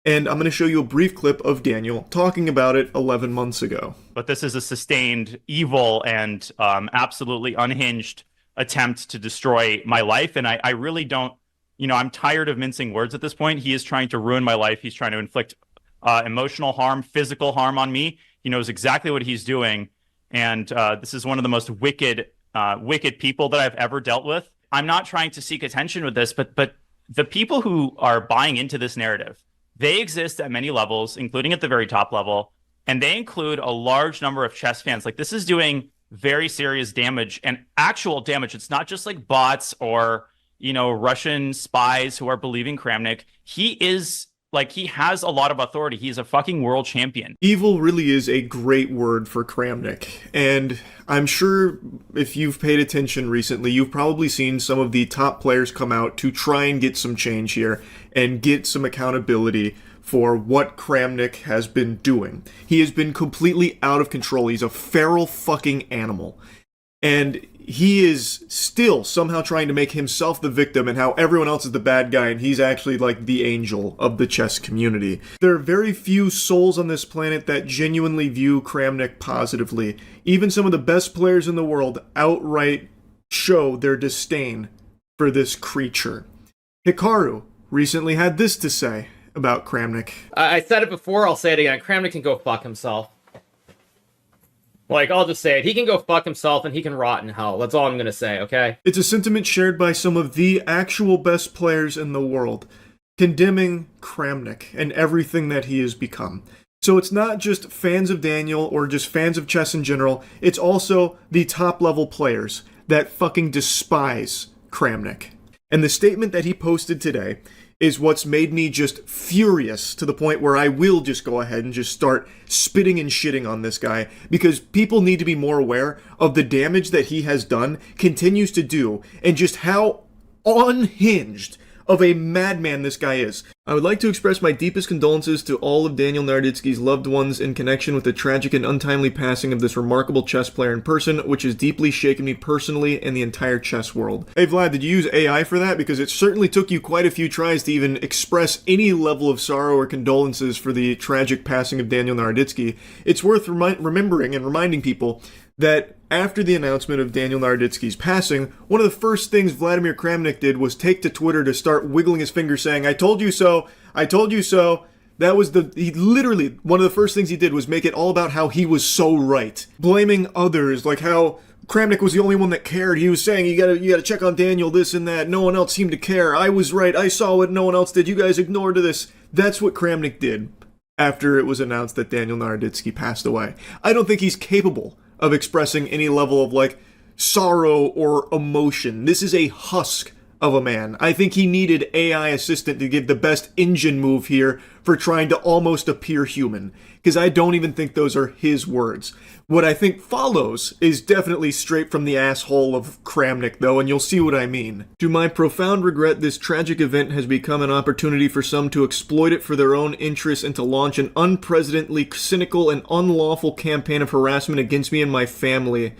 And I'm going to show you a brief clip of Daniel talking about it 11 months ago. But this is a sustained, evil, and absolutely unhinged attempt to destroy my life. And I really don't, I'm tired of mincing words at this point. He is trying to ruin my life. He's trying to inflict emotional harm, physical harm on me. He knows exactly what he's doing. And this is one of the most wicked people that I've ever dealt with. I'm not trying to seek attention with this, but the people who are buying into this narrative, they exist at many levels, including at the very top level, and they include a large number of chess fans. Like, this is doing very serious damage and actual damage. It's not just like bots or, Russian spies who are believing Kramnik. He has a lot of authority. He's a fucking world champion. Evil really is a great word for Kramnik. And I'm sure if you've paid attention recently, you've probably seen some of the top players come out to try and get some change here and get some accountability for what Kramnik has been doing. He has been completely out of control. He's a feral fucking animal. And he is still somehow trying to make himself the victim and how everyone else is the bad guy, and he's actually like the angel of the chess community. There are very few souls on this planet that genuinely view Kramnik positively. Even some of the best players in the world outright show their disdain for this creature. Hikaru recently had this to say about Kramnik. I said it before, I'll say it again. Kramnik can go fuck himself. I'll just say it. He can go fuck himself and he can rot in hell. That's all I'm going to say, okay? It's a sentiment shared by some of the actual best players in the world, condemning Kramnik and everything that he has become. So it's not just fans of Daniel or just fans of chess in general, it's also the top level players that fucking despise Kramnik. And the statement that he posted today is what's made me just furious to the point where I will just go ahead and just start spitting and shitting on this guy, because people need to be more aware of the damage that he has done, continues to do, and just how unhinged of a madman this guy is. I would like to express my deepest condolences to all of Daniel Naroditsky's loved ones in connection with the tragic and untimely passing of this remarkable chess player in person, which has deeply shaken me personally and the entire chess world. Hey Vlad, did you use AI for that? Because it certainly took you quite a few tries to even express any level of sorrow or condolences for the tragic passing of Daniel Naroditsky. It's worth remembering and reminding people that after the announcement of Daniel Naroditsky's passing, one of the first things Vladimir Kramnik did was take to Twitter to start wiggling his finger saying, "I told you so, I told you so." That was he literally, one of the first things he did was make it all about how he was so right. Blaming others, like how Kramnik was the only one that cared. He was saying, you gotta check on Daniel, this and that. No one else seemed to care. I was right. I saw what no one else did. You guys ignored this. That's what Kramnik did after it was announced that Daniel Naroditsky passed away. I don't think he's capable of expressing any level of sorrow or emotion. This is a husk of a man. I think he needed AI assistant to give the best engine move here for trying to almost appear human, because I don't even think those are his words. What I think follows is definitely straight from the asshole of Kramnik, though, and you'll see what I mean. To my profound regret, this tragic event has become an opportunity for some to exploit it for their own interests and to launch an unprecedentedly cynical and unlawful campaign of harassment against me and my family.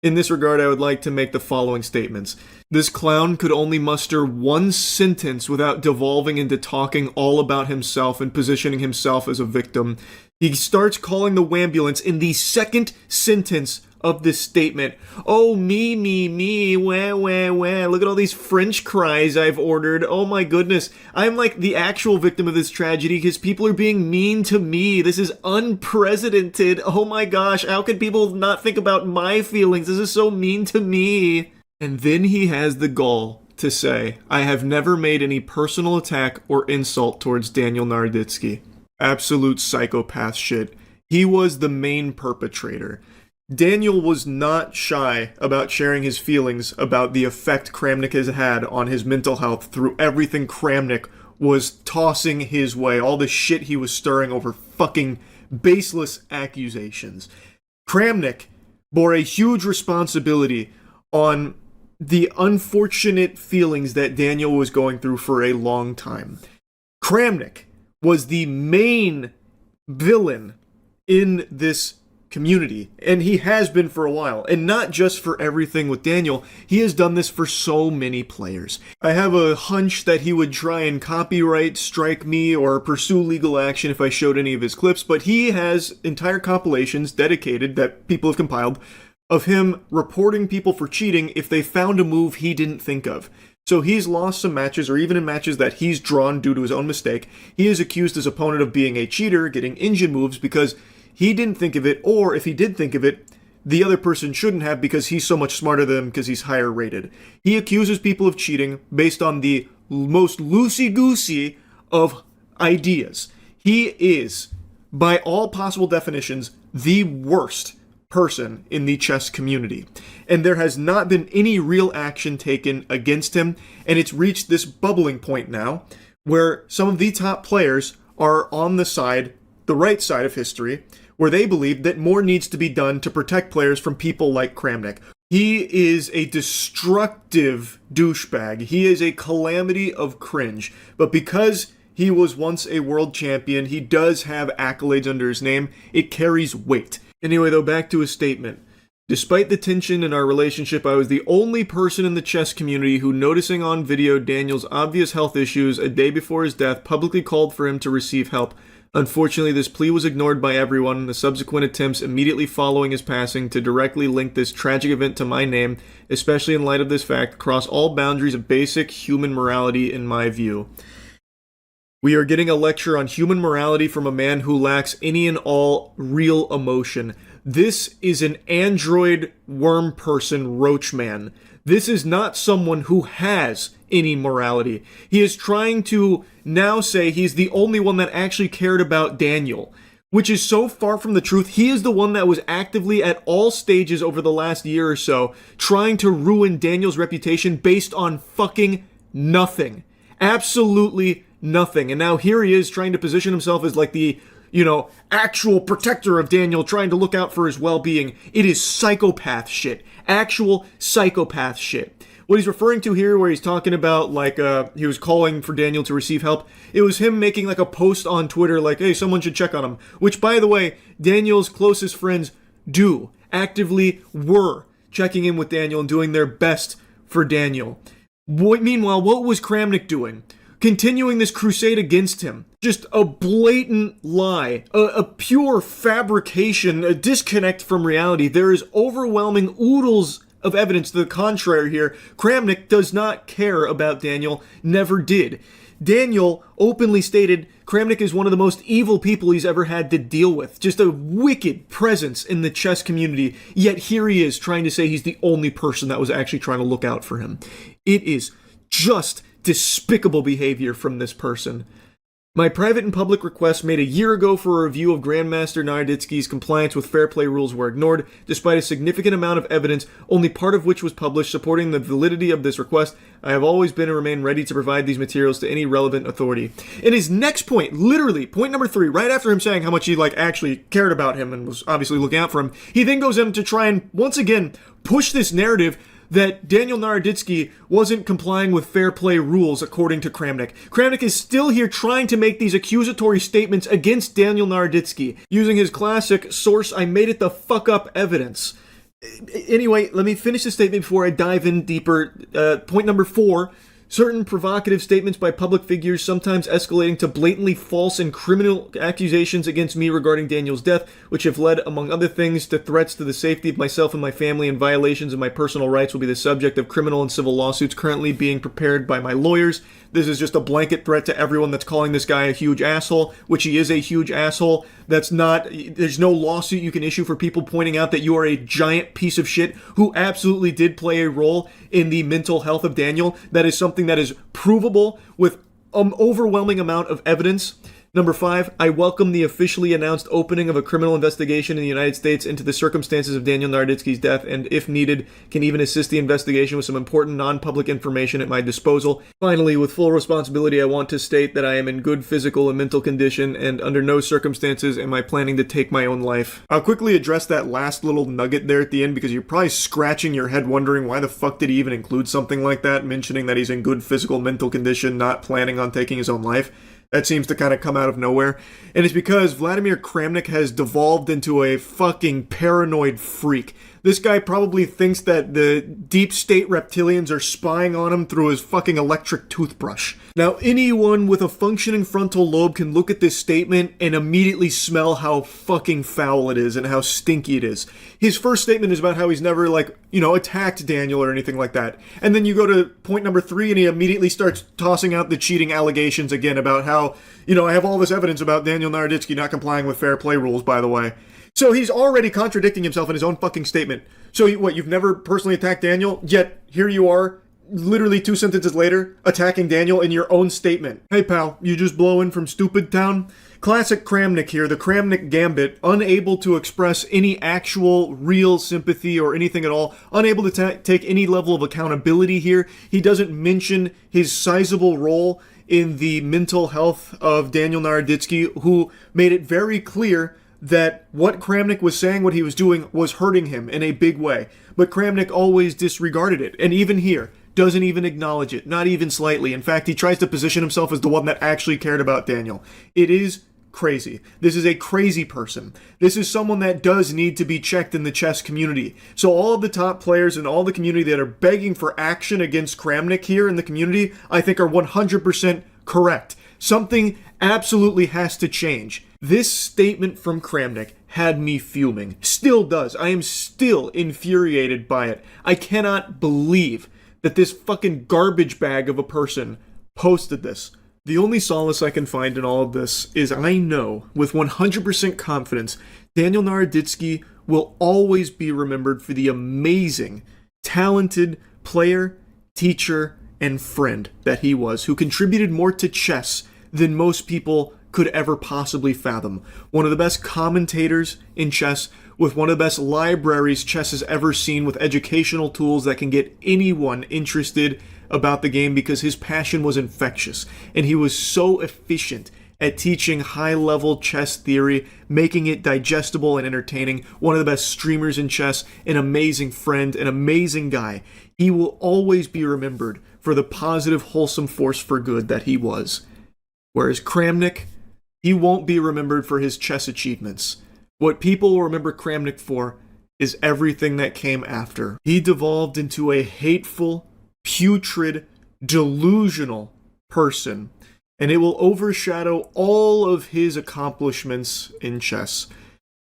In this regard, I would like to make the following statements. This clown could only muster one sentence without devolving into talking all about himself and positioning himself as a victim. He starts calling the wambulance in the second sentence of this statement. Oh, me, wah, wah, wah. Look at all these French cries I've ordered. Oh my goodness. I'm like the actual victim of this tragedy because people are being mean to me. This is unprecedented. Oh my gosh, how could people not think about my feelings? This is so mean to me. And then he has the gall to say, I have never made any personal attack or insult towards Daniel Naroditsky. Absolute psychopath shit. He was the main perpetrator. Daniel was not shy about sharing his feelings about the effect Kramnik has had on his mental health through everything Kramnik was tossing his way, all the shit he was stirring over fucking baseless accusations. Kramnik bore a huge responsibility on the unfortunate feelings that Daniel was going through for a long time. Kramnik was the main villain in this community, and he has been for a while, and not just for everything with Daniel. He has done this for so many players. I have a hunch that he would try and copyright strike me or pursue legal action if I showed any of his clips, but he has entire compilations dedicated that people have compiled of him reporting people for cheating if they found a move he didn't think of. So he's lost some matches, or even in matches that he's drawn due to his own mistake, he has accused his opponent of being a cheater, getting engine moves because he didn't think of it, or if he did think of it, the other person shouldn't have because he's so much smarter than him because he's higher rated. He accuses people of cheating based on the most loosey-goosey of ideas. He is, by all possible definitions, the worst person in the chess community. And there has not been any real action taken against him, and it's reached this bubbling point now where some of the top players are on the right side of history, where they believe that more needs to be done to protect players from people like Kramnik. He is a destructive douchebag. He is a calamity of cringe. But because he was once a world champion, he does have accolades under his name. It carries weight. Anyway, though, back to his statement. Despite the tension in our relationship, I was the only person in the chess community who, noticing on video Daniel's obvious health issues a day before his death, publicly called for him to receive help. Unfortunately, this plea was ignored by everyone. The subsequent attempts immediately following his passing to directly link this tragic event to my name, especially in light of this fact, cross all boundaries of basic human morality in my view. We are getting a lecture on human morality from a man who lacks any and all real emotion. This is an android worm person roach man. This is not someone who has any morality. He is trying to now say he's the only one that actually cared about Daniel, which is so far from the truth. He is the one that was actively at all stages over the last year or so trying to ruin Daniel's reputation based on fucking nothing. Absolutely nothing. And now here he is trying to position himself as like the, actual protector of Daniel, trying to look out for his well-being. It is psychopath shit. Actual psychopath shit. What he's referring to here, where he's talking about, he was calling for Daniel to receive help, it was him making, a post on Twitter, hey, someone should check on him. Which, by the way, Daniel's closest friends actively were checking in with Daniel and doing their best for Daniel. Meanwhile, what was Kramnik doing? Continuing this crusade against him. Just a blatant lie, a pure fabrication, a disconnect from reality. There is overwhelming oodles of evidence to the contrary here. Kramnik does not care about Daniel, never did. Daniel openly stated Kramnik is one of the most evil people he's ever had to deal with. Just a wicked presence in the chess community. Yet here he is trying to say he's the only person that was actually trying to look out for him. It is just despicable behavior from this person. My private and public requests made a year ago for a review of Grandmaster Naroditsky's compliance with fair play rules were ignored, despite a significant amount of evidence, only part of which was published supporting the validity of this request. I have always been and remain ready to provide these materials to any relevant authority. In his next point, literally, point number 3, right after him saying how much he actually cared about him and was obviously looking out for him, he then goes in to try and, once again, push this narrative that Daniel Naroditsky wasn't complying with fair play rules according to Kramnik. Kramnik is still here trying to make these accusatory statements against Daniel Naroditsky, using his classic source I made it the fuck up evidence. Anyway, let me finish the statement before I dive in deeper. Point number 4. Certain provocative statements by public figures, sometimes escalating to blatantly false and criminal accusations against me regarding Daniel's death, which have led, among other things, to threats to the safety of myself and my family and violations of my personal rights, will be the subject of criminal and civil lawsuits currently being prepared by my lawyers. This is just a blanket threat to everyone that's calling this guy a huge asshole, which he is a huge asshole. There's no lawsuit you can issue for people pointing out that you are a giant piece of shit who absolutely did play a role in the mental health of Daniel. That is something that is provable with an overwhelming amount of evidence. Number 5, I welcome the officially announced opening of a criminal investigation in the United States into the circumstances of Daniel Naroditsky's death, and if needed, can even assist the investigation with some important non-public information at my disposal. Finally, with full responsibility, I want to state that I am in good physical and mental condition, and under no circumstances am I planning to take my own life. I'll quickly address that last little nugget there at the end, because you're probably scratching your head wondering why the fuck did he even include something like that, mentioning that he's in good physical mental condition, not planning on taking his own life. That seems to kind of come out of nowhere. And it's because Vladimir Kramnik has devolved into a fucking paranoid freak. This guy probably thinks that the deep state reptilians are spying on him through his fucking electric toothbrush. Now, anyone with a functioning frontal lobe can look at this statement and immediately smell how fucking foul it is and how stinky it is. His first statement is about how he's never, attacked Daniel or anything like that. And then you go to point number 3 and he immediately starts tossing out the cheating allegations again about how, I have all this evidence about Daniel Naroditsky not complying with fair play rules, by the way. So he's already contradicting himself in his own fucking statement. So you've never personally attacked Daniel, yet here you are, literally 2 sentences later, attacking Daniel in your own statement. Hey pal, you just blowing from stupid town? Classic Kramnik here, the Kramnik gambit, unable to express any actual real sympathy or anything at all, unable to take any level of accountability here. He doesn't mention his sizable role in the mental health of Daniel Naroditsky, who made it very clear that what Kramnik was saying, what he was doing, was hurting him in a big way. But Kramnik always disregarded it, and even here, doesn't even acknowledge it, not even slightly. In fact, he tries to position himself as the one that actually cared about Daniel. It is crazy. This is a crazy person. This is someone that does need to be checked in the chess community. So all of the top players and all the community that are begging for action against Kramnik here in the community, I think are 100% correct. Something absolutely has to change. This statement from Kramnik had me fuming. Still does. I am still infuriated by it. I cannot believe that this fucking garbage bag of a person posted this. The only solace I can find in all of this is I know with 100% confidence Daniel Naroditsky will always be remembered for the amazing, talented player, teacher, and friend that he was, who contributed more to chess than most people could ever possibly fathom. One of the best commentators in chess, with one of the best libraries chess has ever seen, with educational tools that can get anyone interested about the game because his passion was infectious. And he was so efficient at teaching high-level chess theory, making it digestible and entertaining. One of the best streamers in chess, an amazing friend, an amazing guy. He will always be remembered for the positive, wholesome force for good that he was. Whereas Kramnik, he won't be remembered for his chess achievements. What people will remember Kramnik for is everything that came after. He devolved into a hateful, putrid, delusional person, and it will overshadow all of his accomplishments in chess.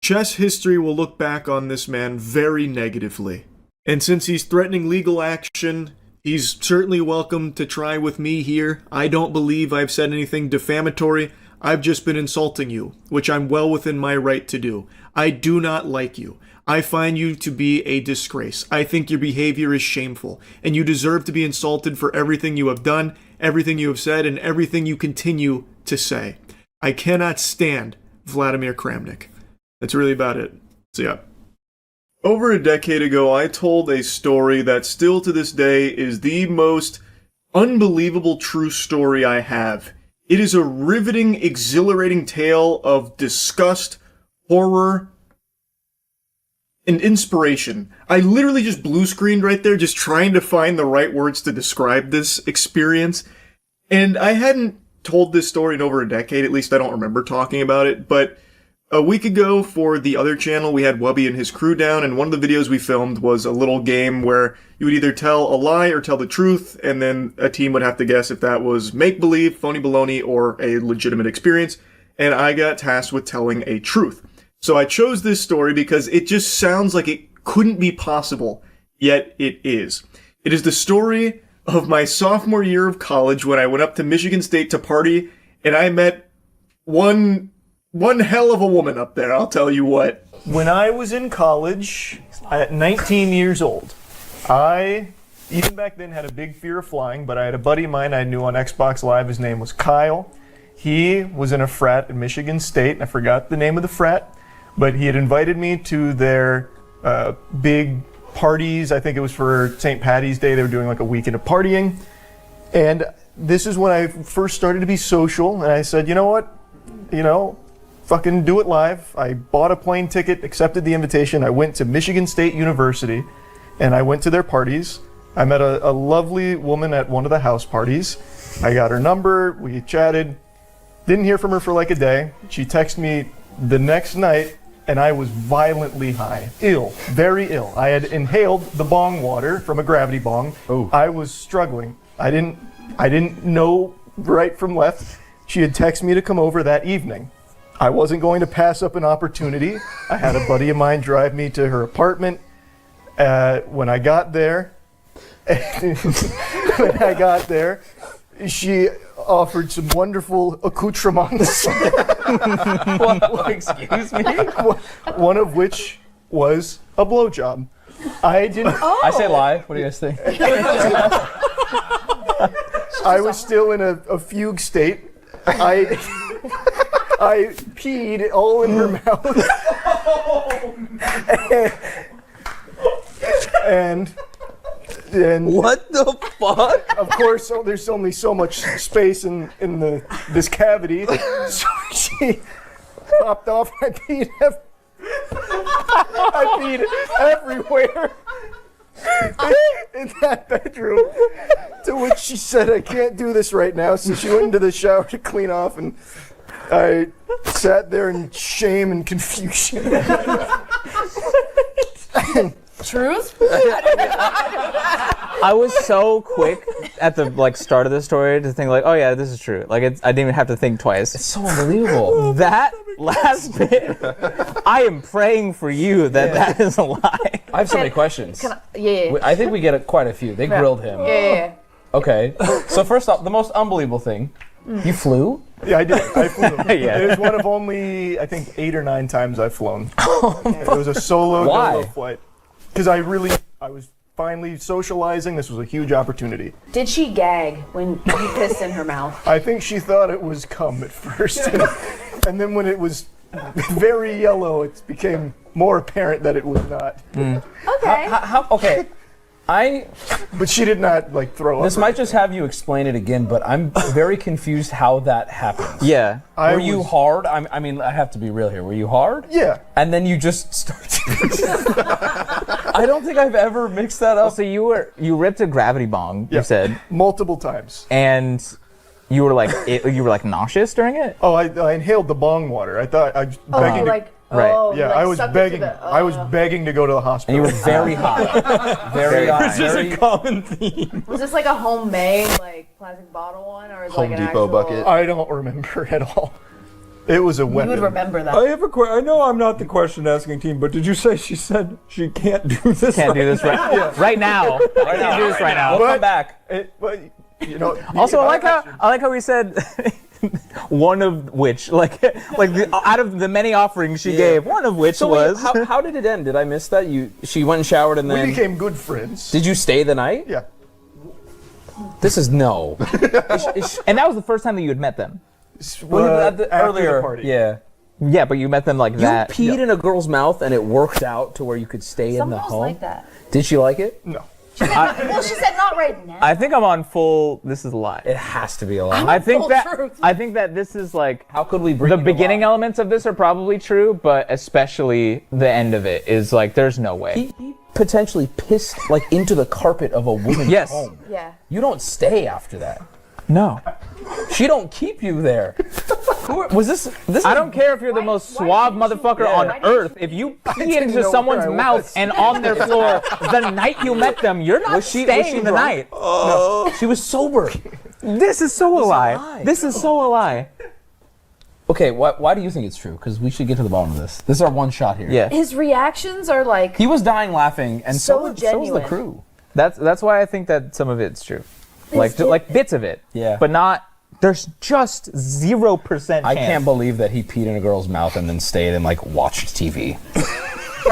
Chess history will look back on this man very negatively. And since he's threatening legal action, he's certainly welcome to try with me here. I don't believe I've said anything defamatory. I've just been insulting you, which I'm well within my right to do. I do not like you. I find you to be a disgrace. I think your behavior is shameful, and you deserve to be insulted for everything you have done, everything you have said, and everything you continue to say. I cannot stand Vladimir Kramnik. That's really about it. So yeah. Over a decade ago, I told a story that still to this day is the most unbelievable true story I have. It is a riveting, exhilarating tale of disgust, horror, and inspiration. I literally just blue screened right there, just trying to find the right words to describe this experience. And I hadn't told this story in over a decade, at least I don't remember talking about it, but a week ago for the other channel, we had Wubby and his crew down, and one of the videos we filmed was a little game where you would either tell a lie or tell the truth, and then a team would have to guess if that was make-believe, phony baloney, or a legitimate experience, and I got tasked with telling a truth. So I chose this story because it just sounds like it couldn't be possible, yet it is. It is the story of my sophomore year of college when I went up to Michigan State to party, and I met one hell of a woman up there, I'll tell you what. When I was in college, at 19 years old, I, even back then, had a big fear of flying, but I had a buddy of mine I knew on Xbox Live. His name was Kyle. He was in a frat at Michigan State, and I forgot the name of the frat, but he had invited me to their big parties. I think it was for St. Patty's Day. They were doing like a weekend of partying. And this is when I first started to be social, and I said, you know what? Fucking do it live. I bought a plane ticket, accepted the invitation. I went to Michigan State University, and I went to their parties. I met a lovely woman at one of the house parties. I got her number, we chatted. Didn't hear from her for like a day. She texted me the next night, and I was violently high. Ill, very ill. I had inhaled the bong water from a gravity bong. Ooh. I was struggling. I didn't know right from left. She had texted me to come over that evening. I wasn't going to pass up an opportunity. I had a buddy of mine drive me to her apartment. When I got there, she offered some wonderful accoutrements. Excuse me? One of which was a blowjob. I didn't. I say lie. What do you guys think? I was still in a fugue state. I peed all in her mouth. and what the fuck? Of course, there's only so much space in this cavity, so she popped off. I peed everywhere in that bedroom. To which she said, "I can't do this right now." So she went into the shower to clean off, and I sat there in shame and confusion. Truth? I was so quick at the start of the story to think oh yeah, this is true. I didn't even have to think twice. It's so unbelievable. That last bit, I am praying for you that is a lie. I have so many questions. I think we get quite a few. They grilled him. Yeah. Okay. So first off, the most unbelievable thing, you flew? Yeah, I did. I flew. Yeah. It was one of only, I think, 8 or 9 times I've flown. It was a solo flight. Because I was finally socializing. This was a huge opportunity. Did she gag when you pissed in her mouth? I think she thought it was cum at first. And then when it was very yellow, it became more apparent that it was not. Okay. Okay. But she did not throw up. This might just have you explain it again, but I'm very confused how that happens. Yeah. Were you hard? I mean, I have to be real here. Were you hard? Yeah. And then you just started. I don't think I've ever mixed that up. So you ripped a gravity bong. You said multiple times. And you were nauseous during it. Oh, I inhaled the bong water. I thought I was begging. Right. Yeah, I was begging. I was begging to go to the hospital. And you were very hot. Very hot. This is a common theme. Was this like a homemade plastic bottle one, or is it like an Depot actual bucket? I don't remember at all. It was a weapon. You would remember that. I have a question. I know I'm not the question asking team, but did you say she said she can't do this? Can't do this right now. I can't do this right now. We'll come back. Also, I like how we said. One of which, out of the many offerings she gave, one of which was. How did it end? Did I miss that? She went and showered and then. We became good friends. Did you stay the night? Yeah. This is no. And that was the first time that you had met them. Earlier. Party. Yeah. Yeah, but you met them like that. You peed in a girl's mouth and it worked out to where you could stay in the home? like that. Did she like it? No. Well, she said not right now. I think I'm on full. This is a lie. It has to be a lie. I think full that. truth. I think that this is like. How could we bring the beginning elements of this are probably true, but especially the end of it is like there's no way. He potentially pissed like into the carpet of a woman's Yes. home. Yeah. You don't stay after that. No. She don't keep you there. Was this? I don't care if you're the most suave motherfucker on earth. If you pee into someone's mouth and on their floor the night you met them, you're not staying the night. No. She was sober. This is so a lie. This is so a lie. Okay, why do you think it's true? Because we should get to the bottom of this. This is our one shot here. Yeah. His reactions are like He was dying laughing, and so was the genuine. crew. That's why I think that some of it's true. Like bits of it. Yeah. But not. There's just 0% I can't believe that he peed in a girl's mouth and then stayed and like watched TV.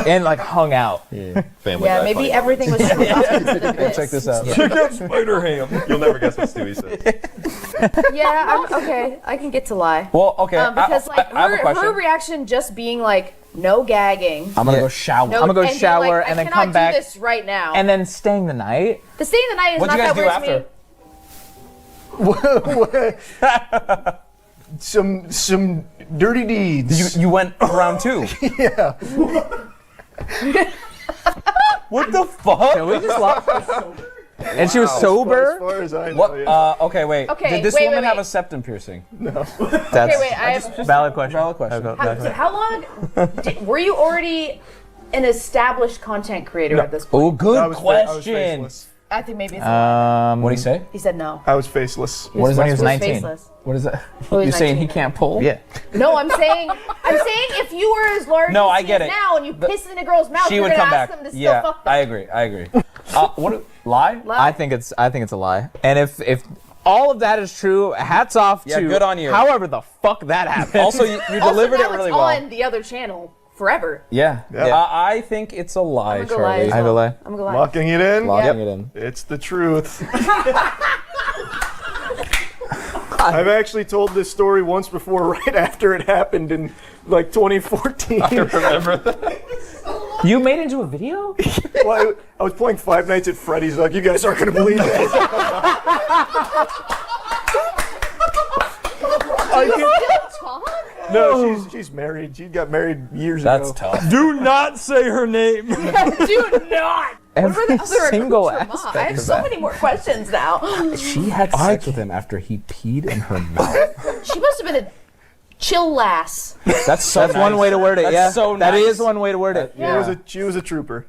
And like hung out. Yeah. Family yeah, Guy maybe funny. everything was true up to the bits. Check this out. Check out Spider Ham. You'll never guess what Stewie said. Yeah, okay, I can get to lie. Well, okay. Because I have a question. her reaction just being like no gagging. I'm gonna go shower. No, I'm gonna go and being shower like, and then I cannot come back do this right now. and then staying the night. The staying the night is What'd not you guys that do weird to after? me. Some dirty deeds. You went around too. Yeah. What the fuck? Can we just And she was As sober? far as I know, What? yeah. Okay, wait. Okay, Did this wait, woman wait, have wait. a septum piercing? No. That's wait, I have- valid question. Valid question. How long were you already an established content creator at this point? Oh, good I was question. faceless. I think maybe it's a lie. What do you say? He said no. I was faceless. What is When that? he was He was 19. faceless. What is that? Oh, he's You're saying 19. he can't pull? Yeah. No, I'm saying if you were as large No, as I he get is it. now and you piss in a girl's mouth, She you're would gonna come ask back. them to still Yeah, fuck them. I agree. What? Lie? Lie? I think it's a lie. And if all of that is true, hats off Yeah, to good on you. however the fuck that happened. Also, you Also, delivered now it really it's well. on the other channel forever. Yeah. Yeah. I think it's a lie, I'm gonna go lie Charlie. as I well. go lie. I'm gonna go lie. Locking it in. Locking it in. It's the truth. I've actually told this story once before, right after it happened in like 2014. I remember that. You made it into a video? Well, I was playing Five Nights at Freddy's. Like, you guys aren't gonna believe this. No, she's married. She got married years That's ago. tough. Do not say her name. Do not. Every What were the other single accoutrements? aspect I have of so that. many more questions now. She had sex with him after he peed in her mouth. She must have been a chill lass. That's so That's one nice. way to word it, That's yeah. so That nice. is one way to word it. She was a trooper.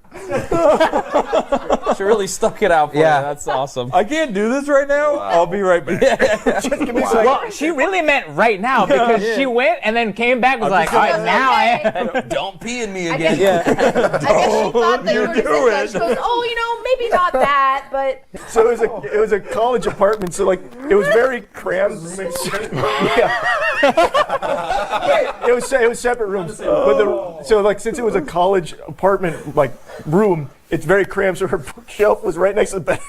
She really stuck it out for Yeah. you. That's awesome. I can't do this right now. I'll be right back. Just give me a second. Well, she really meant right now because she went and then came back was like, all right, now I am. Don't pee in me I again. guess, I guess she thought that you were do gonna say it. that. She goes, oh, you know, maybe not that, but So it was a college apartment. So like it was very cramped. Yeah. It was separate rooms. But since it was a college apartment like room, it's very cramped. So her bookshelf was right next to the bed.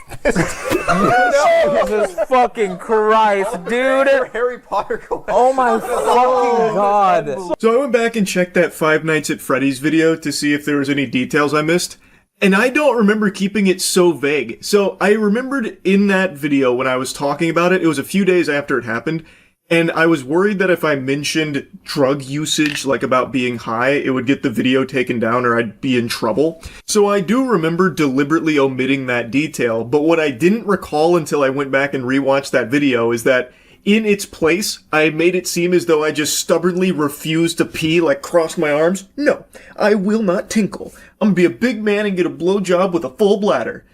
Jesus fucking Christ, dude. Harry Potter collection. Oh my fucking God. So I went back and checked that Five Nights at Freddy's video to see if there was any details I missed. And I don't remember keeping it so vague. So I remembered in that video when I was talking about it, it was a few days after it happened, and I was worried that if I mentioned drug usage, like about being high, it would get the video taken down or I'd be in trouble. So I do remember deliberately omitting that detail, but what I didn't recall until I went back and rewatched that video is that in its place, I made it seem as though I just stubbornly refused to pee, like crossed my arms. No, I will not tinkle. I'm gonna be a big man and get a blowjob with a full bladder.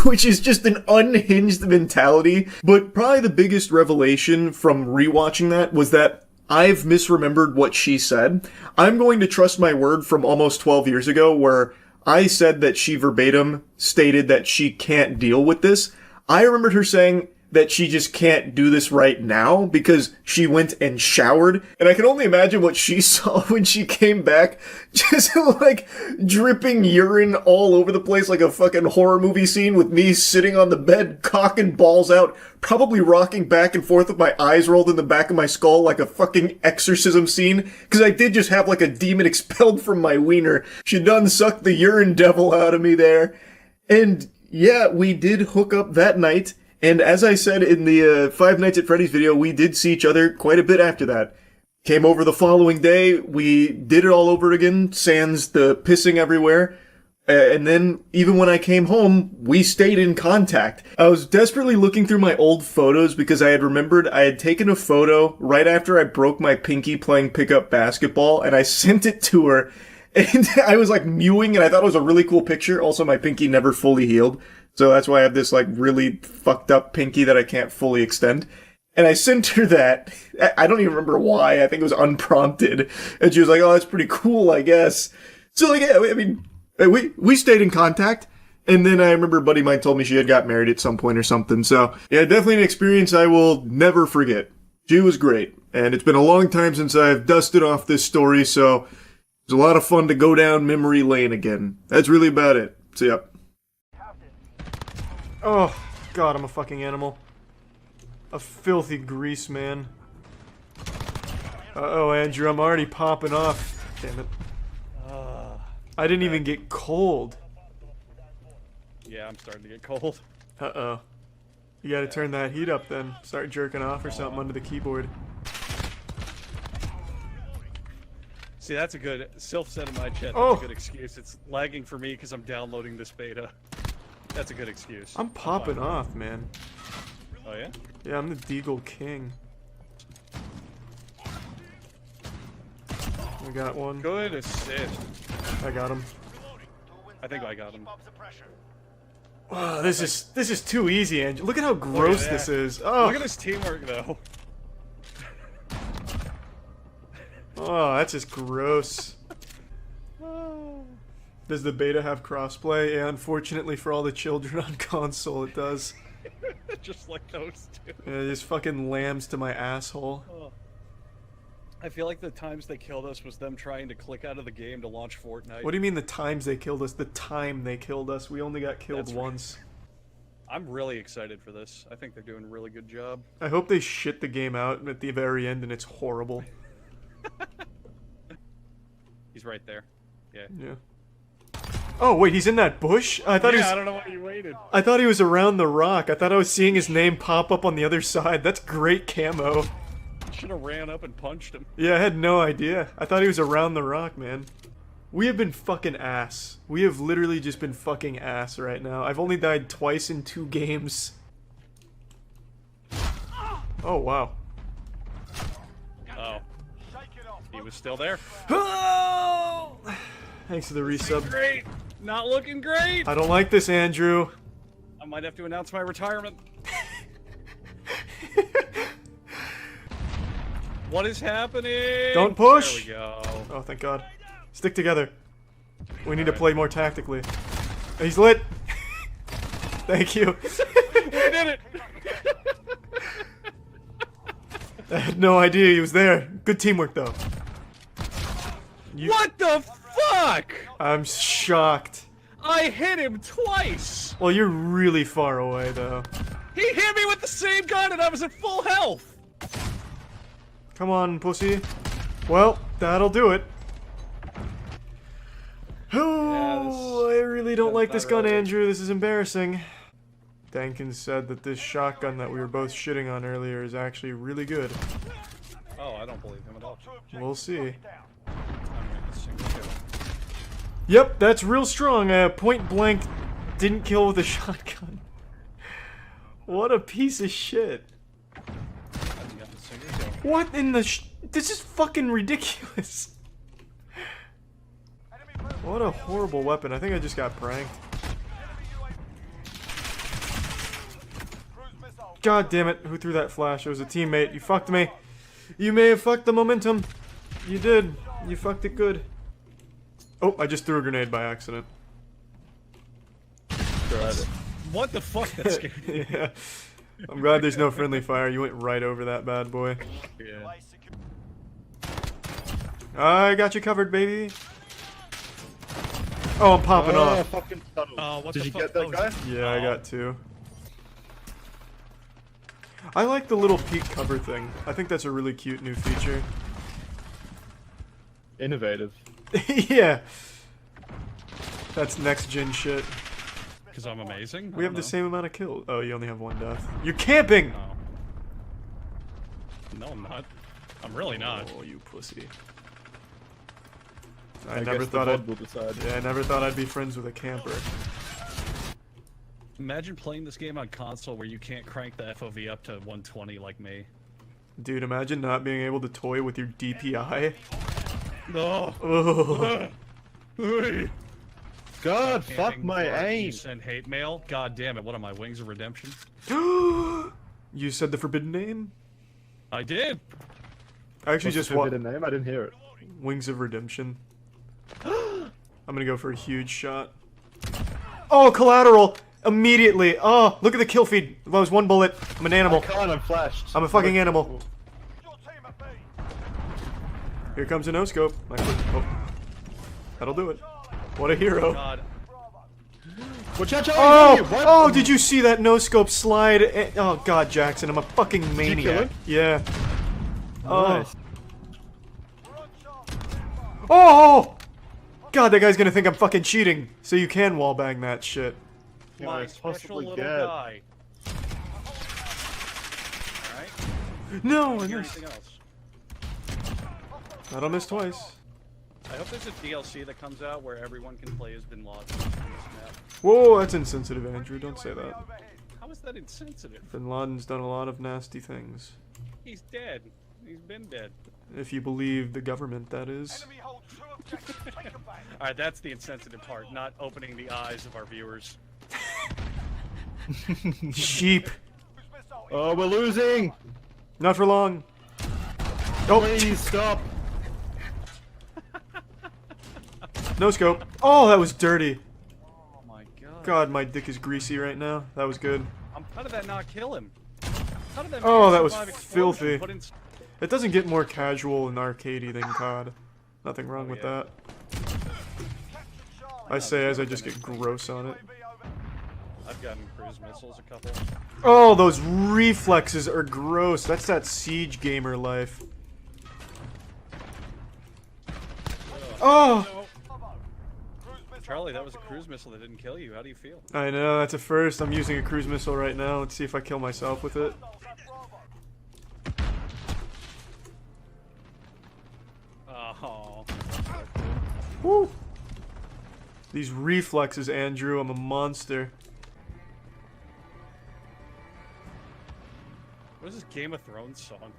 Which is just an unhinged mentality. But probably the biggest revelation from rewatching that was that I've misremembered what she said. I'm going to trust my word from almost 12 years ago where I said that she verbatim stated that she can't deal with this. I remembered her saying that she just can't do this right now because she went and showered. And I can only imagine what she saw when she came back. Just like dripping urine all over the place like a fucking horror movie scene with me sitting on the bed, cock and balls out, probably rocking back and forth with my eyes rolled in the back of my skull like a fucking exorcism scene. Because I did just have like a demon expelled from my wiener. She done sucked the urine devil out of me there. And yeah, we did hook up that night. And as I said in the Five Nights at Freddy's video, we did see each other quite a bit after that. Came over the following day, we did it all over again, sans the pissing everywhere. And then, even when I came home, we stayed in contact. I was desperately looking through my old photos because I had remembered I had taken a photo right after I broke my pinky playing pickup basketball, and I sent it to her. And I was like mewing, and I thought it was a really cool picture. Also, my pinky never fully healed. So that's why I have this like really fucked up pinky that I can't fully extend. And I sent her that. I don't even remember why. I think it was unprompted. And she was like, oh, that's pretty cool, I guess. So like, yeah, I mean, we stayed in contact. And then I remember a buddy of mine told me she had got married at some point or something. So yeah, definitely an experience I will never forget. She was great. And it's been a long time since I've dusted off this story. So it's a lot of fun to go down memory lane again. That's really about it. So yeah. Oh, God, I'm a fucking animal. A filthy grease man. Uh-oh, Andrew, I'm already popping off. Damn it. I didn't even get cold. Yeah, I'm starting to get cold. Uh-oh. You gotta turn that heat up then. Start jerking off or something under the keyboard. See, that's a good... Sylph said in my chat, that's Oh. a good excuse. It's lagging for me because I'm downloading this beta. That's a good excuse. I'm popping off, man. Oh, yeah? Yeah, I'm the Deagle King. I got one. Good assist. I got him. I think I got him. Wow, this is too easy, Andrew. Look at how gross this is. Oh. Look at this teamwork, though. Oh, that's just gross. Does the beta have crossplay? Yeah, unfortunately for all the children on console, it does. Just like those two. Yeah, it just fucking lambs to my asshole. Oh. I feel like the times they killed us was them trying to click out of the game to launch Fortnite. What do you mean the times they killed us? The time they killed us. We only got killed once. I'm really excited for this. I think they're doing a really good job. I hope they shit the game out at the very end and it's horrible. He's right there. Yeah. Yeah. Oh, wait, he's in that bush? I thought he was... I don't know why you waited. I thought he was around the rock. I thought I was seeing his name pop up on the other side. That's great camo. Should have ran up and punched him. Yeah, I had no idea. I thought he was around the rock, man. We have been fucking ass. We have literally just been fucking ass right now. I've only died twice in 2 games. Oh, wow. Oh. He was still there. Oh! Thanks for the resub. Great. Not looking great. I don't like this, Andrew. I might have to announce my retirement. What is happening? Don't push! There we go. Oh, thank God. Stick together. We need to play more tactically. He's lit! Thank you. We did it! I had no idea he was there. Good teamwork, though. What the fuck? I'm shocked. I hit him twice! Well, you're really far away, though. He hit me with the same gun and I was at full health! Come on, pussy. Well, that'll do it. Oh, I really don't like this gun, Andrew. This is embarrassing. Dankins said that this shotgun that we were both shitting on earlier is actually really good. Oh, I don't believe him at all. We'll see. Yep, that's real strong. Point blank didn't kill with a shotgun. What a piece of shit. What in the this is fucking ridiculous. What a horrible weapon. I think I just got pranked. God damn it. Who threw that flash? It was a teammate. You fucked me. You may have fucked the momentum. You did. You fucked it good. Oh, I just threw a grenade by accident. What the fuck? That scared me. Yeah. I'm glad there's no friendly fire. You went right over that bad boy. Yeah. I got you covered, baby. Oh, I'm popping off. Fucking tunnel. What Did the you fuck? get that guy? Yeah, I got 2. I like the little peak cover thing. I think that's a really cute new feature. Innovative. Yeah. That's next gen shit. Because I'm amazing? We have the same amount of kills. Oh, you only have 1 death. You're camping! No, I'm not. I'm really not. Oh, you pussy. I never guess the thought VOD will decide. Yeah, I never thought I'd be friends with a camper. Imagine playing this game on console where you can't crank the FOV up to 120 like me. Dude, imagine not being able to toy with your DPI. No. Oh. God, fuck my You aim. send hate mail? God damn it, what are my Wings of Redemption? You said the forbidden name? I did. I actually What's just the forbidden name? I didn't hear it. Wings of Redemption. I'm gonna go for a huge shot. Oh, collateral! Immediately! Oh, look at the kill feed. That was 1 bullet. I'm an animal. I can't, I'm flashed. I'm a fucking animal. Here comes a no-scope. Oh. That'll do it. What a hero. God. Oh, did you see that no-scope slide? Oh, God, Jackson, I'm a fucking maniac. Yeah. Nice. Oh! God, that guy's gonna think I'm fucking cheating. So you can wallbang that shit. My special little guy. Alright. No, I Hear missed. anything else? That'll miss twice. I hope there's a DLC that comes out where everyone can play as Bin Laden on this map. Whoa, that's insensitive, Andrew. Don't say that. How is that insensitive? Bin Laden's done a lot of nasty things. He's dead. He's been dead. If you believe the government, that is. Alright, that's the insensitive part, not opening the eyes of our viewers. Sheep. Oh, we're losing. Not for long. Oh, please stop. No scope. Oh, that was dirty. Oh my god. God, my dick is greasy right now. That was good. How did that not kill him? How did that Oh, man that was survive explosion? filthy. Put in- It doesn't get more casual and arcadey than COD. Nothing wrong with that. I say as I just get gross on it. I've gotten cruise missiles a couple. Oh, those reflexes are gross. That's that siege gamer life. Oh! Charlie, that was a cruise missile that didn't kill you. How do you feel? I know, that's a first. I'm using a cruise missile right now. Let's see if I kill myself with it. Oh. Woo! These reflexes, Andrew. I'm a monster. What is this Game of Thrones song?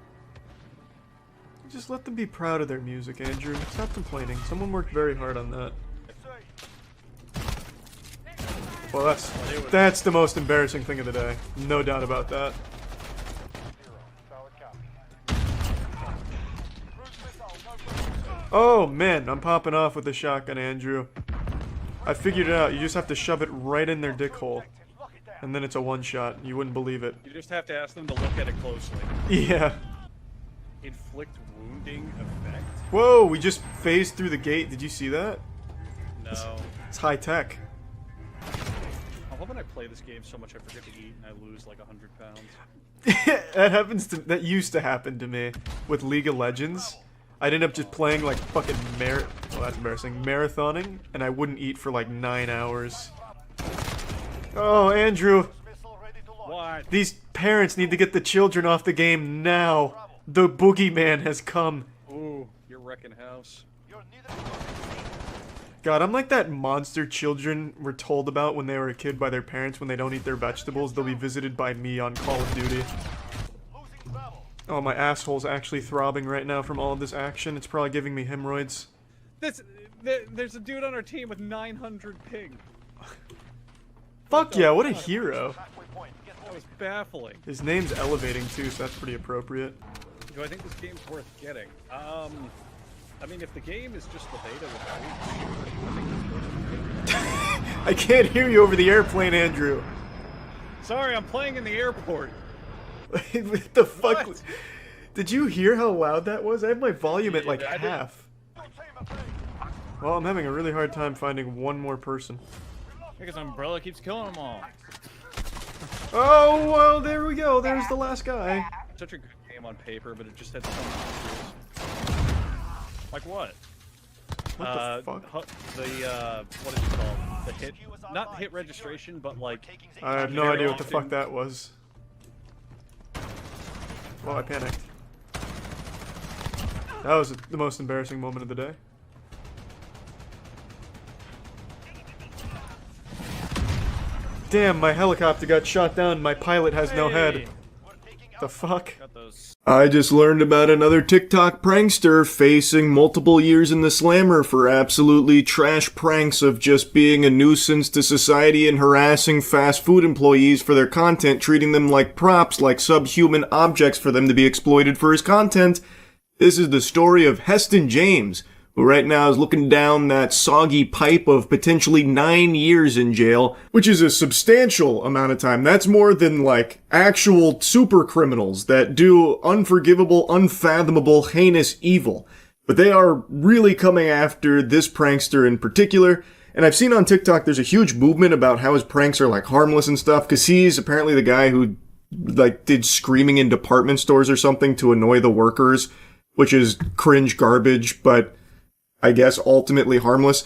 Just let them be proud of their music, Andrew. Stop complaining. Someone worked very hard on that. Well, that's the most embarrassing thing of the day. No doubt about that. Oh, man. I'm popping off with the shotgun, Andrew. I figured it out. You just have to shove it right in their dick hole. And then it's a one-shot. You wouldn't believe it. You just have to ask them to look at it closely. Yeah. Inflict wounding effect? Whoa, we just phased through the gate. Did you see that? No. It's high tech. I love when I play this game so much I forget to eat and I lose like 100 pounds. That used to happen to me with League of Legends. I'd end up just playing like fucking well, that's embarrassing. Marathoning, and I wouldn't eat for like 9 hours. Oh, Andrew. What? These parents need to get the children off the game now. The boogeyman has come. Ooh, you're wrecking house. God, I'm like that monster children were told about when they were a kid by their parents when they don't eat their vegetables. They'll be visited by me on Call of Duty. Oh, my asshole's actually throbbing right now from all of this action. It's probably giving me hemorrhoids. There's a dude on our team with 900 ping. Fuck yeah, what a hero. That was baffling. His name's elevating too, so that's pretty appropriate. Do I think this game's worth getting? I mean, if the game is just the beta without I can't hear you over the airplane, Andrew. Sorry, I'm playing in the airport. What the fuck? Did you hear how loud that was? I have my volume at like half. Well, I'm having a really hard time finding one more person. Because Umbrella keeps killing them all. Oh, well, there we go. There's the last guy. Such a good game on paper, but it just had so many issues. Like what? What the fuck? What is it called? The hit, not hit registration, but like. I have no idea what the fuck that was. Well, I panicked. That was the most embarrassing moment of the day. Damn, my helicopter got shot down. My pilot has no head. The fuck? I just learned about another TikTok prankster facing multiple years in the slammer for absolutely trash pranks of just being a nuisance to society and harassing fast food employees for their content, treating them like props, like subhuman objects for them to be exploited for his content. This is the story of Heston James, who right now is looking down that soggy pipe of potentially 9 years in jail, which is a substantial amount of time. That's more than, like, actual super criminals that do unforgivable, unfathomable, heinous evil. But they are really coming after this prankster in particular. And I've seen on TikTok there's a huge movement about how his pranks are, like, harmless and stuff, because he's apparently the guy who, like, did screaming in department stores or something to annoy the workers, which is cringe garbage, but I guess ultimately harmless.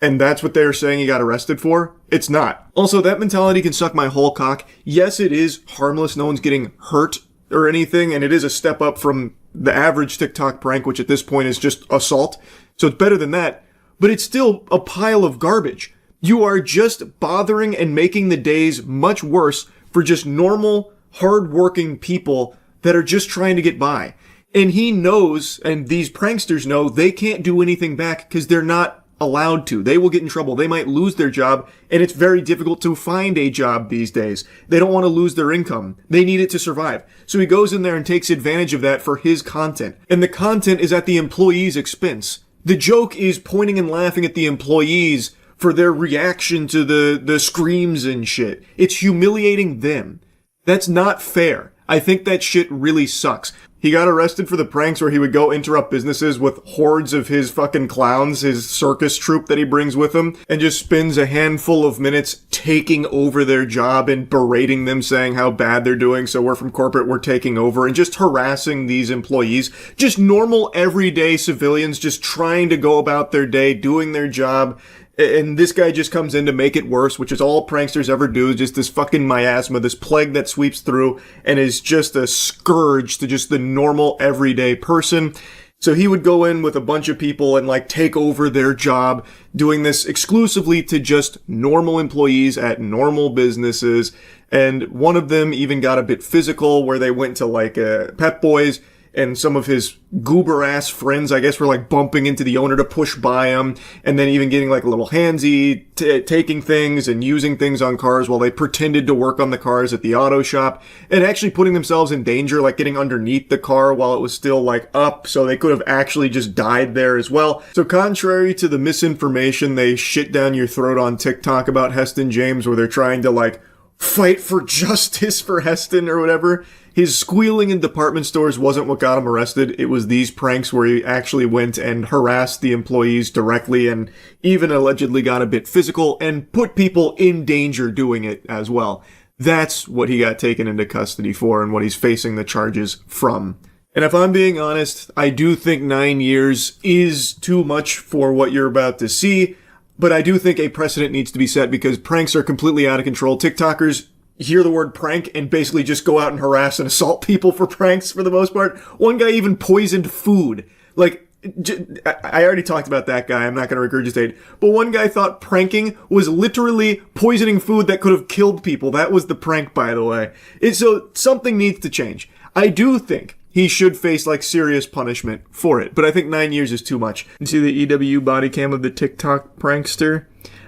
And that's what they're saying he got arrested for? It's not. Also, that mentality can suck my whole cock. Yes, it is harmless. No one's getting hurt or anything. And it is a step up from the average TikTok prank, which at this point is just assault. So it's better than that. But it's still a pile of garbage. You are just bothering and making the days much worse for just normal, hard-working people that are just trying to get by. And he knows, and these pranksters know, they can't do anything back because they're not allowed to. They will get in trouble. They might lose their job, and it's very difficult to find a job these days. They don't want to lose their income. They need it to survive. So he goes in there and takes advantage of that for his content. And the content is at the employee's expense. The joke is pointing and laughing at the employees for their reaction to the screams and shit. It's humiliating them. That's not fair. I think that shit really sucks. He got arrested for the pranks where he would go interrupt businesses with hordes of his fucking clowns, his circus troupe that he brings with him, and just spends a handful of minutes taking over their job and berating them, saying how bad they're doing, so we're from corporate, we're taking over, and just harassing these employees. Just normal, everyday civilians just trying to go about their day, doing their job. And this guy just comes in to make it worse, which is all pranksters ever do, just this fucking miasma, this plague that sweeps through and is just a scourge to just the normal, everyday person. So he would go in with a bunch of people and, like, take over their job, doing this exclusively to just normal employees at normal businesses. And one of them even got a bit physical, where they went to, like, Pep Boys, and some of his goober-ass friends, I guess, were, like, bumping into the owner to push by him, and then even getting, like, a little handsy, taking things and using things on cars while they pretended to work on the cars at the auto shop, and actually putting themselves in danger, like getting underneath the car while it was still, like, up, so they could have actually just died there as well. So contrary to the misinformation they shit down your throat on TikTok about Heston James, where they're trying to, like, fight for justice for Heston or whatever, his squealing in department stores wasn't what got him arrested. It was these pranks where he actually went and harassed the employees directly and even allegedly got a bit physical and put people in danger doing it as well. That's what he got taken into custody for and what he's facing the charges from. And if I'm being honest, I do think 9 years is too much for what you're about to see, but I do think a precedent needs to be set because pranks are completely out of control. TikTokers hear the word prank and basically just go out and harass and assault people for pranks for the most part. One guy even poisoned food. Like, I already talked about that guy. I'm not going to regurgitate. But one guy thought pranking was literally poisoning food that could have killed people. That was the prank, by the way. So something needs to change. I do think he should face, like, serious punishment for it. But I think 9 years is too much. You see the EW body cam of the TikTok prankster?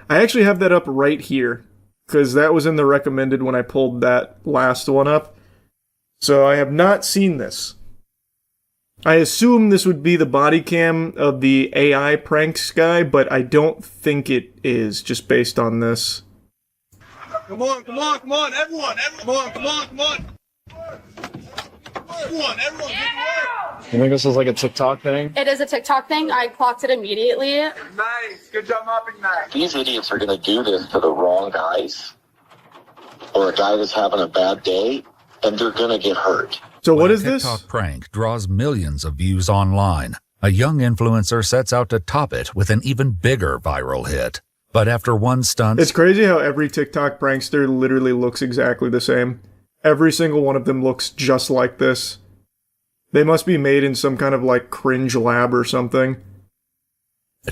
I actually have that up right here, because that was in the recommended when I pulled that last one up. So I have not seen this. I assume this would be the body cam of the AI pranks guy, but I don't think it is, just based on this. Come on, everyone, come on. You think this is like a TikTok thing? It is a TikTok thing. I clocked it immediately. Nice. Good job mopping that. These idiots are going to do this to the wrong guys, or a guy that's having a bad day, and they're going to get hurt. So what When is a this? TikTok prank draws millions of views online. A young influencer sets out to top it with an even bigger viral hit. But after one stunt, It's crazy how every TikTok prankster literally looks exactly the same. Every single one of them looks just like this. They must be made in some kind of like cringe lab or something.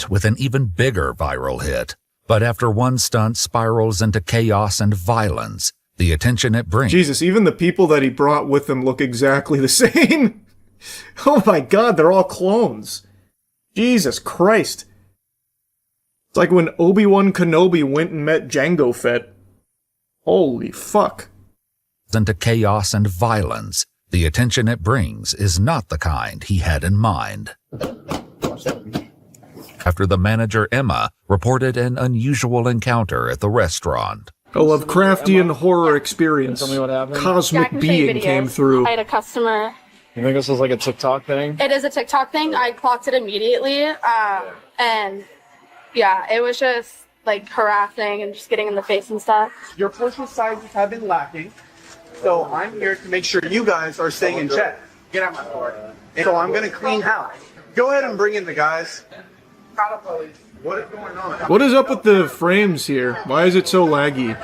with an even bigger viral hit. But after one stunt spirals into chaos and violence, the attention it brings. Jesus, even the people that he brought with him look exactly the same. Oh my god, they're all clones. Jesus Christ. It's like when Obi-Wan Kenobi went and met Jango Fett. Holy fuck. Into chaos and violence, the attention it brings is not the kind he had in mind. After the manager Emma reported an unusual encounter at the restaurant. A Lovecraftian horror experience. Cosmic being came through. I had a customer. You think this is like a TikTok thing? It is a TikTok thing. I clocked it immediately. And yeah, it was just like harassing and just getting in the face and stuff. Your portion sizes have been lacking, so I'm here to make sure you guys are staying in check. Get out my door. So I'm gonna clean house. Go ahead and bring in the guys. What is going on? What is up with the frames here? Why is it so laggy?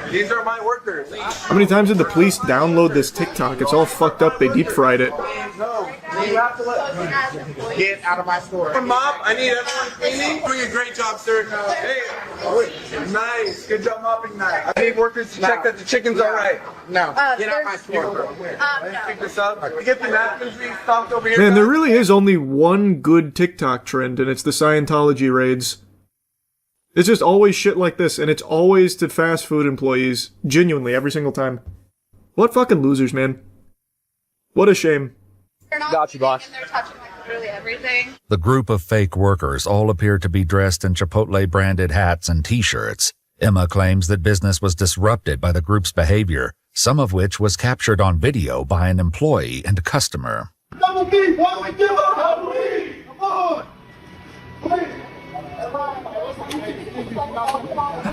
These are my workers. How many times did the police download this TikTok? It's all fucked up. They deep fried it. No, you have to let get out of my store. Mop, I need everyone cleaning. Doing a great job, sir. Hey, nice. Good job mopping that. I need workers to check that the chicken's all right. No, get out of my store. Let's pick this up. Get the napkins restocked over here. Man, there really is only one good TikTok trend, and it's the Scientology raids. It's just always shit like this, and it's always to fast food employees. Genuinely, every single time. What fucking losers, man. What a shame. Got you, boss. They're touching literally everything. The group of fake workers all appear to be dressed in Chipotle-branded hats and t-shirts. Emma claims that business was disrupted by the group's behavior, some of which was captured on video by an employee and customer. Double B, why don't we give up? Come on.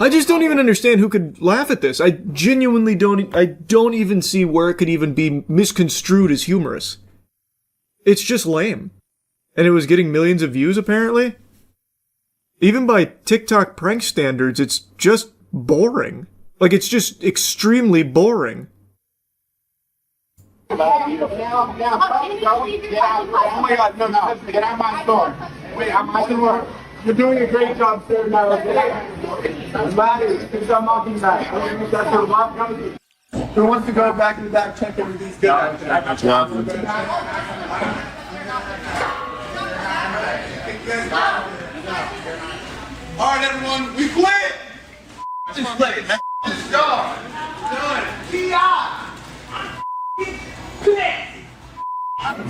I just don't even understand who could laugh at this. I genuinely don't. I don't even see where it could even be misconstrued as humorous. It's just lame. And it was getting millions of views, apparently? Even by TikTok prank standards, it's just boring. Like, it's just extremely boring. Oh my God, no, get out of my store. Wait, I'm my store. You're doing a great job, sir. Now, good job mopping that. Who wants to go back in the back, check everything's good? All right, everyone, we quit. Just play it, man. Done.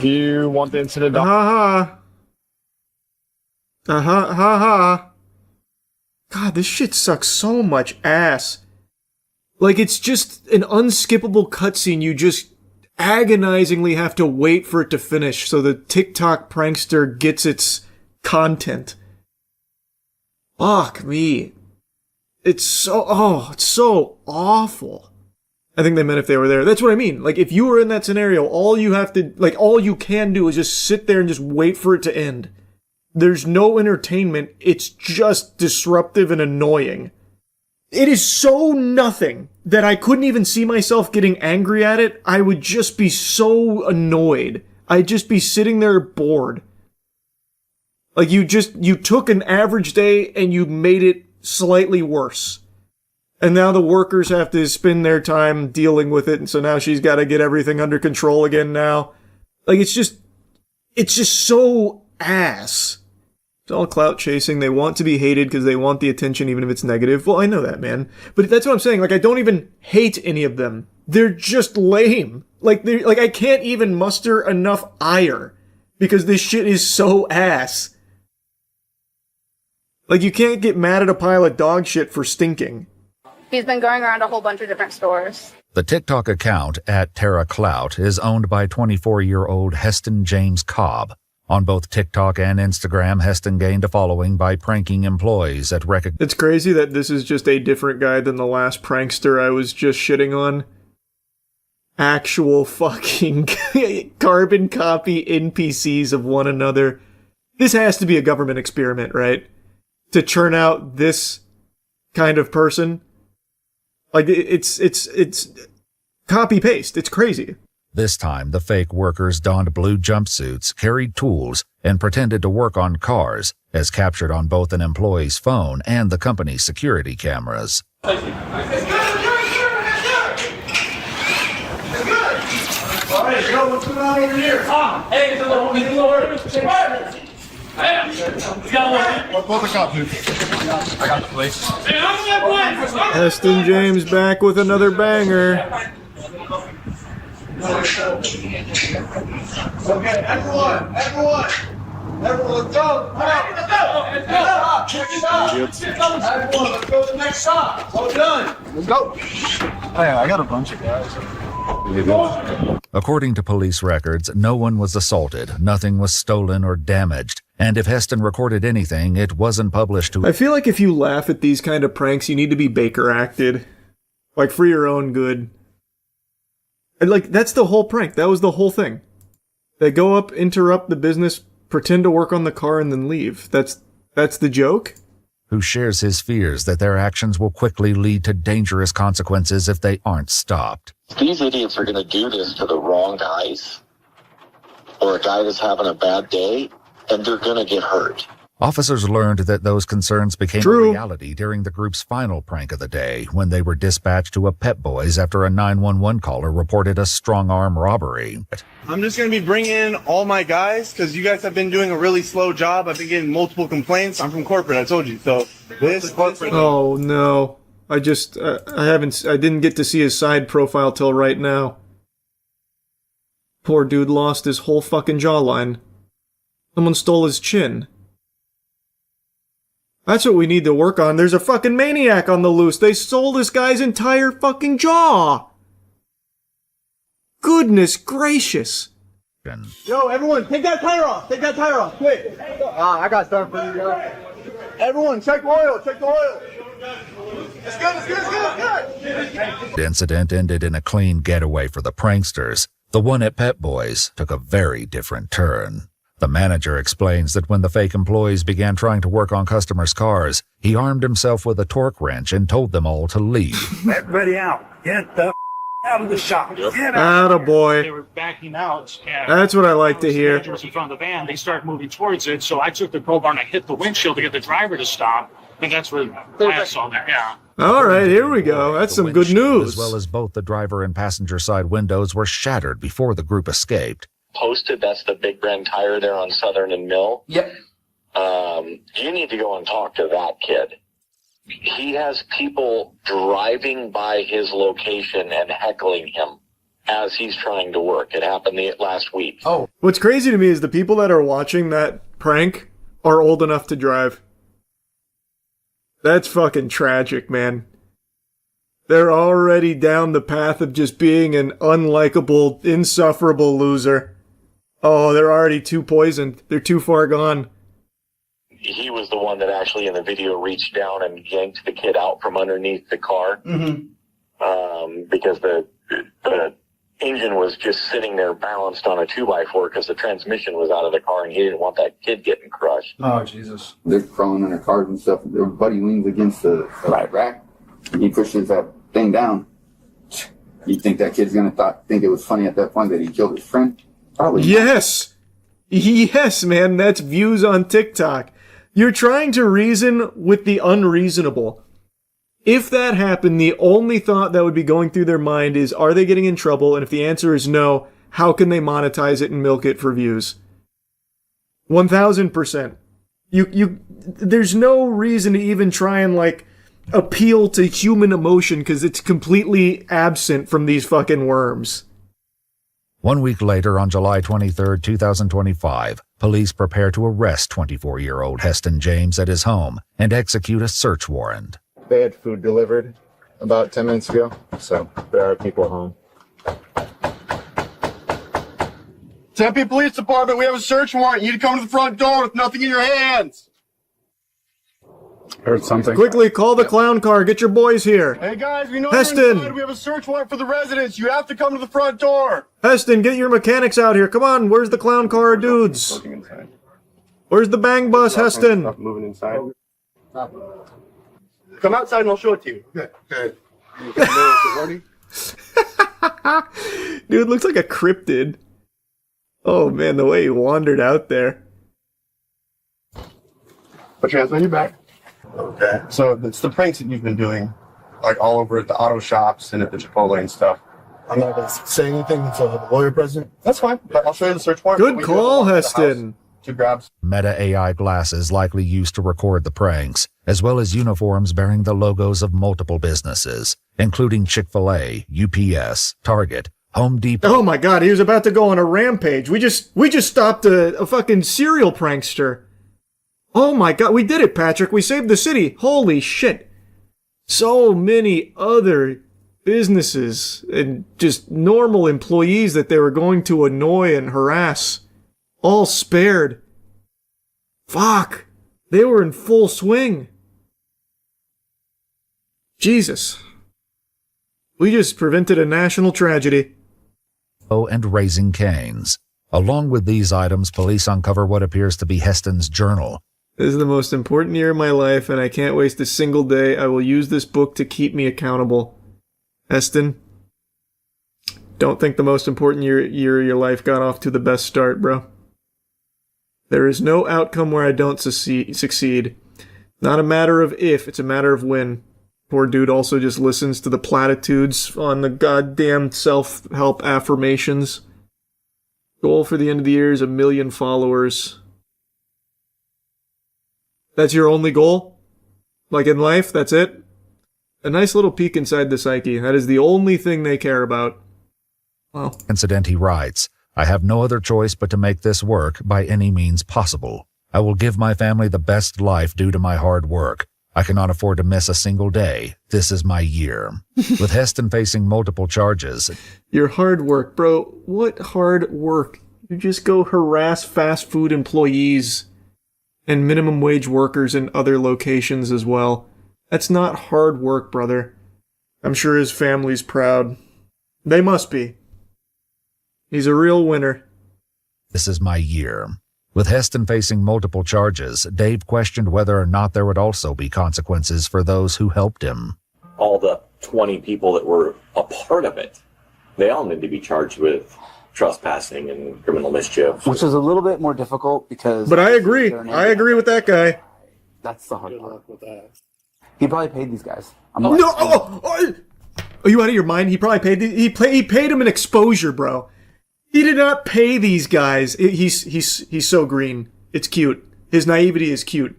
Do you want the incident? Ha ha. God, this shit sucks so much ass. Like, it's just an unskippable cutscene you just agonizingly have to wait for it to finish so the TikTok prankster gets its content. Fuck me. It's so awful. I think they meant if they were there. That's what I mean. Like, if you were in that scenario, all you can do is just sit there and just wait for it to end. There's no entertainment. It's just disruptive and annoying. It is so nothing that I couldn't even see myself getting angry at it. I would just be so annoyed. I'd just be sitting there bored. Like, you took an average day and you made it slightly worse. And now the workers have to spend their time dealing with it, and so now she's got to get everything under control again now. Like, it's just so ass. It's all clout chasing. They want to be hated because they want the attention even if it's negative. Well, I know that, man. But that's what I'm saying. Like, I don't even hate any of them. They're just lame. Like, I can't even muster enough ire because this shit is so ass. Like, you can't get mad at a pile of dog shit for stinking. He's been going around a whole bunch of different stores. The TikTok account at Terra Clout is owned by 24-year-old Heston James Cobb. On both TikTok and Instagram, Heston gained a following by pranking employees at It's crazy that this is just a different guy than the last prankster I was just shitting on. Actual fucking carbon copy NPCs of one another. This has to be a government experiment, right? To churn out this kind of person. Like, it's copy-paste. It's crazy. This time, the fake workers donned blue jumpsuits, carried tools, and pretended to work on cars, as captured on both an employee's phone and the company's security cameras. All right, yo, what's going on over here? Hey, it's a little Both the cops, dude. I got the police. Heston James back with another banger. Okay, everyone, let's go. Everyone, let's go to the next stop. All done. Let's go. Hey, I got a bunch of guys. According to police records, no one was assaulted, nothing was stolen or damaged, and if Heston recorded anything, it wasn't published to... I feel like if you laugh at these kind of pranks, you need to be Baker acted. Like, for your own good. And like, that's the whole prank. That was the whole thing. They go up, interrupt the business, pretend to work on the car, and then leave. That's the joke? Who shares his fears that their actions will quickly lead to dangerous consequences if they aren't stopped. These idiots are going to do this to the wrong guys, or a guy that's having a bad day, and they're going to get hurt. Officers learned that those concerns became True. a reality during the group's final prank of the day, when they were dispatched to a Pep Boys after a 911 caller reported a strong-arm robbery. I'm just going to be bringing in all my guys because you guys have been doing a really slow job. I've been getting multiple complaints. I'm from corporate, I told you. So this corporate. Oh no. I didn't get to see his side profile till right now. Poor dude lost his whole fucking jawline. Someone stole his chin. That's what we need to work on. There's a fucking maniac on the loose. They stole this guy's entire fucking jaw. Goodness gracious. Yo, everyone, take that tire off. Take that tire off, quick. I got stuff for you guys. Everyone, check the oil. Check the oil. It's good. The incident ended in a clean getaway for the pranksters. The one at Pep Boys took a very different turn. The manager explains that when the fake employees began trying to work on customers' cars, he armed himself with a torque wrench and told them all to leave. Everybody out. Get the out of the shop. Get out. Attaboy. They were backing out. That's what I like to hear. Was in front of the van. They started moving towards it, so I took the crowbar and I hit the windshield to get the driver to stop. And that's where I saw that. Yeah. All right, here we go. That's some good news. As well as both the driver and passenger side windows were shattered before the group escaped. Posted, that's the Big Brand Tire there on Southern and Mill. Yep. You need to go and talk to that kid. He has people driving by his location and heckling him as he's trying to work. It happened last week. Oh. What's crazy to me is the people that are watching that prank are old enough to drive. That's fucking tragic, man. They're already down the path of just being an unlikable, insufferable loser. Oh, they're already too poisoned. They're too far gone. He was the one that actually in the video reached down and yanked the kid out from underneath the car. Mm-hmm. Because the engine was just sitting there balanced on a 2x4 because the transmission was out of the car and he didn't want that kid getting crushed. Oh, Jesus. They're crawling under cars and stuff. Their buddy leans against the rack. He pushes that thing down. You think that kid's gonna think it was funny at that point that he killed his friend? Probably. Yes! Yes, man, that's views on TikTok. You're trying to reason with the unreasonable. If that happened, the only thought that would be going through their mind is, are they getting in trouble? And if the answer is no, how can they monetize it and milk it for views? 1000%. There's no reason to even try and, like, appeal to human emotion because it's completely absent from these fucking worms. 1 week later, on July 23, 2025, police prepare to arrest 24-year-old Heston James at his home and execute a search warrant. They had food delivered, about 10 minutes ago, so there are people home. Tempe Police Department, we have a search warrant. You need to come to the front door with nothing in your hands. Heard something. Quickly, call the clown car. Get your boys here. Hey guys, we know Heston! you're inside. We have a search warrant for the residents. You have to come to the front door. Heston, get your mechanics out here. Come on, where's the clown car dudes? Where's the bang bus, Heston? Moving inside. Come outside and I'll show it to you. Okay. Dude, looks like a cryptid. Oh man, the way he wandered out there. Put your hands on your back. Okay. So it's the pranks that you've been doing, like all over at the auto shops and at the Chipotle and stuff. I'm not going to say anything until the lawyer present. That's fine. But I'll show you the search warrant. Good call, Heston. To grab. Meta AI glasses likely used to record the pranks, as well as uniforms bearing the logos of multiple businesses, including Chick-fil-A, UPS, Target, Home Depot. Oh my god, he was about to go on a rampage. We just stopped a fucking serial prankster. Oh my god, we did it, Patrick. We saved the city. Holy shit. So many other businesses and just normal employees that they were going to annoy and harass. All spared. Fuck. They were in full swing. Jesus. We just prevented a national tragedy. And Raising Cane's. Along with these items, police uncover what appears to be Heston's journal. This is the most important year of my life, and I can't waste a single day. I will use this book to keep me accountable. Heston, don't think the most important year of your life got off to the best start, bro. There is no outcome where I don't succeed. Not a matter of if, it's a matter of when. Poor dude also just listens to the platitudes on the goddamn self-help affirmations. Goal for the end of the year is 1 million followers. That's your only goal? Like in life, that's it? A nice little peek inside the psyche. That is the only thing they care about. Well. Incident, he writes, I have no other choice but to make this work by any means possible. I will give my family the best life due to my hard work. I cannot afford to miss a single day. This is my year. With Heston facing multiple charges. Your hard work, bro. What hard work? You just go harass fast food employees and minimum wage workers in other locations as well. That's not hard work, brother. I'm sure his family's proud. They must be. He's a real winner. This is my year. With Heston facing multiple charges, Dave questioned whether or not there would also be consequences for those who helped him. All the 20 people that were a part of it, they all need to be charged with trespassing and criminal mischief. Which is a little bit more difficult because... But I agree. I agree with that guy. That's the hard part. He probably paid these guys. No! Are you out of your mind? He probably paid... He paid him an exposure, bro. He did not pay these guys. He's so green. It's cute. His naivety is cute.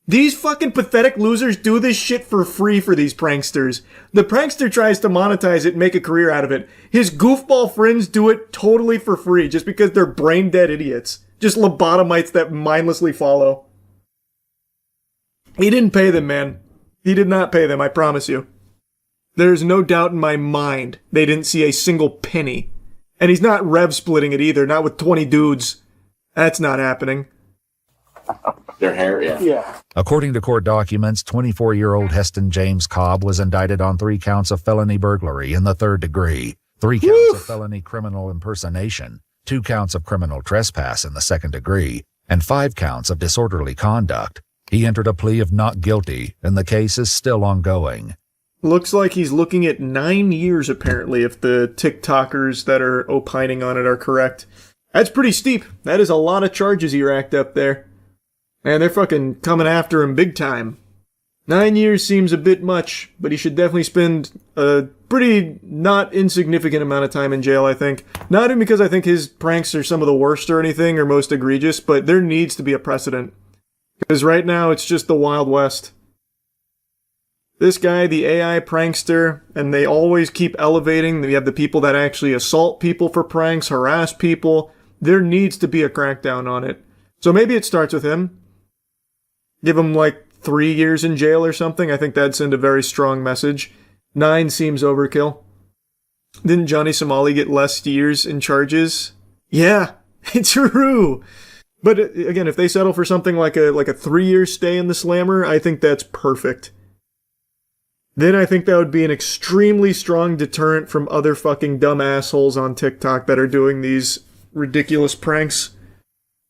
These fucking pathetic losers do this shit for free for these pranksters. The prankster tries to monetize it and make a career out of it. His goofball friends do it totally for free just because they're brain dead idiots. Just lobotomites that mindlessly follow. He didn't pay them, man. He did not pay them, I promise you. There's no doubt in my mind they didn't see a single penny. And he's not rev splitting it either, not with 20 dudes. That's not happening. Their hair, yeah. According to court documents, 24-year-old Heston James Cobb was indicted on 3 counts of felony burglary in the 3rd degree, 3 counts of felony criminal impersonation, 2 counts of criminal trespass in the 2nd degree, and 5 counts of disorderly conduct. He entered a plea of not guilty, and the case is still ongoing. Looks like he's looking at 9 years, apparently, if the TikTokers that are opining on it are correct. That's pretty steep. That is a lot of charges he racked up there. Man, they're fucking coming after him big time. 9 years seems a bit much, but he should definitely spend a pretty not insignificant amount of time in jail, I think. Not even because I think his pranks are some of the worst or anything, or most egregious, but there needs to be a precedent. Because right now, it's just the Wild West. This guy, the AI prankster, and they always keep elevating. We have the people that actually assault people for pranks, harass people. There needs to be a crackdown on it. So maybe it starts with him. Give him like 3 years in jail or something. I think that'd send a very strong message. 9 seems overkill. Didn't Johnny Somali get less years in charges? Yeah, it's true. But again, if they settle for something like a 3-year stay in the slammer, I think that's perfect. Then I think that would be an extremely strong deterrent from other fucking dumb assholes on TikTok that are doing these ridiculous pranks.